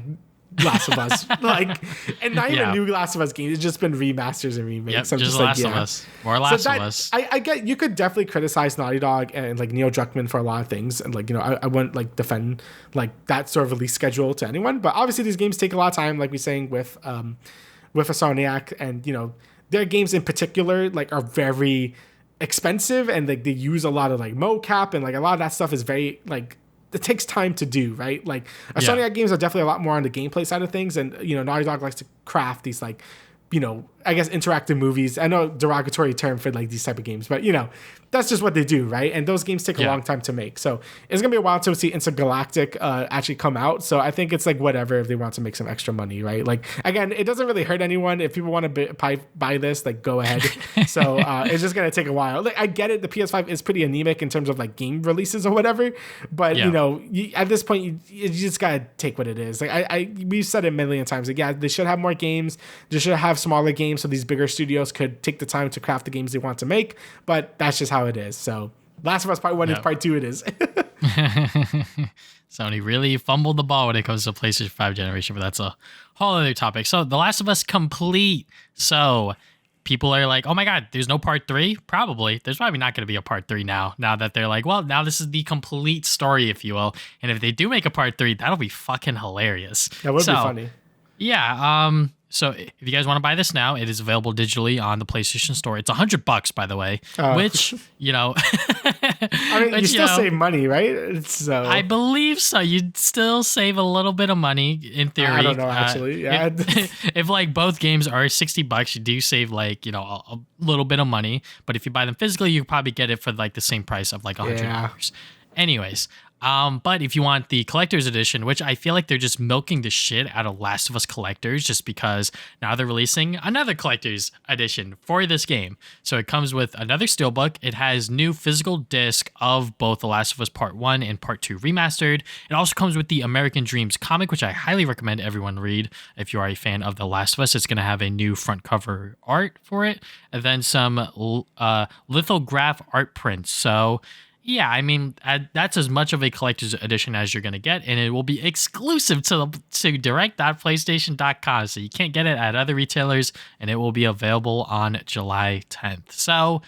Last of Us, like, and not even new Last of Us games. It's just been remasters and remakes. Yep, so just Last of Us, more Last of Us. I get, you could definitely criticize Naughty Dog and like Neil Druckmann for a lot of things, and like, you know, I wouldn't like defend like that sort of release schedule to anyone. But obviously, these games take a lot of time, like we're saying with Insomniac, and you know, their games in particular like are very expensive, and like they use a lot of like mocap, and like a lot of that stuff is very like, it takes time to do, right? Like Insomniac games are definitely a lot more on the gameplay side of things, and you know, Naughty Dog likes to craft these like, you know, I guess interactive movies. I know, derogatory term for like these type of games, but you know, that's just what they do, right? And those games take a long time to make. So it's gonna be a while until we see Intergalactic actually come out. So I think it's like whatever if they want to make some extra money, right? Like again, it doesn't really hurt anyone. If people want to buy this, like go ahead. So it's just gonna take a while. Like I get it, the PS5 is pretty anemic in terms of like game releases or whatever, but you know, at this point you just gotta take what it is. Like we've said it a million times. Like they should have more games. They should have smaller games, so these bigger studios could take the time to craft the games they want to make. But that's just how it is. So Last of Us Part 1 and Part 2 it is. Sony really fumbled the ball when it comes to PlayStation 5 generation, but that's a whole other topic. So The Last of Us Complete. So people are like, oh my God, there's no Part 3? Probably. There's probably not going to be a Part 3 now that they're like, well, now this is the complete story, if you will. And if they do make a Part 3, that'll be fucking hilarious. That would be funny. Yeah. So if you guys want to buy this now, it is available digitally on the PlayStation Store. It's $100, by the way, which, you know, I mean, you still save money, right? So I believe so. You'd still save a little bit of money in theory. I don't know, actually. Yeah. If like both games are $60, you do save like, you know, a little bit of money. But if you buy them physically, you could probably get it for like the same price of like $100. Anyways, But if you want the collector's edition, which I feel like they're just milking the shit out of Last of Us collectors just because now they're releasing another collector's edition for this game. So it comes with another steelbook. It has new physical disc of both The Last of Us Part 1 and Part 2 Remastered. It also comes with the American Dreams comic, which I highly recommend everyone read if you are a fan of The Last of Us. It's going to have a new front cover art for it, and then some lithograph art prints. So yeah, I mean, that's as much of a collector's edition as you're going to get, and it will be exclusive to direct.playstation.com, so you can't get it at other retailers, and it will be available on July 10th. So,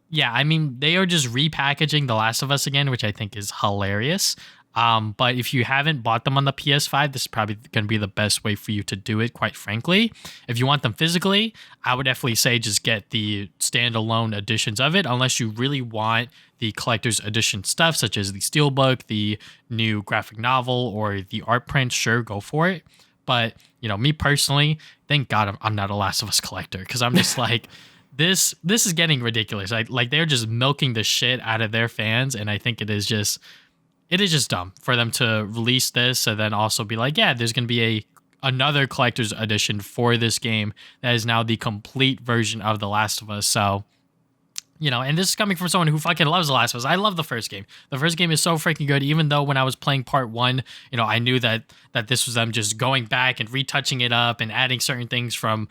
yeah, I mean, they are just repackaging The Last of Us again, which I think is hilarious. But if you haven't bought them on the PS5, this is probably going to be the best way for you to do it, quite frankly. If you want them physically, I would definitely say just get the standalone editions of it, unless you really want the collector's edition stuff, such as the steelbook, the new graphic novel, or the art print. Sure, go for it. But, you know, me personally, thank God I'm not a Last of Us collector, because I'm just like, this is getting ridiculous. Like they're just milking the shit out of their fans, and I think it is just dumb for them to release this and then also be like, yeah, there's going to be another collector's edition for this game that is now the complete version of The Last of Us. So, you know, and this is coming from someone who fucking loves The Last of Us. I love the first game. The first game is so freaking good, even though when I was playing part 1, you know, I knew that this was them just going back and retouching it up and adding certain things from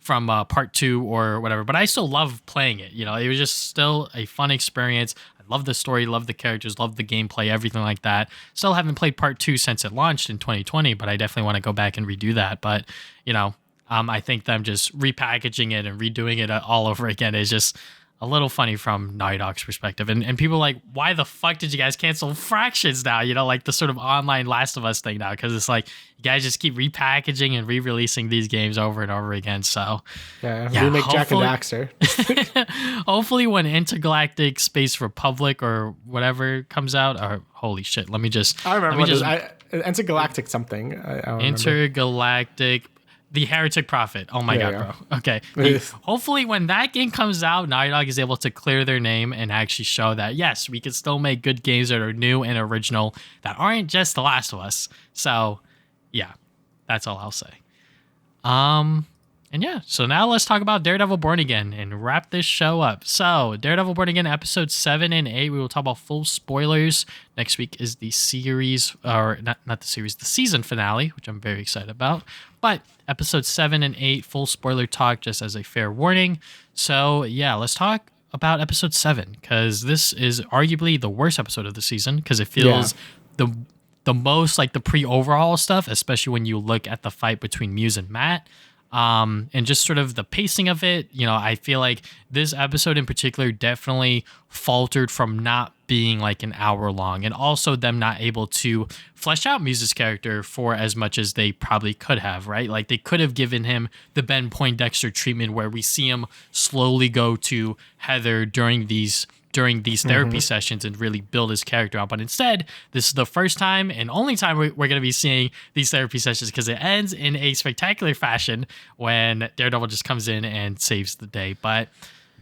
part 2 or whatever. But I still love playing it. You know, it was just still a fun experience. Love the story, love the characters, love the gameplay, everything like that. Still haven't played part 2 since it launched in 2020, but I definitely want to go back and redo that. But, you know, I think them just repackaging it and redoing it all over again is just a little funny from Naughty Dog's perspective. And people are like, why the fuck did you guys cancel Fractions now? You know, like the sort of online Last of Us thing now, because it's like you guys just keep repackaging and re-releasing these games over and over again. So yeah, remake Jak and Daxter. Hopefully when Intergalactic Space Republic or whatever comes out, or holy shit, I remember Intergalactic something. I don't Intergalactic. The Heretic Prophet. Oh my God, bro. Okay. Hopefully when that game comes out, Naughty Dog is able to clear their name and actually show that, yes, we can still make good games that are new and original that aren't just The Last of Us. So, yeah, that's all I'll say. And yeah, so now let's talk about Daredevil Born Again and wrap this show up. So, Daredevil Born Again, episodes 7 and 8, we will talk about full spoilers. Next week is the series, or not the series, the season finale, which I'm very excited about. But episodes 7 and 8, full spoiler talk, just as a fair warning. So, yeah, let's talk about episode 7, because this is arguably the worst episode of the season, because it feels the most like the pre-overhaul stuff, especially when you look at the fight between Muse and Matt. And just sort of the pacing of it, you know, I feel like this episode in particular definitely faltered from not being like an hour long, and also them not able to flesh out Muse's character for as much as they probably could have, right? Like they could have given him the Ben Poindexter treatment where we see him slowly go to Heather during these therapy sessions and really build his character out. But instead, this is the first time and only time we're going to be seeing these therapy sessions, because it ends in a spectacular fashion when Daredevil just comes in and saves the day. But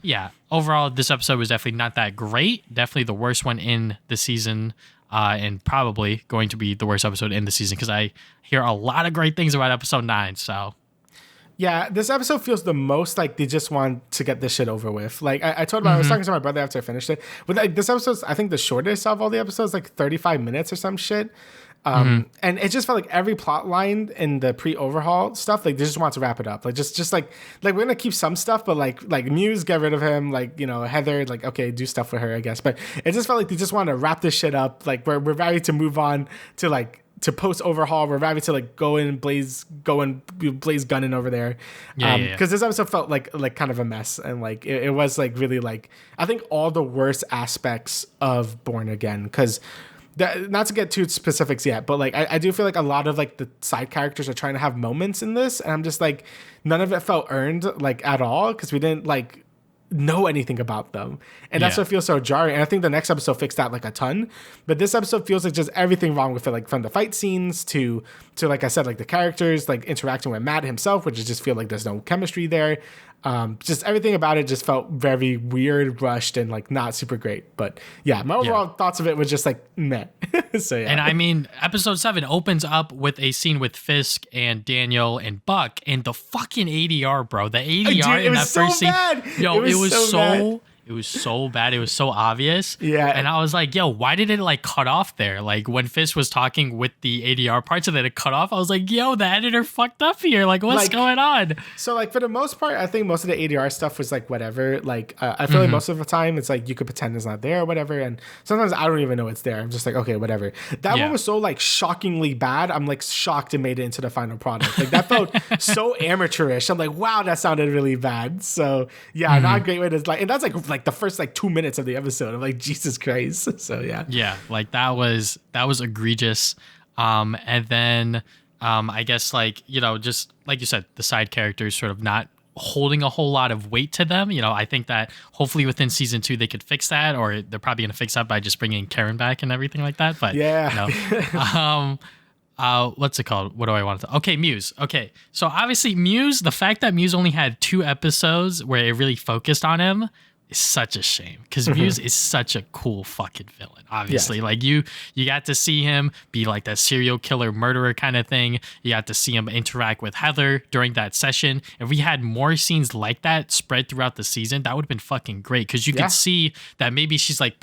yeah, overall, this episode was definitely not that great. Definitely the worst one in the season, and probably going to be the worst episode in the season, because I hear a lot of great things about episode 9. So yeah, this episode feels the most like they just want to get this shit over with. Like I told him, I was talking to my brother after I finished it. But like this episode's, I think, the shortest of all the episodes, like 35 minutes or some shit. And it just felt like every plot line in the pre-overhaul stuff, like they just want to wrap it up. Like just like we're gonna keep some stuff, but like Muse, get rid of him. Like, you know, Heather, like, okay, do stuff with her, I guess. But it just felt like they just want to wrap this shit up. Like we're ready to move on to post overhaul. We're ready to like go and blaze gunning over there. Because this episode felt like kind of a mess, and like it was like really like, I think all the worst aspects of Born Again, because not to get too specifics yet, but like I do feel like a lot of like the side characters are trying to have moments in this, and I'm just like, none of it felt earned like at all, because we didn't like know anything about them, and that's what feels so jarring. And I think the next episode fixed that like a ton, but this episode feels like just everything wrong with it, like from the fight scenes to like I said, like the characters like interacting with Matt himself, which just feel like there's no chemistry there. Just everything about it just felt very weird, rushed, and like not super great. But yeah, my overall thoughts of it was just like meh. So yeah. And I mean, episode 7 opens up with a scene with Fisk and Daniel and Buck and the fucking ADR, bro. The ADR in that first scene. Yo, it was so It was so bad. It was so obvious. Yeah. And I was like, yo, why did it like cut off there? Like when Fisk was talking with the ADR parts and then it cut off, I was like, yo, the editor fucked up here. Like, what's going on? So like for the most part, I think most of the ADR stuff was like whatever. Like I feel like most of the time it's like you could pretend it's not there or whatever. And sometimes I don't even know it's there. I'm just like, okay, whatever. That one was so like shockingly bad. I'm like shocked it made it into the final product. Like that felt so amateurish. I'm like, wow, that sounded really bad. So yeah, not a great way to like, and that's like the first like 2 minutes of the episode. I'm like, Jesus Christ. So yeah, like that was egregious. And then I guess like, you know, just like you said, the side characters sort of not holding a whole lot of weight to them. You know, I think that hopefully within season 2 they could fix that, or they're probably gonna fix that by just bringing Karen back and everything like that. But yeah, you know, what's it called? What do I want to? Okay, Muse. Okay, so obviously Muse, the fact that Muse only had 2 episodes where it really focused on him is such a shame, because Muse is such a cool fucking villain. Obviously, like you got to see him be like that serial killer murderer kind of thing. You got to see him interact with Heather during that session. If we had more scenes like that spread throughout the season, that would have been fucking great, because you could see that maybe she's like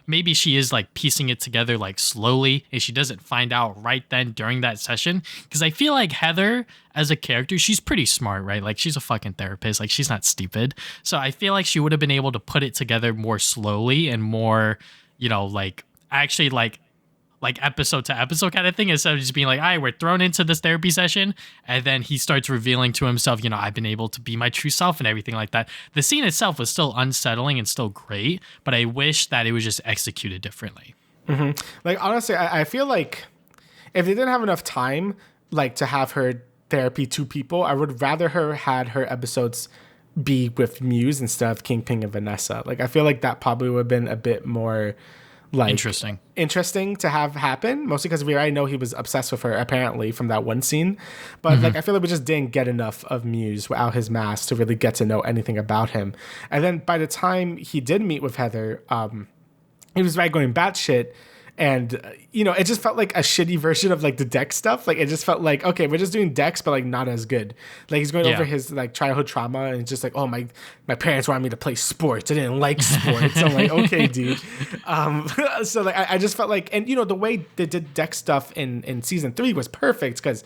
maybe she is like piecing it together like slowly, and she doesn't find out right then during that session. Because I feel like Heather as a character, she's pretty smart, right? Like she's a fucking therapist, like she's not stupid. So I feel like she would have been able to put it together more slowly and more, you know, like actually like episode to episode kind of thing, instead of just being like, all right, we're thrown into this therapy session, and then he starts revealing to himself, you know, I've been able to be my true self and everything like that. The scene itself was still unsettling and still great, but I wish that it was just executed differently. Like honestly, I feel like if they didn't have enough time like to have her therapy 2 people, I would rather her had her episodes be with Muse instead of Kingpin and Vanessa. Like I feel like that probably would have been a bit more like interesting to have happen, mostly because we already know he was obsessed with her apparently from that one scene. But like I feel like we just didn't get enough of Muse without his mask to really get to know anything about him. And then by the time he did meet with Heather, he was right going batshit. And, you know, it just felt like a shitty version of like the Dex stuff. Like it just felt like, okay, we're just doing Dex, but like not as good. Like he's going over his like childhood trauma, and it's just like, oh, my parents wanted me to play sports. I didn't like sports. I'm like, okay, dude. So like I just felt like, and you know, the way they did Dex stuff in season 3 was perfect, because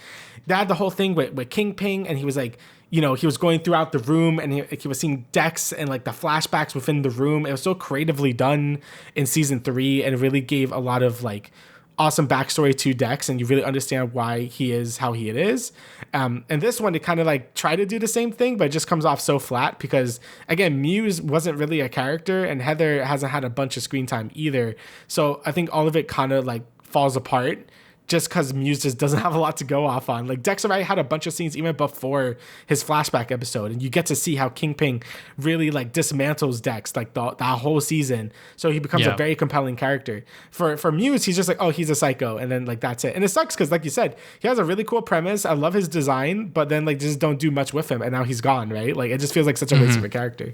they had the whole thing with Kingpin, and he was like, you know, he was going throughout the room, and he was seeing Dex and like the flashbacks within the room. It was so creatively done in season 3, and it really gave a lot of like awesome backstory to Dex, and you really understand why he is how he is. And this one, they kind of like try to do the same thing, but it just comes off so flat, because again, Muse wasn't really a character, and Heather hasn't had a bunch of screen time either. So I think all of it kind of like falls apart, just because Muse just doesn't have a lot to go off on. Like Dex already had a bunch of scenes even before his flashback episode, and you get to see how Kingpin really like dismantles Dex like that whole season. So he becomes a very compelling character. For Muse, he's just like, oh, he's a psycho, and then like that's it. And it sucks because, like you said, he has a really cool premise. I love his design, but then like just don't do much with him, and now he's gone. Right? Like it just feels like such a waste of a character.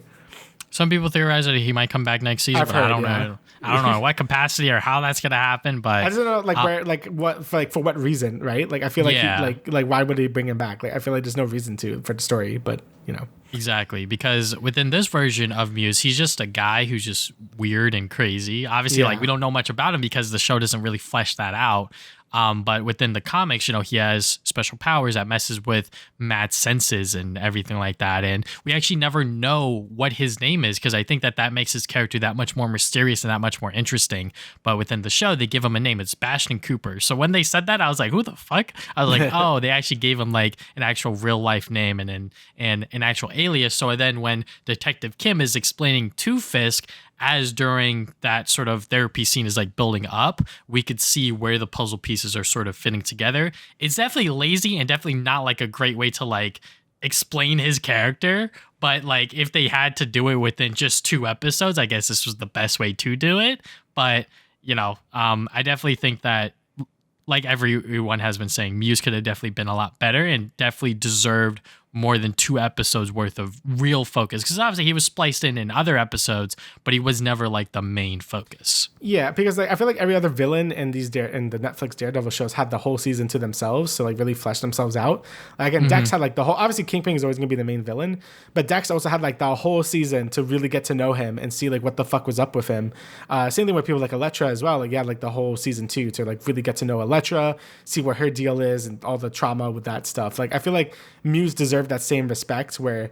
Some people theorize that he might come back next season, but I don't know. I don't know what capacity or how that's gonna happen. But I don't know, like where, like what, for what reason, right? Like I feel like he, why would he bring him back? Like I feel like there's no reason for the story, but you know. Exactly, because within this version of Muse, he's just a guy who's just weird and crazy. Obviously, like we don't know much about him because the show doesn't really flesh that out. But within the comics, you know, he has special powers that messes with Matt's senses and everything like that. And we actually never know what his name is, because I think that makes his character that much more mysterious and that much more interesting. But within the show, they give him a name. It's Bastion Cooper. So when they said that, I was like, who the fuck? I was like, oh, they actually gave him like an actual real life name and an actual alias. So then when Detective Kim is explaining to Fisk, as during that sort of therapy scene is like building up, we could see where the puzzle pieces are sort of fitting together. It's definitely lazy and definitely not like a great way to like explain his character. But like if they had to do it within just 2 episodes, I guess this was the best way to do it. But, you know, I definitely think that, like everyone has been saying, Muse could have definitely been a lot better and definitely deserved more than 2 episodes worth of real focus, because obviously he was spliced in other episodes, but he was never like the main focus. Yeah, because like I feel like every other villain in in the Netflix Daredevil shows had the whole season to themselves, so like really flesh themselves out. Like, and Dex had like the whole, obviously Kingpin is always gonna be the main villain, but Dex also had like the whole season to really get to know him and see like what the fuck was up with him. Same thing with people like Elektra as well. Like, yeah, like the whole season 2 to like really get to know Elektra, see what her deal is, and all the trauma with that stuff. Like, I feel like Muse deserved that same respect where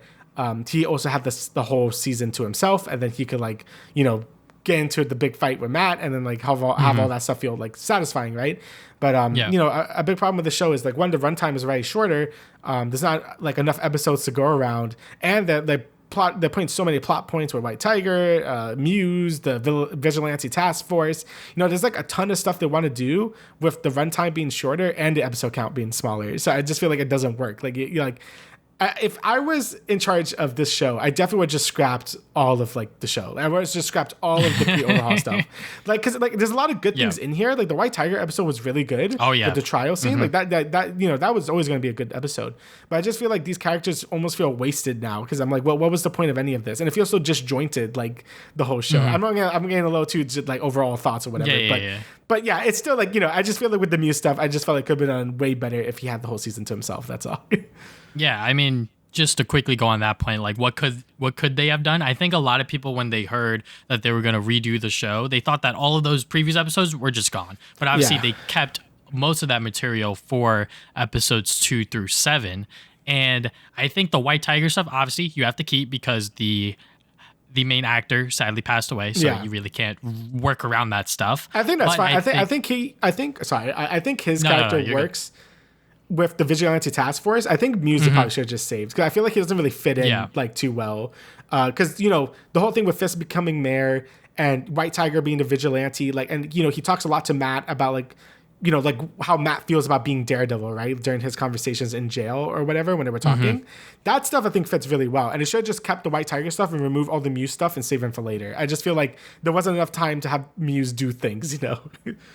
he also had the whole season to himself, and then he could like, you know, get into the big fight with Matt, and then like have all that stuff feel like satisfying, right? But you know, a big problem with the show is like, one, the runtime is very shorter. There's not like enough episodes to go around, and they're putting so many plot points with White Tiger, Muse, the Vigilante Task Force. You know, there's like a ton of stuff they want to do with the runtime being shorter and the episode count being smaller. So I just feel like it doesn't work. Like, you're like, if I was in charge of this show, I definitely would just scrapped all of like the show. I would just scrapped all of the pre-overhaul stuff. Like, cause like there's a lot of good things in here. Like the White Tiger episode was really good. Oh yeah. With the trial scene. Like that, you know, that was always going to be a good episode. But I just feel like these characters almost feel wasted now. Cause I'm like, well, what was the point of any of this? And it feels so disjointed, like the whole show. I'm getting a little too like overall thoughts or whatever. But yeah, it's still like, you know, I just feel like with the Muse stuff, I just felt like it could have been done way better if he had the whole season to himself. That's all. Yeah, I mean, just to quickly go on that point, like what could they have done? I think a lot of people, when they heard that they were going to redo the show, they thought that all of those previous episodes were just gone. But obviously they kept most of that material for episodes 2 through 7. And I think the White Tiger stuff, obviously you have to keep, because the main actor sadly passed away, so you really can't work around that stuff. I think that's fine. I think his character works with the Vigilante Task Force. I think Muse probably should have just saved, because I feel like he doesn't really fit in like too well. Because you know, the whole thing with Fisk becoming mayor and White Tiger being the vigilante, like, and you know, he talks a lot to Matt about like, you know, like how Matt feels about being Daredevil, right? During his conversations in jail or whatever, when they were talking. That stuff I think fits really well. And it should have just kept the White Tiger stuff and remove all the Muse stuff and save him for later. I just feel like there wasn't enough time to have Muse do things, you know?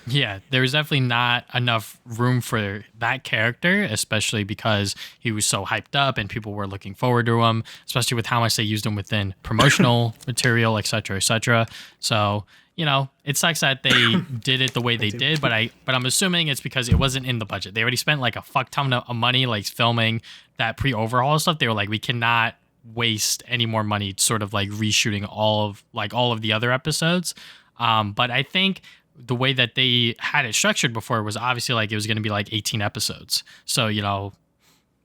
Yeah, there was definitely not enough room for that character, especially because he was so hyped up and people were looking forward to him, especially with how much they used him within promotional material, et cetera, et cetera. So, you know, it sucks that they did it the way they did, but I'm assuming it's because it wasn't in the budget. They already spent like a fuck ton of money like filming that pre-overhaul stuff. They were like, we cannot waste any more money sort of like reshooting all of the other episodes. But I think the way that they had it structured before was obviously like it was going to be like 18 episodes. So, you know,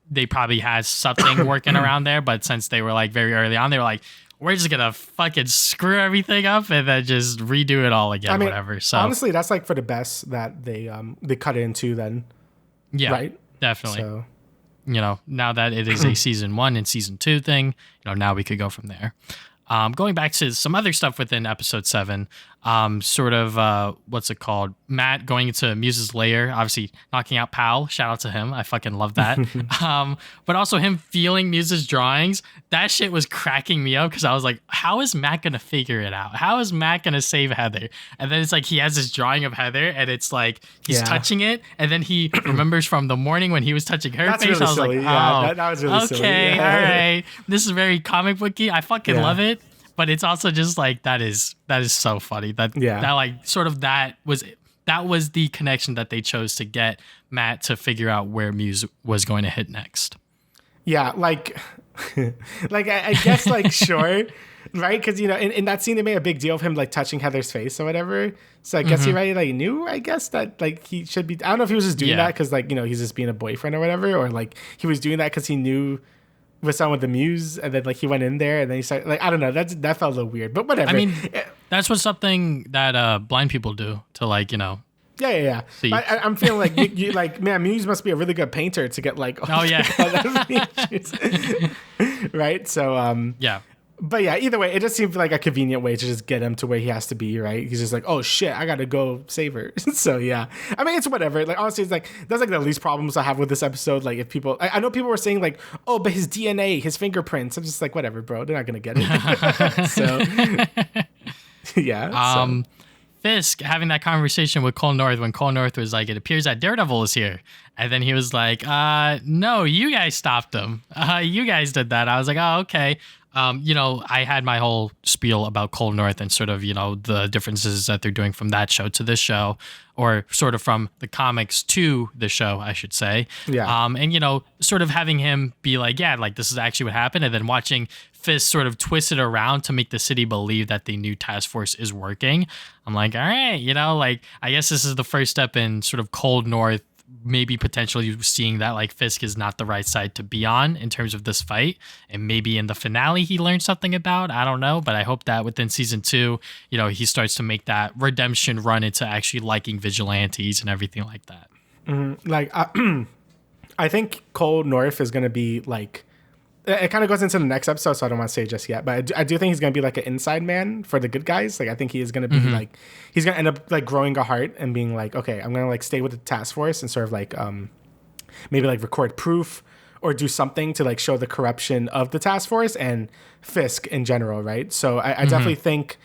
they probably had something working around there, but since they were like very early on, they were like, we're just gonna fucking screw everything up and then just redo it all again, I mean, whatever. So honestly, that's like for the best that they cut it into then. Yeah, right. Definitely. So, you know, now that it is a season 1 and season 2 thing, you know, now we could go from there. Going back to some other stuff within episode 7, sort of, what's it called? Matt going into Muse's lair, obviously knocking out Pal. Shout out to him. I fucking love that. But also him feeling Muse's drawings. That shit was cracking me up, because I was like, how is Matt going to figure it out? How is Matt going to save Heather? And then it's like he has this drawing of Heather, and it's like he's touching it, and then he remembers from the morning when he was touching her face. Really I was silly. like, oh, that was really silly. Okay, all right. This is very comic booky. I fucking love it. But it's also just like that is so funny. That like sort of that was the connection that they chose to get Matt to figure out where Muse was going to hit next. Yeah, like I guess like sure, right? Because you know, in that scene they made a big deal of him like touching Heather's face or whatever. So I guess he already like knew. I guess that like he should be. I don't know if he was just doing that because like, you know, he's just being a boyfriend or whatever, or like he was doing that because he knew with someone with the Muse, and then like he went in there and then he started like, I don't know, that felt a little weird, but whatever. I mean, that's what something that blind people do to like, you know. Yeah. I'm feeling like you like, man, Muse must be a really good painter to get like right. So yeah. But yeah, either way, it just seemed like a convenient way to just get him to where he has to be, right? He's just like, oh shit, I gotta go save her. So yeah, I mean, it's whatever. Like honestly, it's like that's like the least problems I have with this episode. Like if people, I know people were saying like, oh, but his DNA, his fingerprints. I'm just like, whatever, bro. They're not gonna get it. So yeah. Fisk having that conversation with Cole North when Cole North was like, it appears that Daredevil is here. And then he was like, no, you guys stopped him. You guys did that. I was like, oh, okay. I had my whole spiel about Cole North and sort of, the differences that they're doing from that show to this show, or sort of from the comics to the show, I should say. Yeah. And, sort of having him be like, yeah, like this is actually what happened. And then watching Fisk sort of twist it around to make the city believe that the new task force is working. I'm like, all right, like, I guess this is the first step in sort of Cold North maybe potentially seeing that like Fisk is not the right side to be on in terms of this fight, and maybe in the finale he learned something about, I don't know, but I hope that within season 2 he starts to make that redemption run into actually liking vigilantes and everything like that. Like I think Cold North is going to be like, it kind of goes into the next episode, so I don't want to say it just yet, but I do think he's going to be like an inside man for the good guys. Like, I think he is going to be like, he's going to end up like growing a heart and being like, okay, I'm going to like stay with the task force and sort of like, maybe like record proof or do something to like show the corruption of the task force and Fisk in general, right? So I definitely think,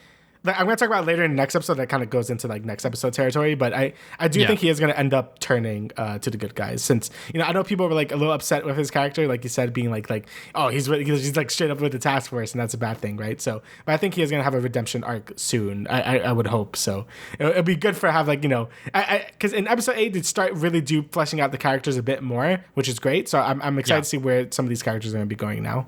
I'm going to talk about later in the next episode that kind of goes into like next episode territory, but I do think he is going to end up turning to the good guys, since I know people were like a little upset with his character, like you said, being like oh, he's like straight up with the task force and that's a bad thing, right? So but I think he is going to have a redemption arc soon. I would hope so. It'll be good for have like because in episode 8 they start really fleshing out the characters a bit more, which is great. So I'm excited to see where some of these characters are going to be going now.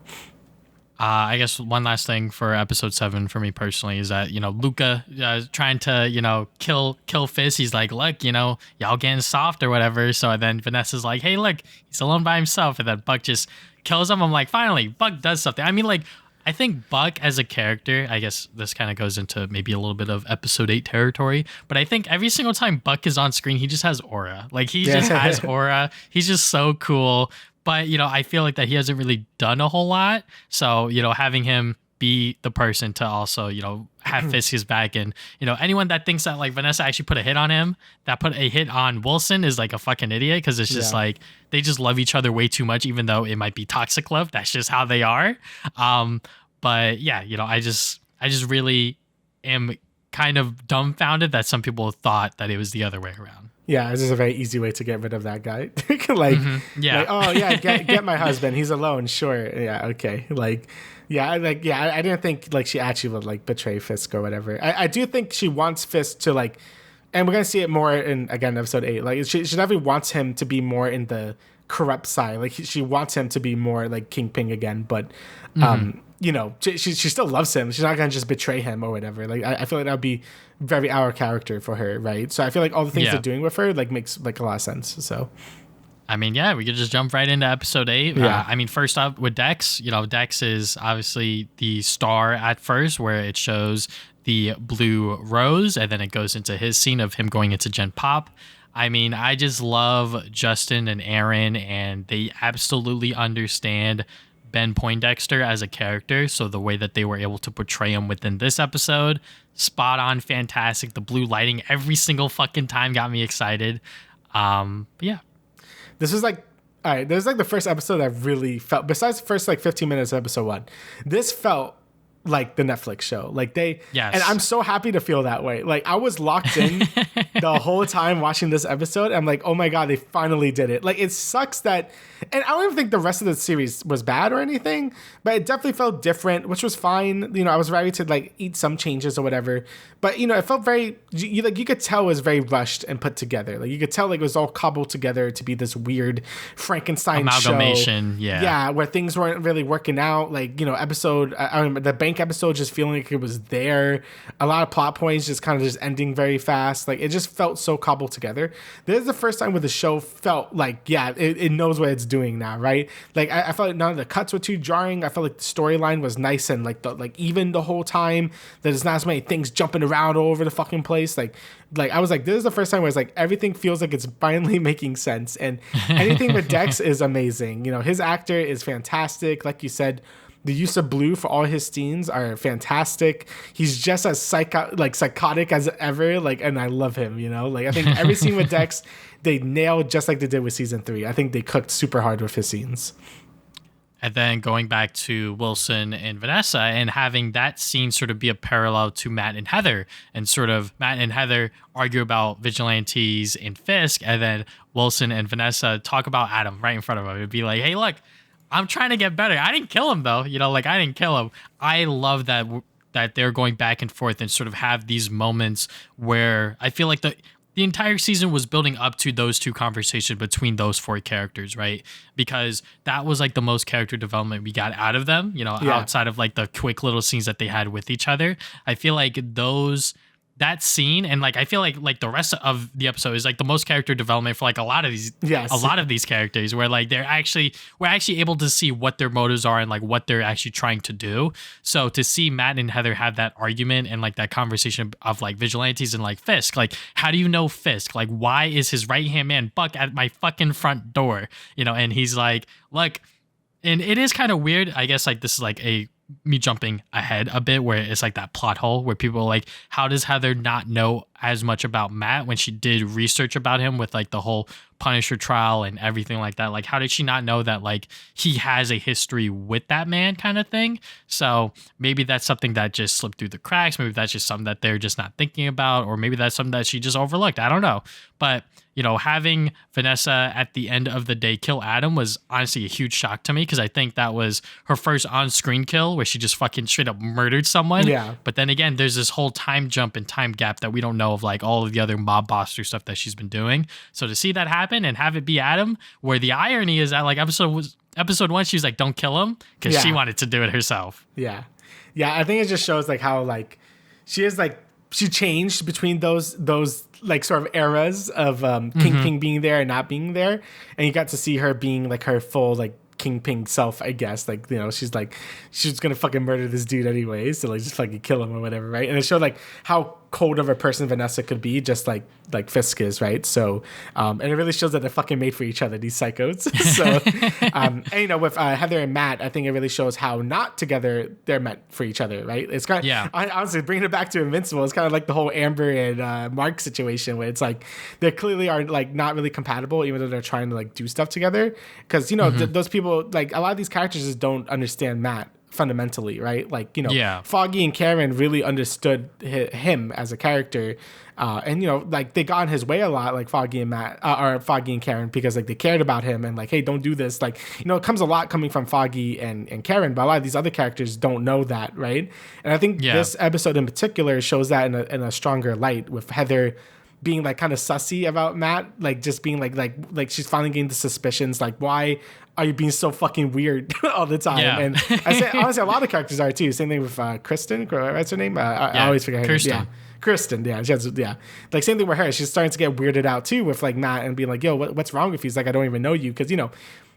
I guess one last thing for episode 7 for me personally is that, Luca trying to, kill Fisk. He's like, look, y'all getting soft or whatever. So then Vanessa's like, hey, look, he's alone by himself. And then Buck just kills him. I'm like, finally, Buck does something. I mean, like, I think Buck as a character, I guess this kind of goes into maybe a little bit of episode 8 territory, but I think every single time Buck is on screen, he just has aura. Like, he just has aura. He's just so cool. But, I feel like that he hasn't really done a whole lot. So, having him be the person to also, have Fisk his back. And, anyone that thinks that like Vanessa actually put a hit on him, that put a hit on Wilson is like a fucking idiot. Because it's just like, they just love each other way too much, even though it might be toxic love. That's just how they are. But yeah, I just really am kind of dumbfounded that some people thought that it was the other way around. Yeah, this is a very easy way to get rid of that guy. Like, oh yeah, get my husband. He's alone. Sure. Yeah. Okay. I didn't think like she actually would like betray Fisk or whatever. I do think she wants Fisk to like, and we're gonna see it more in again episode 8. Like she definitely wants him to be more in the corrupt side. Like she wants him to be more like Kingpin again. But she still loves him. She's not gonna just betray him or whatever. Like I feel like that would be very our character for her, right? So I feel like all the things they're doing with her like makes like a lot of sense. So I mean, yeah, we could just jump right into episode 8. Yeah. First up with Dex, Dex is obviously the star at first, where it shows the blue rose, and then it goes into his scene of him going into Gen Pop. I mean, I just love Justin and Aaron, and they absolutely understand Ben Poindexter as a character. So the way that they were able to portray him within this episode, spot on, fantastic. The blue lighting every single fucking time got me excited. But yeah. This was like, all right, this was like the first episode that really felt, besides the first like 15 minutes of episode 1, this felt like the Netflix show. Like and I'm so happy to feel that way. Like I was locked in the whole time watching this episode. I'm like, oh my God, they finally did it. Like it sucks that, and I don't even think the rest of the series was bad or anything, but it definitely felt different, which was fine. I was ready to like eat some changes or whatever, but it felt very, you could tell it was very rushed and put together. Like you could tell like it was all cobbled together to be this weird Frankenstein amalgamation. Show. Yeah. Where things weren't really working out. Like, episode, the bank episode just feeling like it was there. A lot of plot points just kind of just ending very fast. Like it just felt so cobbled together. This is the first time where the show felt like, it knows what it's doing now, right? Like I felt like none of the cuts were too jarring. I felt like the storyline was nice and like even the whole time. There's not as many things jumping around all over the fucking place. Like I was like, this is the first time where it's like everything feels like it's finally making sense. And anything with Dex is amazing. His actor is fantastic. Like you said, the use of blue for all his scenes are fantastic. He's just as psychotic as ever. And I love him, I think every scene with Dex, they nailed just like they did with season 3. I think they cooked super hard with his scenes. and then going back to Wilson and Vanessa and having that scene sort of be a parallel to Matt and Heather, and sort of Matt and Heather argue about vigilantes and Fisk, and then Wilson and Vanessa talk about Adam right in front of him. It'd be like, hey, look, I'm trying to get better. I didn't kill him though. Like I didn't kill him. I love that they're going back and forth and sort of have these moments where I feel like the entire season was building up to those two conversations between those four characters, right? Because that was like the most character development we got out of them, outside of like the quick little scenes that they had with each other. I feel like that scene, and like I feel like the rest of the episode is like the most character development for like a lot of these characters, where like we're actually able to see what their motives are and like what they're actually trying to do. So to see Matt and Heather have that argument and like that conversation of like vigilantes and like Fisk, like how do you know Fisk? Like why is his right hand man Buck at my fucking front door? And he's like, look, and it is kind of weird. I guess like this is like me jumping ahead a bit, where it's like that plot hole where people are like, how does Heather not know as much about Matt when she did research about him with like the whole Punisher trial and everything like that? Like, how did she not know that like he has a history with that man kind of thing? So maybe that's something that just slipped through the cracks. Maybe that's just something that they're just not thinking about, or maybe that's something that she just overlooked. I don't know. But having Vanessa at the end of the day kill Adam was honestly a huge shock to me, because I think that was her first on-screen kill where she just fucking straight up murdered someone. Yeah. But then again, there's this whole time jump and time gap that we don't know of, like all of the other mob buster stuff that she's been doing. So to see that happen and have it be Adam, where the irony is that like episode 1, she was like, don't kill him, because she wanted to do it herself. Yeah. Yeah, I think it just shows like how like she changed between those like sort of eras of Kingpin being there and not being there, and you got to see her being like her full like Kingpin self, I guess. Like, she's like, she's gonna fucking murder this dude anyway, so like just fucking kill him or whatever, right? And it showed like how cold of a person Vanessa could be, just like Fisk is, right? So and it really shows that they're fucking made for each other, these psychos. So and with Heather and Matt, I think it really shows how not together they're meant for each other, right? It's kind of honestly bringing it back to Invincible. It's kind of like the whole Amber and Mark situation, where it's like they clearly are like not really compatible, even though they're trying to like do stuff together, because those people, like a lot of these characters just don't understand Matt fundamentally, right? Like, Foggy and Karen really understood him as a character, and like they got in his way a lot, like Foggy and Matt or Foggy and Karen, because like they cared about him and like, hey, don't do this. Like, it comes a lot coming from Foggy and Karen, but a lot of these other characters don't know that, right? And I think this episode in particular shows that in a stronger light, with Heather being like kind of sussy about Matt, like just being like she's finally getting the suspicions, like, why are you being so fucking weird all the time? Yeah. And I say honestly, a lot of characters are too. Same thing with Kristen. What's her name? I always forget her name. Yeah, Kristen. Yeah, she has, like same thing with her. She's starting to get weirded out too with like Matt and being like, yo, what's wrong with you? He's like, I don't even know you, because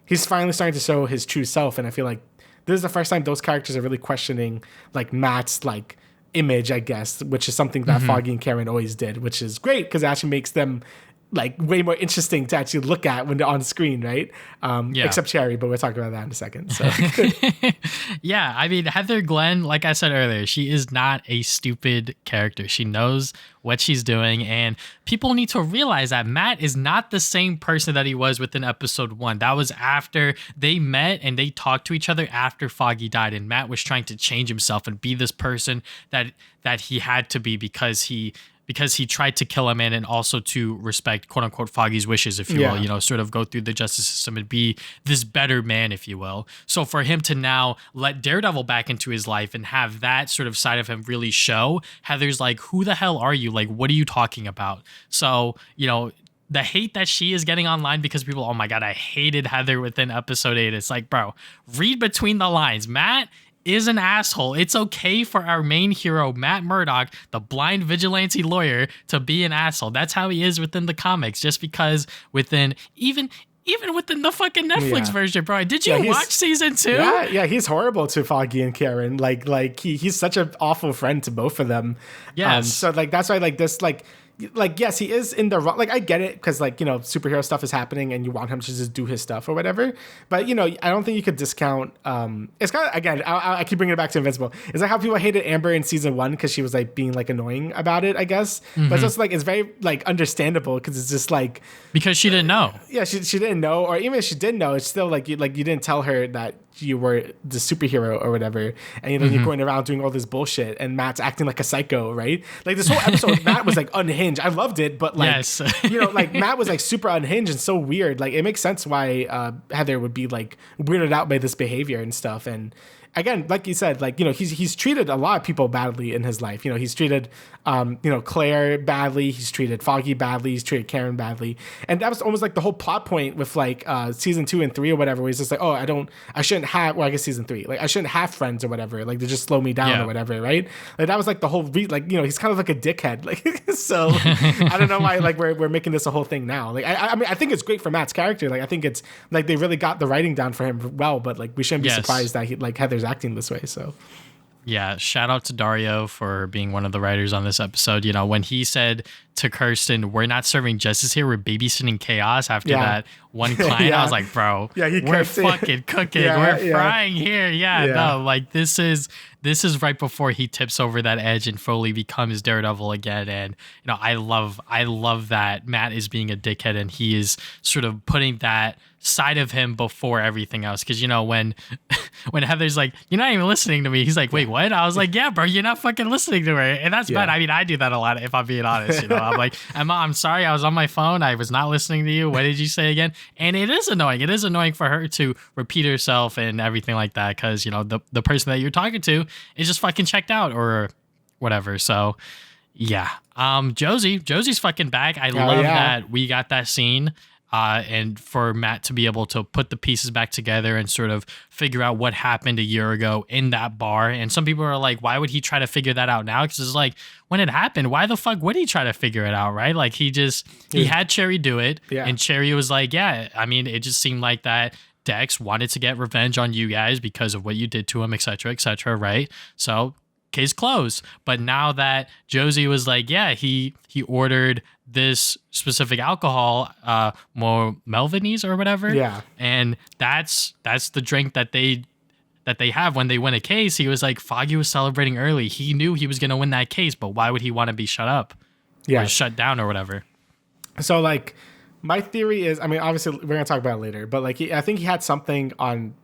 he's finally starting to show his true self, and I feel like this is the first time those characters are really questioning like Matt's like image, I guess, which is something that Foggy and Karen always did, which is great because it actually makes them like way more interesting to actually look at when they're on screen, right? Except Cherry, but we'll talk about that in a second. So yeah, I mean, Heather Glenn, like I said earlier, she is not a stupid character. She knows what she's doing, and people need to realize that Matt is not the same person that he was within episode 1. That was after they met and they talked to each other after Foggy died, and Matt was trying to change himself and be this person that he had to be because he tried to kill a man, and also to respect quote unquote Foggy's wishes, if you will, sort of go through the justice system and be this better man, if you will. So for him to now let Daredevil back into his life and have that sort of side of him really show, Heather's like, who the hell are you? Like, what are you talking about? So, the hate that she is getting online because people, oh my God, I hated Heather within episode 8. It's like, bro, read between the lines. Matt is an asshole. It's okay for our main hero, Matt Murdock, the blind vigilante lawyer, to be an asshole. That's how he is within the comics, just because even within the fucking Netflix version, bro. Did you watch season 2? Yeah, he's horrible to Foggy and Karen. Like he's such an awful friend to both of them. Yes. So like that's why like this like yes, he is in the wrong. Like I get it, because like superhero stuff is happening and you want him to just do his stuff or whatever. But I don't think you could discount. It's kind of, again, I keep bringing it back to Invincible. It's like how people hated Amber in season 1 because she was like being like annoying about it, I guess. But it's also like it's very like understandable, because it's just like because she didn't know. Yeah, she didn't know, or even if she did know, it's still like you didn't tell her that you were the superhero or whatever, and you're going around doing all this bullshit, and Matt's acting like a psycho, right? Like this whole episode, Matt was like unhinged. I loved it, but like Yes. like Matt was like super unhinged and so weird. Like it makes sense why Heather would be like weirded out by this behavior and stuff. And again, like you said, like, he's treated a lot of people badly in his life. He's treated, Claire badly. He's treated Foggy badly. He's treated Karen badly. And that was almost like the whole plot point with like season 2 and 3 or whatever, where he's just like, oh, I shouldn't have, well, I guess season 3, like I shouldn't have friends or whatever. Like they just slow me down or whatever. Right. Like that was like the whole, he's kind of like a dickhead. Like, so I don't know why, like we're making this a whole thing now. Like, I mean, I think it's great for Matt's character. Like, I think it's like, they really got the writing down for him well, but like, we shouldn't be surprised that Heather's acting this way. So yeah, shout out to Dario for being one of the writers on this episode. When he said to Kirsten, we're not serving justice here, we're babysitting chaos after that one client, I was like, bro, we're fucking cooking. We're frying here. No, like this is right before he tips over that edge and fully becomes Daredevil again. And I love that Matt is being a dickhead and he is sort of putting that side of him before everything else. Because when Heather's like, you're not even listening to me, he's like, wait, what? I was like, yeah, bro, you're not fucking listening to her. And that's bad. I mean, I do that a lot if I'm being honest. I'm like, Emma, I'm sorry, I was on my phone, I was not listening to you. What did you say again? And it is annoying. It is annoying for her to repeat herself and everything like that, because the person that you're talking to is just fucking checked out or whatever. So yeah. Josie's fucking back. I love that we got that scene. And for Matt to be able to put the pieces back together and sort of figure out what happened a year ago in that bar. And some people are like, why would he try to figure that out now? Because it's like, when it happened, why the fuck would he try to figure it out, right? Like he had Cherry do it. Yeah. And Cherry was like, yeah, I mean, it just seemed like that Dex wanted to get revenge on you guys because of what you did to him, et cetera, right? So case closed. But now that Josie was like, yeah, he ordered this specific alcohol, more Melvinese or whatever. Yeah. And that's the drink that they have when they win a case. He was like, Foggy was celebrating early. He knew he was going to win that case, but why would he want to be shut up? Yeah. Or shut down or whatever. So like my theory is, I mean, obviously we're going to talk about it later, but like, I think he had something on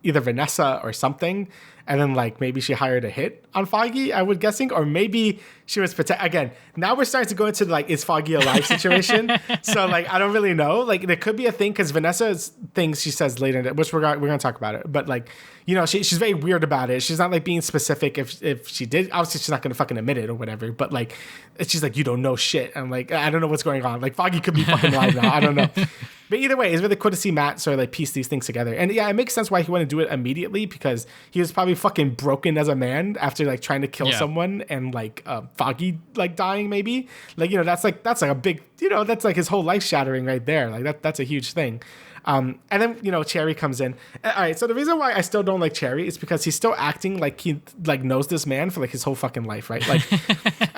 either Vanessa or something. And then like maybe she hired a hit on Foggy, I would guessing, or maybe she was again. Now we're starting to go into like, is Foggy alive situation. So like I don't really know. Like there could be a thing because Vanessa's things she says later, which we're gonna talk about it. But like she's very weird about it. She's not like being specific if she did. Obviously she's not gonna fucking admit it or whatever. But like she's like, you don't know shit. I'm like, I don't know what's going on. Like Foggy could be fucking alive now. I don't know. But either way, it's really cool to see Matt sort of like piece these things together. And yeah, it makes sense why he wouldn't do it immediately, because he was probably fucking broken as a man after like trying to kill someone and like Foggy like dying maybe. Like, that's like a big, that's like his whole life shattering right there. Like that's a huge thing. And then, Cherry comes in. All right, so the reason why I still don't like Cherry is because he's still acting like he like knows this man for like his whole fucking life, right? Like,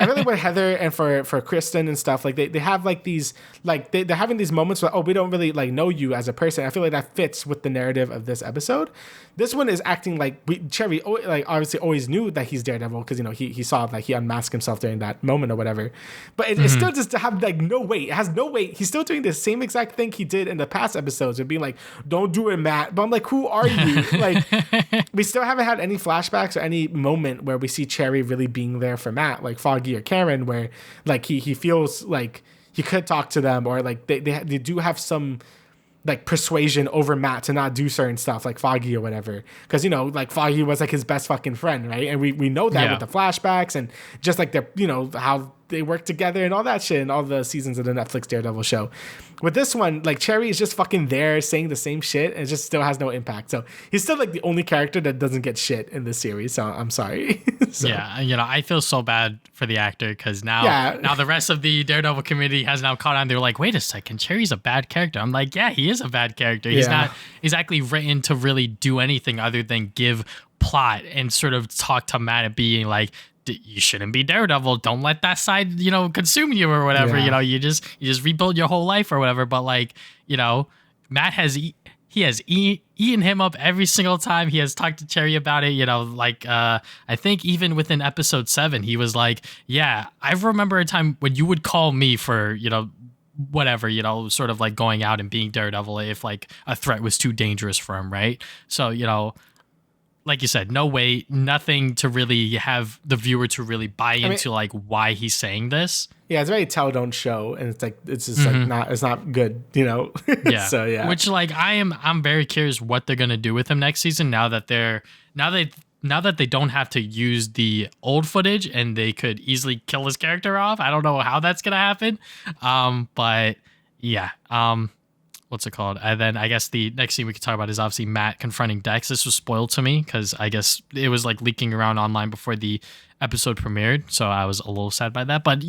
I really with Heather and for Kristen and stuff, like they have like these, like they're having these moments where, oh, we don't really like know you as a person. I feel like that fits with the narrative of this episode. This one is acting like Cherry like obviously always knew that he's Daredevil because, he saw like he unmasked himself during that moment or whatever. But it's still just to have like no weight. It has no weight. He's still doing the same exact thing he did in the past episodes of being like, don't do it, Matt. But I'm like, who are you? Like, we still haven't had any flashbacks or any moment where we see Cherry really being there for Matt, like Foggy or Karen, where like he feels like he could talk to them, or like they do have some like persuasion over Matt to not do certain stuff like Foggy or whatever. Because, like Foggy was like his best fucking friend, right? And we know that with the flashbacks and just like the, how they work together and all that shit in all the seasons of the Netflix Daredevil show. With this one, like Cherry is just fucking there saying the same shit and it just still has no impact. So he's still like the only character that doesn't get shit in this series. So I'm sorry. So. Yeah, I feel so bad for the actor because now the rest of the Daredevil community has now caught on. They're like, wait a second, Cherry's a bad character. I'm like, yeah, he is a bad character. He's not exactly written to really do anything other than give plot and sort of talk to Matt and being like, you shouldn't be Daredevil. Don't let that side, consume you or whatever. Yeah. You just rebuild your whole life or whatever. But like, Matt has eaten him up every single time he has talked to Cherry about it. I think even within episode 7, he was like, yeah, I remember a time when you would call me for, whatever, sort of like going out and being Daredevil if like a threat was too dangerous for him, right? So, like you said, no way, nothing to really have the viewer to really buy into like why he's saying this. Yeah, it's very tell don't show, and it's like it's just like it's not good, Yeah. So yeah. Which like I'm very curious what they're gonna do with him next season now that they don't have to use the old footage and they could easily kill his character off. I don't know how that's gonna happen. But yeah. What's it called? And then I guess the next scene we could talk about is obviously Matt confronting Dex. This was spoiled to me because I guess it was like leaking around online before the episode premiered. So I was a little sad by that. But,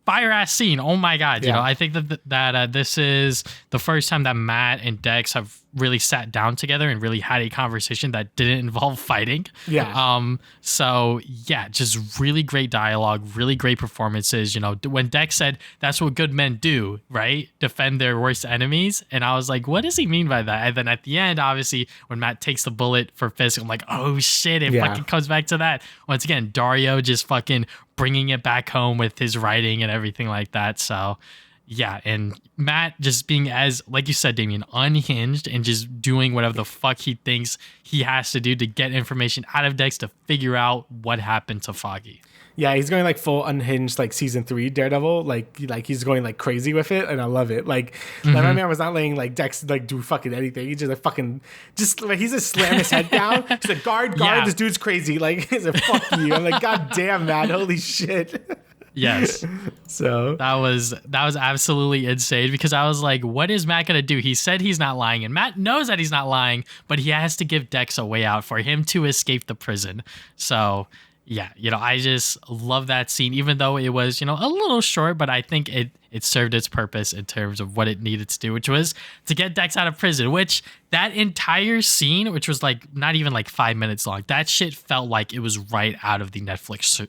fire ass scene. Oh my God. I think that this is the first time that Matt and Dex have really sat down together and really had a conversation that didn't involve fighting. Yeah. So yeah, just really great dialogue, really great performances. When Dex said that's what good men do, right? Defend their worst enemies. And I was like, what does he mean by that? And then at the end, obviously, when Matt takes the bullet for Fisk, I'm like, oh shit, it fucking comes back to that. Once again, Dario just fucking bringing it back home with his writing and everything like that. So yeah, and Matt just being, as like you said, Damian, unhinged and just doing whatever the fuck he thinks he has to do to get information out of Dex to figure out what happened to Foggy. Yeah, he's going like full unhinged, like season 3 Daredevil, like he's going like crazy with it, and I love it. Like my man was not letting like Dex like do fucking anything. He just like fucking just like he's just slam his head down. He's like guard, this dude's crazy. Like he's like fuck you. I'm like god damn man, holy shit. Yes. So that was absolutely insane because I was like, what is Matt gonna do? He said he's not lying, and Matt knows that he's not lying, but he has to give Dex a way out for him to escape the prison. So yeah, I just love that scene, even though it was, a little short, but I think it served its purpose in terms of what it needed to do, which was to get Dex out of prison, which that entire scene, which was like not even like 5 minutes long, that shit felt like it was right out of the Netflix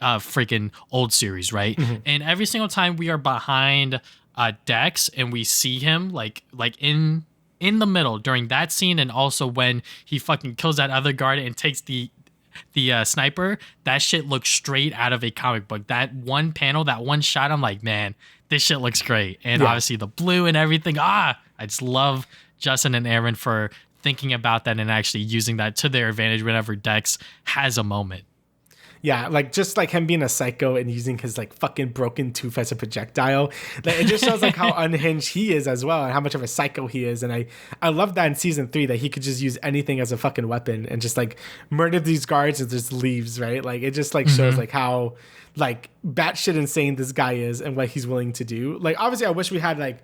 freaking old series, right? And every single time we are behind Dex and we see him like in the middle during that scene, and also when he fucking kills that other guard and takes the sniper, that shit looks straight out of a comic book. That one panel, that one shot, I'm like, man, this shit looks great. And obviously the blue and everything. I just love Justin and Aaron for thinking about that and actually using that to their advantage whenever Dex has a moment. Yeah, like just like him being a psycho and using his like fucking broken tooth as a projectile. Like, it just shows like how unhinged he is as well and how much of a psycho he is. And I love that in season 3 that he could just use anything as a fucking weapon and just like murder these guards and just leaves, right? Like it just like shows like how like batshit insane this guy is and what he's willing to do. Like obviously I wish we had like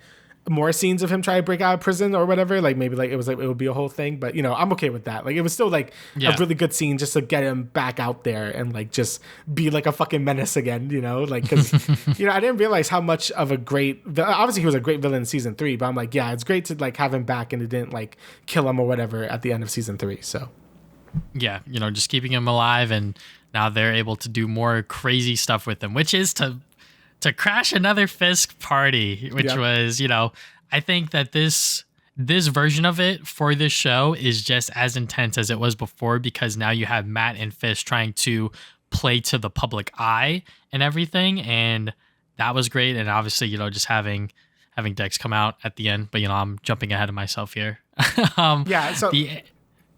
more scenes of him trying to break out of prison or whatever, like maybe like it would be a whole thing, but I'm okay with that. Like it was still like a really good scene just to get him back out there and like just be like a fucking menace again, like because I didn't realize how much of a great, obviously he was a great villain in season 3, but I'm like, yeah, it's great to like have him back and it didn't like kill him or whatever at the end of season 3. So yeah, just keeping him alive, and now they're able to do more crazy stuff with him, which is to crash another Fisk party, which was, I think that this version of it for this show is just as intense as it was before, because now you have Matt and Fisk trying to play to the public eye and everything. And that was great. And obviously, just having Dex come out at the end, but I'm jumping ahead of myself here. So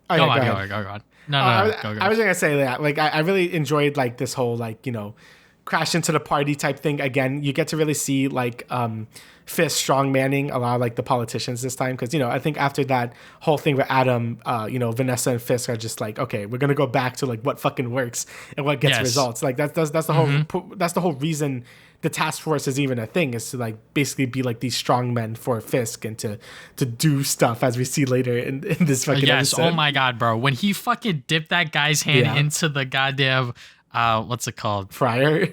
go on. No, I was gonna say that like I really enjoyed like this whole like crash into the party type thing again. You get to really see like Fisk strong manning a lot of like the politicians this time, because I think after that whole thing with Adam, Vanessa and Fisk are just like, okay, we're gonna go back to like what fucking works and what gets results. Like that's the whole reason the task force is even a thing, is to like basically be like these strong men for Fisk and to do stuff, as we see later in this fucking episode. Oh my god, bro, when he fucking dipped that guy's hand into the goddamn what's it called? Fryer.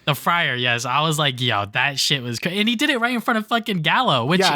The fryer, yes. I was like, yo, that shit was crazy. And he did it right in front of fucking Gallo, which,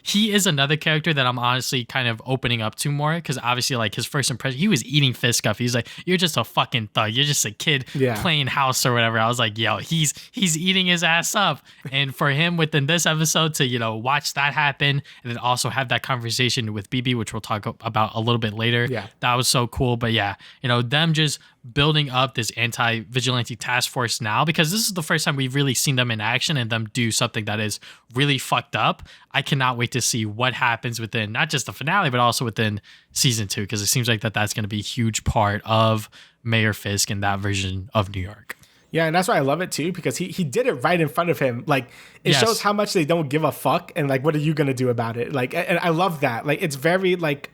he is another character that I'm honestly kind of opening up to more, because obviously, like, his first impression, he was eating Fisk up. He's like, you're just a fucking thug. You're just a kid playing house or whatever. I was like, yo, he's eating his ass up. And for him within this episode to, watch that happen and then also have that conversation with BB, which we'll talk about a little bit later. Yeah. That was so cool. But yeah, them just building up this anti-vigilante task force now, because this is the first time we've really seen them in action and them do something that is really fucked up. I cannot wait to see what happens within not just the finale, but also within season 2, because it seems like that's going to be a huge part of Mayor Fisk and that version of New York. Yeah, and that's why I love it too, because he did it right in front of him. Like, it shows how much they don't give a fuck, and like, what are you gonna do about it? Like, and I love that. Like, it's very like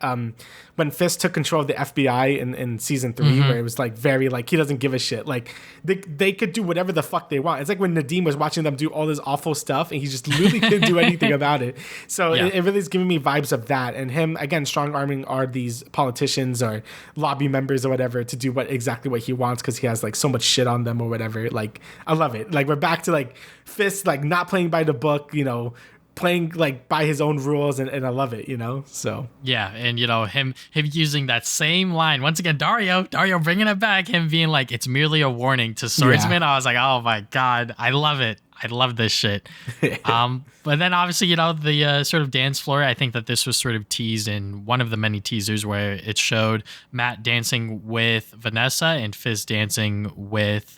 when Fisk took control of the FBI in season 3, where it was like very like he doesn't give a shit. Like they could do whatever the fuck they want. It's like when Nadeem was watching them do all this awful stuff, and he just literally couldn't do anything about it. So it really is giving me vibes of that. And him again, strong arming are these politicians or lobby members or whatever to do exactly what he wants, because he has like so much shit on them or whatever. Like, I love it. Like, we're back to like Fisk like not playing by the book, you know, playing like by his own rules, and I love it, you know. So yeah, and you know, him using that same line once again, Dario bringing it back, him being like, it's merely a warning to swordsmen. I was like, oh my god, I love it. I love this shit. But then obviously, you know, the sort of dance floor, I think that this was sort of teased in one of the many teasers where it showed Matt dancing with Vanessa and Fizz dancing with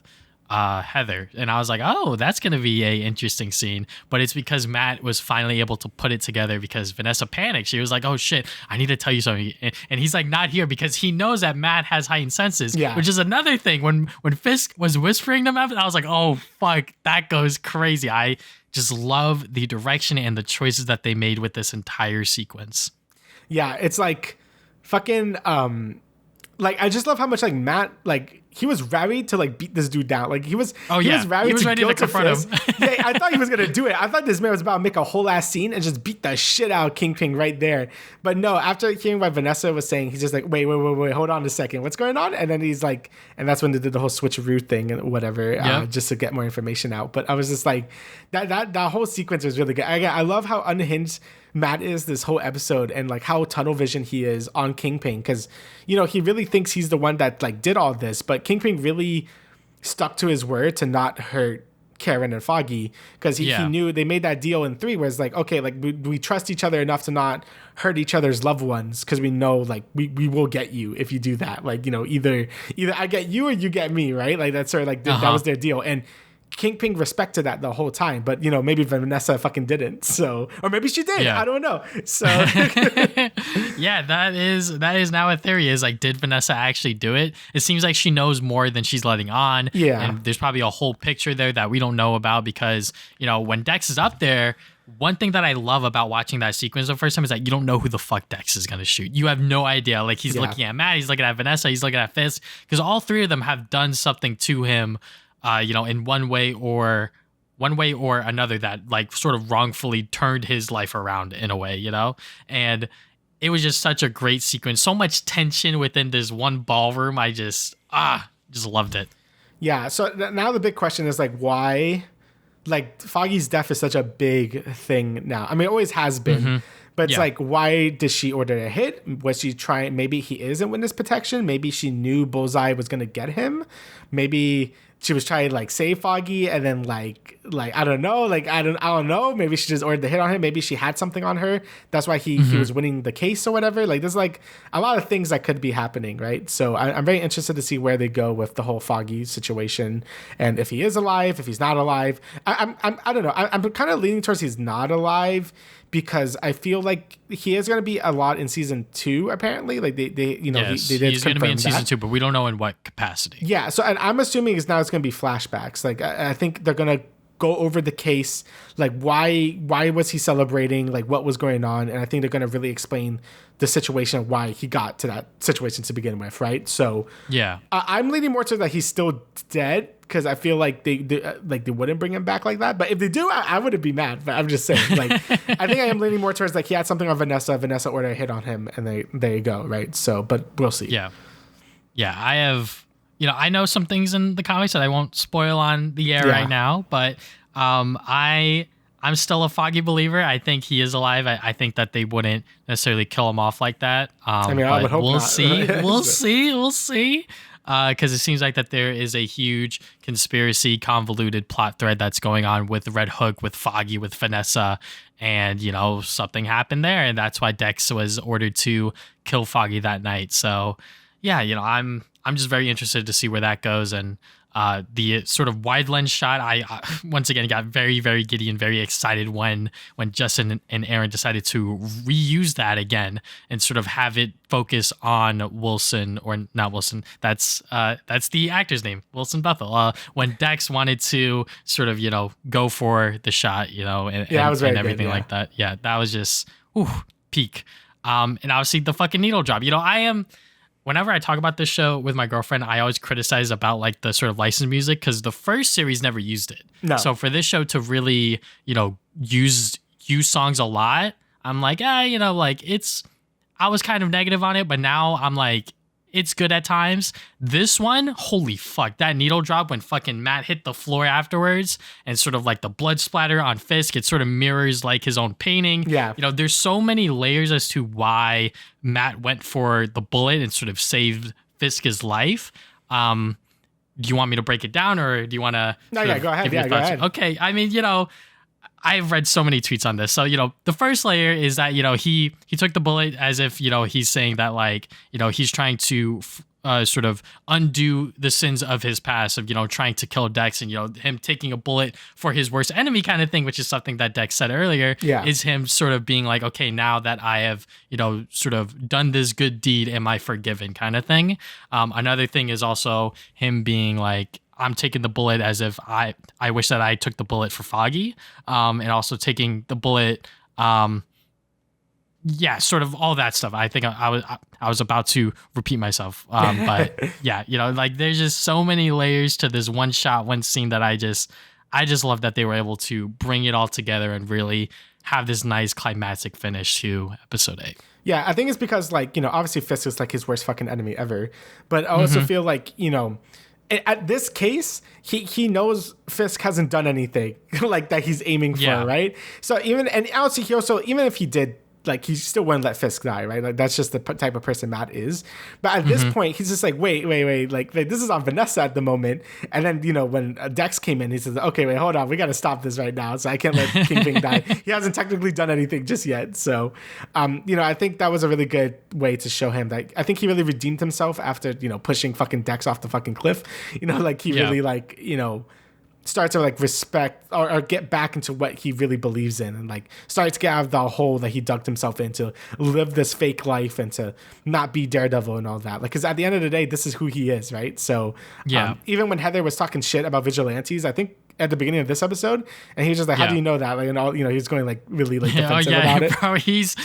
Heather, and I was like, oh, that's gonna be a interesting scene. But it's because Matt was finally able to put it together, because Vanessa panicked. She was like, oh shit, I need to tell you something, and he's like not here because he knows that Matt has heightened senses, which is another thing. When Fisk was whispering them out, I was like, oh fuck, that goes crazy. I just love the direction and the choices that they made with this entire sequence. Yeah, it's like fucking like, I just love how much like Matt, like, he was ready to like beat this dude down. Like, he was ready to confront him. Yeah, I thought he was gonna do it. I thought this man was about to make a whole ass scene and just beat the shit out of Kingpin right there. But no, after hearing what Vanessa was saying, he's just like, wait, hold on a second, what's going on? And then he's like, and that's when they did the whole switcheroo thing and whatever, just to get more information out. But I was just like, that whole sequence was really good. I love how unhinged Matt is this whole episode, and like how tunnel vision he is on Kingpin, because you know he really thinks he's the one that like did all this, but Kingpin really stuck to his word to not hurt Karen and Foggy, because he knew they made that deal in 3 where it's like, okay, like we trust each other enough to not hurt each other's loved ones, because we know like we will get you if you do that. Like, you know, either I get you or you get me, right? Like that's sort of like that was their deal, and Kingpin respected that the whole time. But you know, maybe Vanessa fucking didn't, so, or maybe she did, I don't know. So yeah, that is now a theory, is like, did Vanessa actually do it? It seems like she knows more than she's letting on, and there's probably a whole picture there that we don't know about, because you know, when Dex is up there, one thing that I love about watching that sequence the first time is that you don't know who the fuck Dex is gonna shoot. You have no idea. Like, he's looking at Matt, he's looking at Vanessa, he's looking at Fisk, because all 3 of them have done something to him, you know, in one way or another, that like sort of wrongfully turned his life around in a way, you know? And it was just such a great sequence. So much tension within this one ballroom. I just loved it. Yeah. So now the big question is like, why, like, Foggy's death is such a big thing now. I mean, it always has been. But it's like, why did she order a hit? Was she trying, maybe he is in witness protection. Maybe she knew Bullseye was going to get him. Maybe she was trying to like save Foggy, and then like I don't know, like I don't know. Maybe she just ordered the hit on him. Maybe she had something on her. That's why he was winning the case or whatever. Like, there's like a lot of things that could be happening, right? So I'm very interested to see where they go with the whole Foggy situation, and if he is alive, if he's not alive. I don't know. I'm kind of leaning towards he's not alive, because I feel like he is going to be a lot in season 2, apparently. Like they you know, yes, they did he's going to be in season 2, but we don't know in what capacity. Yeah, so and I'm assuming it's going to be flashbacks. Like I think they're going to go over the case, like why was he celebrating, like what was going on, and I think they're going to really explain the situation of why he got to that situation to begin with, right? So yeah, I'm leaning more to that he's still dead, because I feel like they wouldn't bring him back like that. But if they do, I wouldn't be mad. But I'm just saying, like, I think I am leaning more towards like he had something on Vanessa ordered a hit on him, and there you go, right? So, but we'll see. Yeah, I have, you know, I know some things in the comics that I won't spoil on the air right now, but I'm still a Foggy believer. I think he is alive. I think that they wouldn't necessarily kill him off like that. I mean, I would hope we'll not. see. We'll see. Because it seems like that there is a huge conspiracy, convoluted plot thread that's going on with Red Hook, with Foggy, with Vanessa, and you know, something happened there, and that's why Dex was ordered to kill Foggy that night. So yeah, you know, I'm I'm just very interested to see where that goes. And the sort of wide lens shot, I once again got very, very giddy and very excited when Justin and Aaron decided to reuse that again and sort of have it focus on Wilson, or not Wilson. That's the actor's name, Wilson Bethel. When Dex wanted to sort of go for the shot, and everything like that. Yeah, that was just peak. And obviously the fucking needle drop. Whenever I talk about this show with my girlfriend, I always criticize about like the sort of licensed music because the first series never used it. No. So for this show to really, use songs a lot, I'm like, I was kind of negative on it, but now I'm like, it's good at times. This one, holy fuck, that needle drop when fucking Matt hit the floor afterwards and sort of like the blood splatter on Fisk, it sort of mirrors like his own painting. Yeah. There's so many layers as to why Matt went for the bullet and sort of saved Fisk's life. Do you want me to break it down, or do you want to? No, yeah, go ahead. Yeah, go ahead. Okay. I mean, I've read so many tweets on this. So, the first layer is that, he took the bullet as if, he's saying that like, he's trying to sort of undo the sins of his past of, trying to kill Dex and, him taking a bullet for his worst enemy kind of thing, which is something that Dex said earlier, is him sort of being like, okay, now that I have, sort of done this good deed, am I forgiven kind of thing. Another thing is also him being like, I'm taking the bullet as if I wish that I took the bullet for Foggy, and also taking the bullet, sort of all that stuff. I think I was about to repeat myself, but yeah, like there's just so many layers to this one shot, one scene that I just love that they were able to bring it all together and really have this nice climactic finish to episode 8. Yeah, I think it's because like obviously Fisk is like his worst fucking enemy ever, but I also feel like at this case, he knows Fisk hasn't done anything like that he's aiming for, right? So even if he did, like, he still wouldn't let Fisk die, right? Like, that's just the type of person Matt is. But at this point, he's just like, wait. Like, this is on Vanessa at the moment. And then, when Dex came in, he says, okay, wait, hold on. We got to stop this right now. So I can't let Kingpin die. He hasn't technically done anything just yet. So, I think that was a really good way to show him that I think he really redeemed himself after, pushing fucking Dex off the fucking cliff. Like, he really, like, start to like respect or get back into what he really believes in, and like start to get out of the hole that he dug himself into, live this fake life and to not be Daredevil and all that. Like, because at the end of the day, this is who he is, right? So even when Heather was talking shit about vigilantes, I think at the beginning of this episode, and he was just like, how do you know that? Like, and all, he's going like really like defensive about it. Bro, he's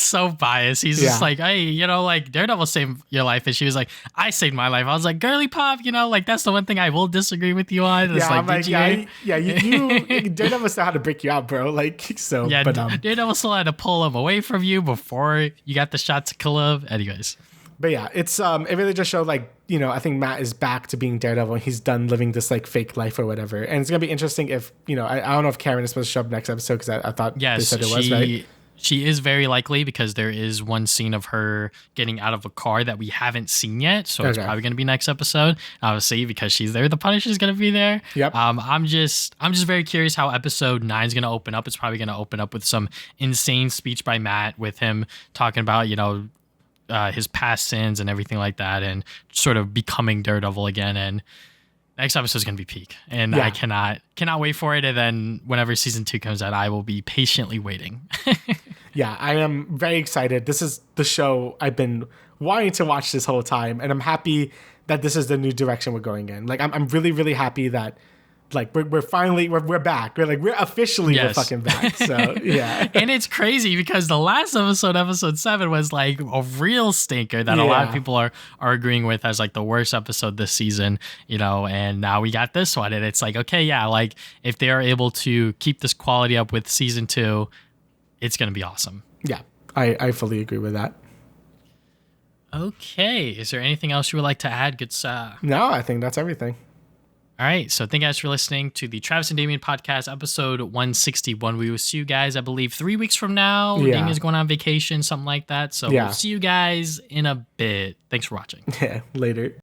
so biased. He's just like, hey, like Daredevil saved your life, and she was like, I saved my life. I was like, girly pop, like that's the one thing I will disagree with you on. It's you Daredevil still had to break you out, bro. Like, so but Daredevil still had to pull him away from you before you got the shot to kill him. Anyways. But yeah, it's it really just showed like, I think Matt is back to being Daredevil and he's done living this like fake life or whatever. And it's gonna be interesting if, I don't know if Karen is supposed to show up next episode, because I thought they said it was, right? She is very likely, because there is one scene of her getting out of a car that we haven't seen yet. So it's probably going to be next episode. Obviously, because she's there, the Punisher is going to be there. Yep. I'm just very curious how episode 9 is going to open up. It's probably going to open up with some insane speech by Matt with him talking about, his past sins and everything like that, and sort of becoming Daredevil again. And next episode is going to be peak, and I cannot wait for it. And then whenever season 2 comes out, I will be patiently waiting. Yeah, I am very excited. This is the show I've been wanting to watch this whole time, and I'm happy that this is the new direction we're going in. Like, I'm really, really happy that like we're finally we're back. We're officially we're fucking back. So yeah. And it's crazy because the last episode 7, was like a real stinker that a lot of people are agreeing with as like the worst episode this season, and now we got this one, and it's like, okay, like if they are able to keep this quality up with season 2, it's gonna be awesome. Yeah, I fully agree with that. Okay, is there anything else you would like to add, good sir? No, I think that's everything. All right, so thank you guys for listening to the Travis and Damian podcast, episode 161. We will see you guys, I believe, 3 weeks from now. Yeah. Damian's going on vacation, something like that. So we'll see you guys in a bit. Thanks for watching. Yeah, later.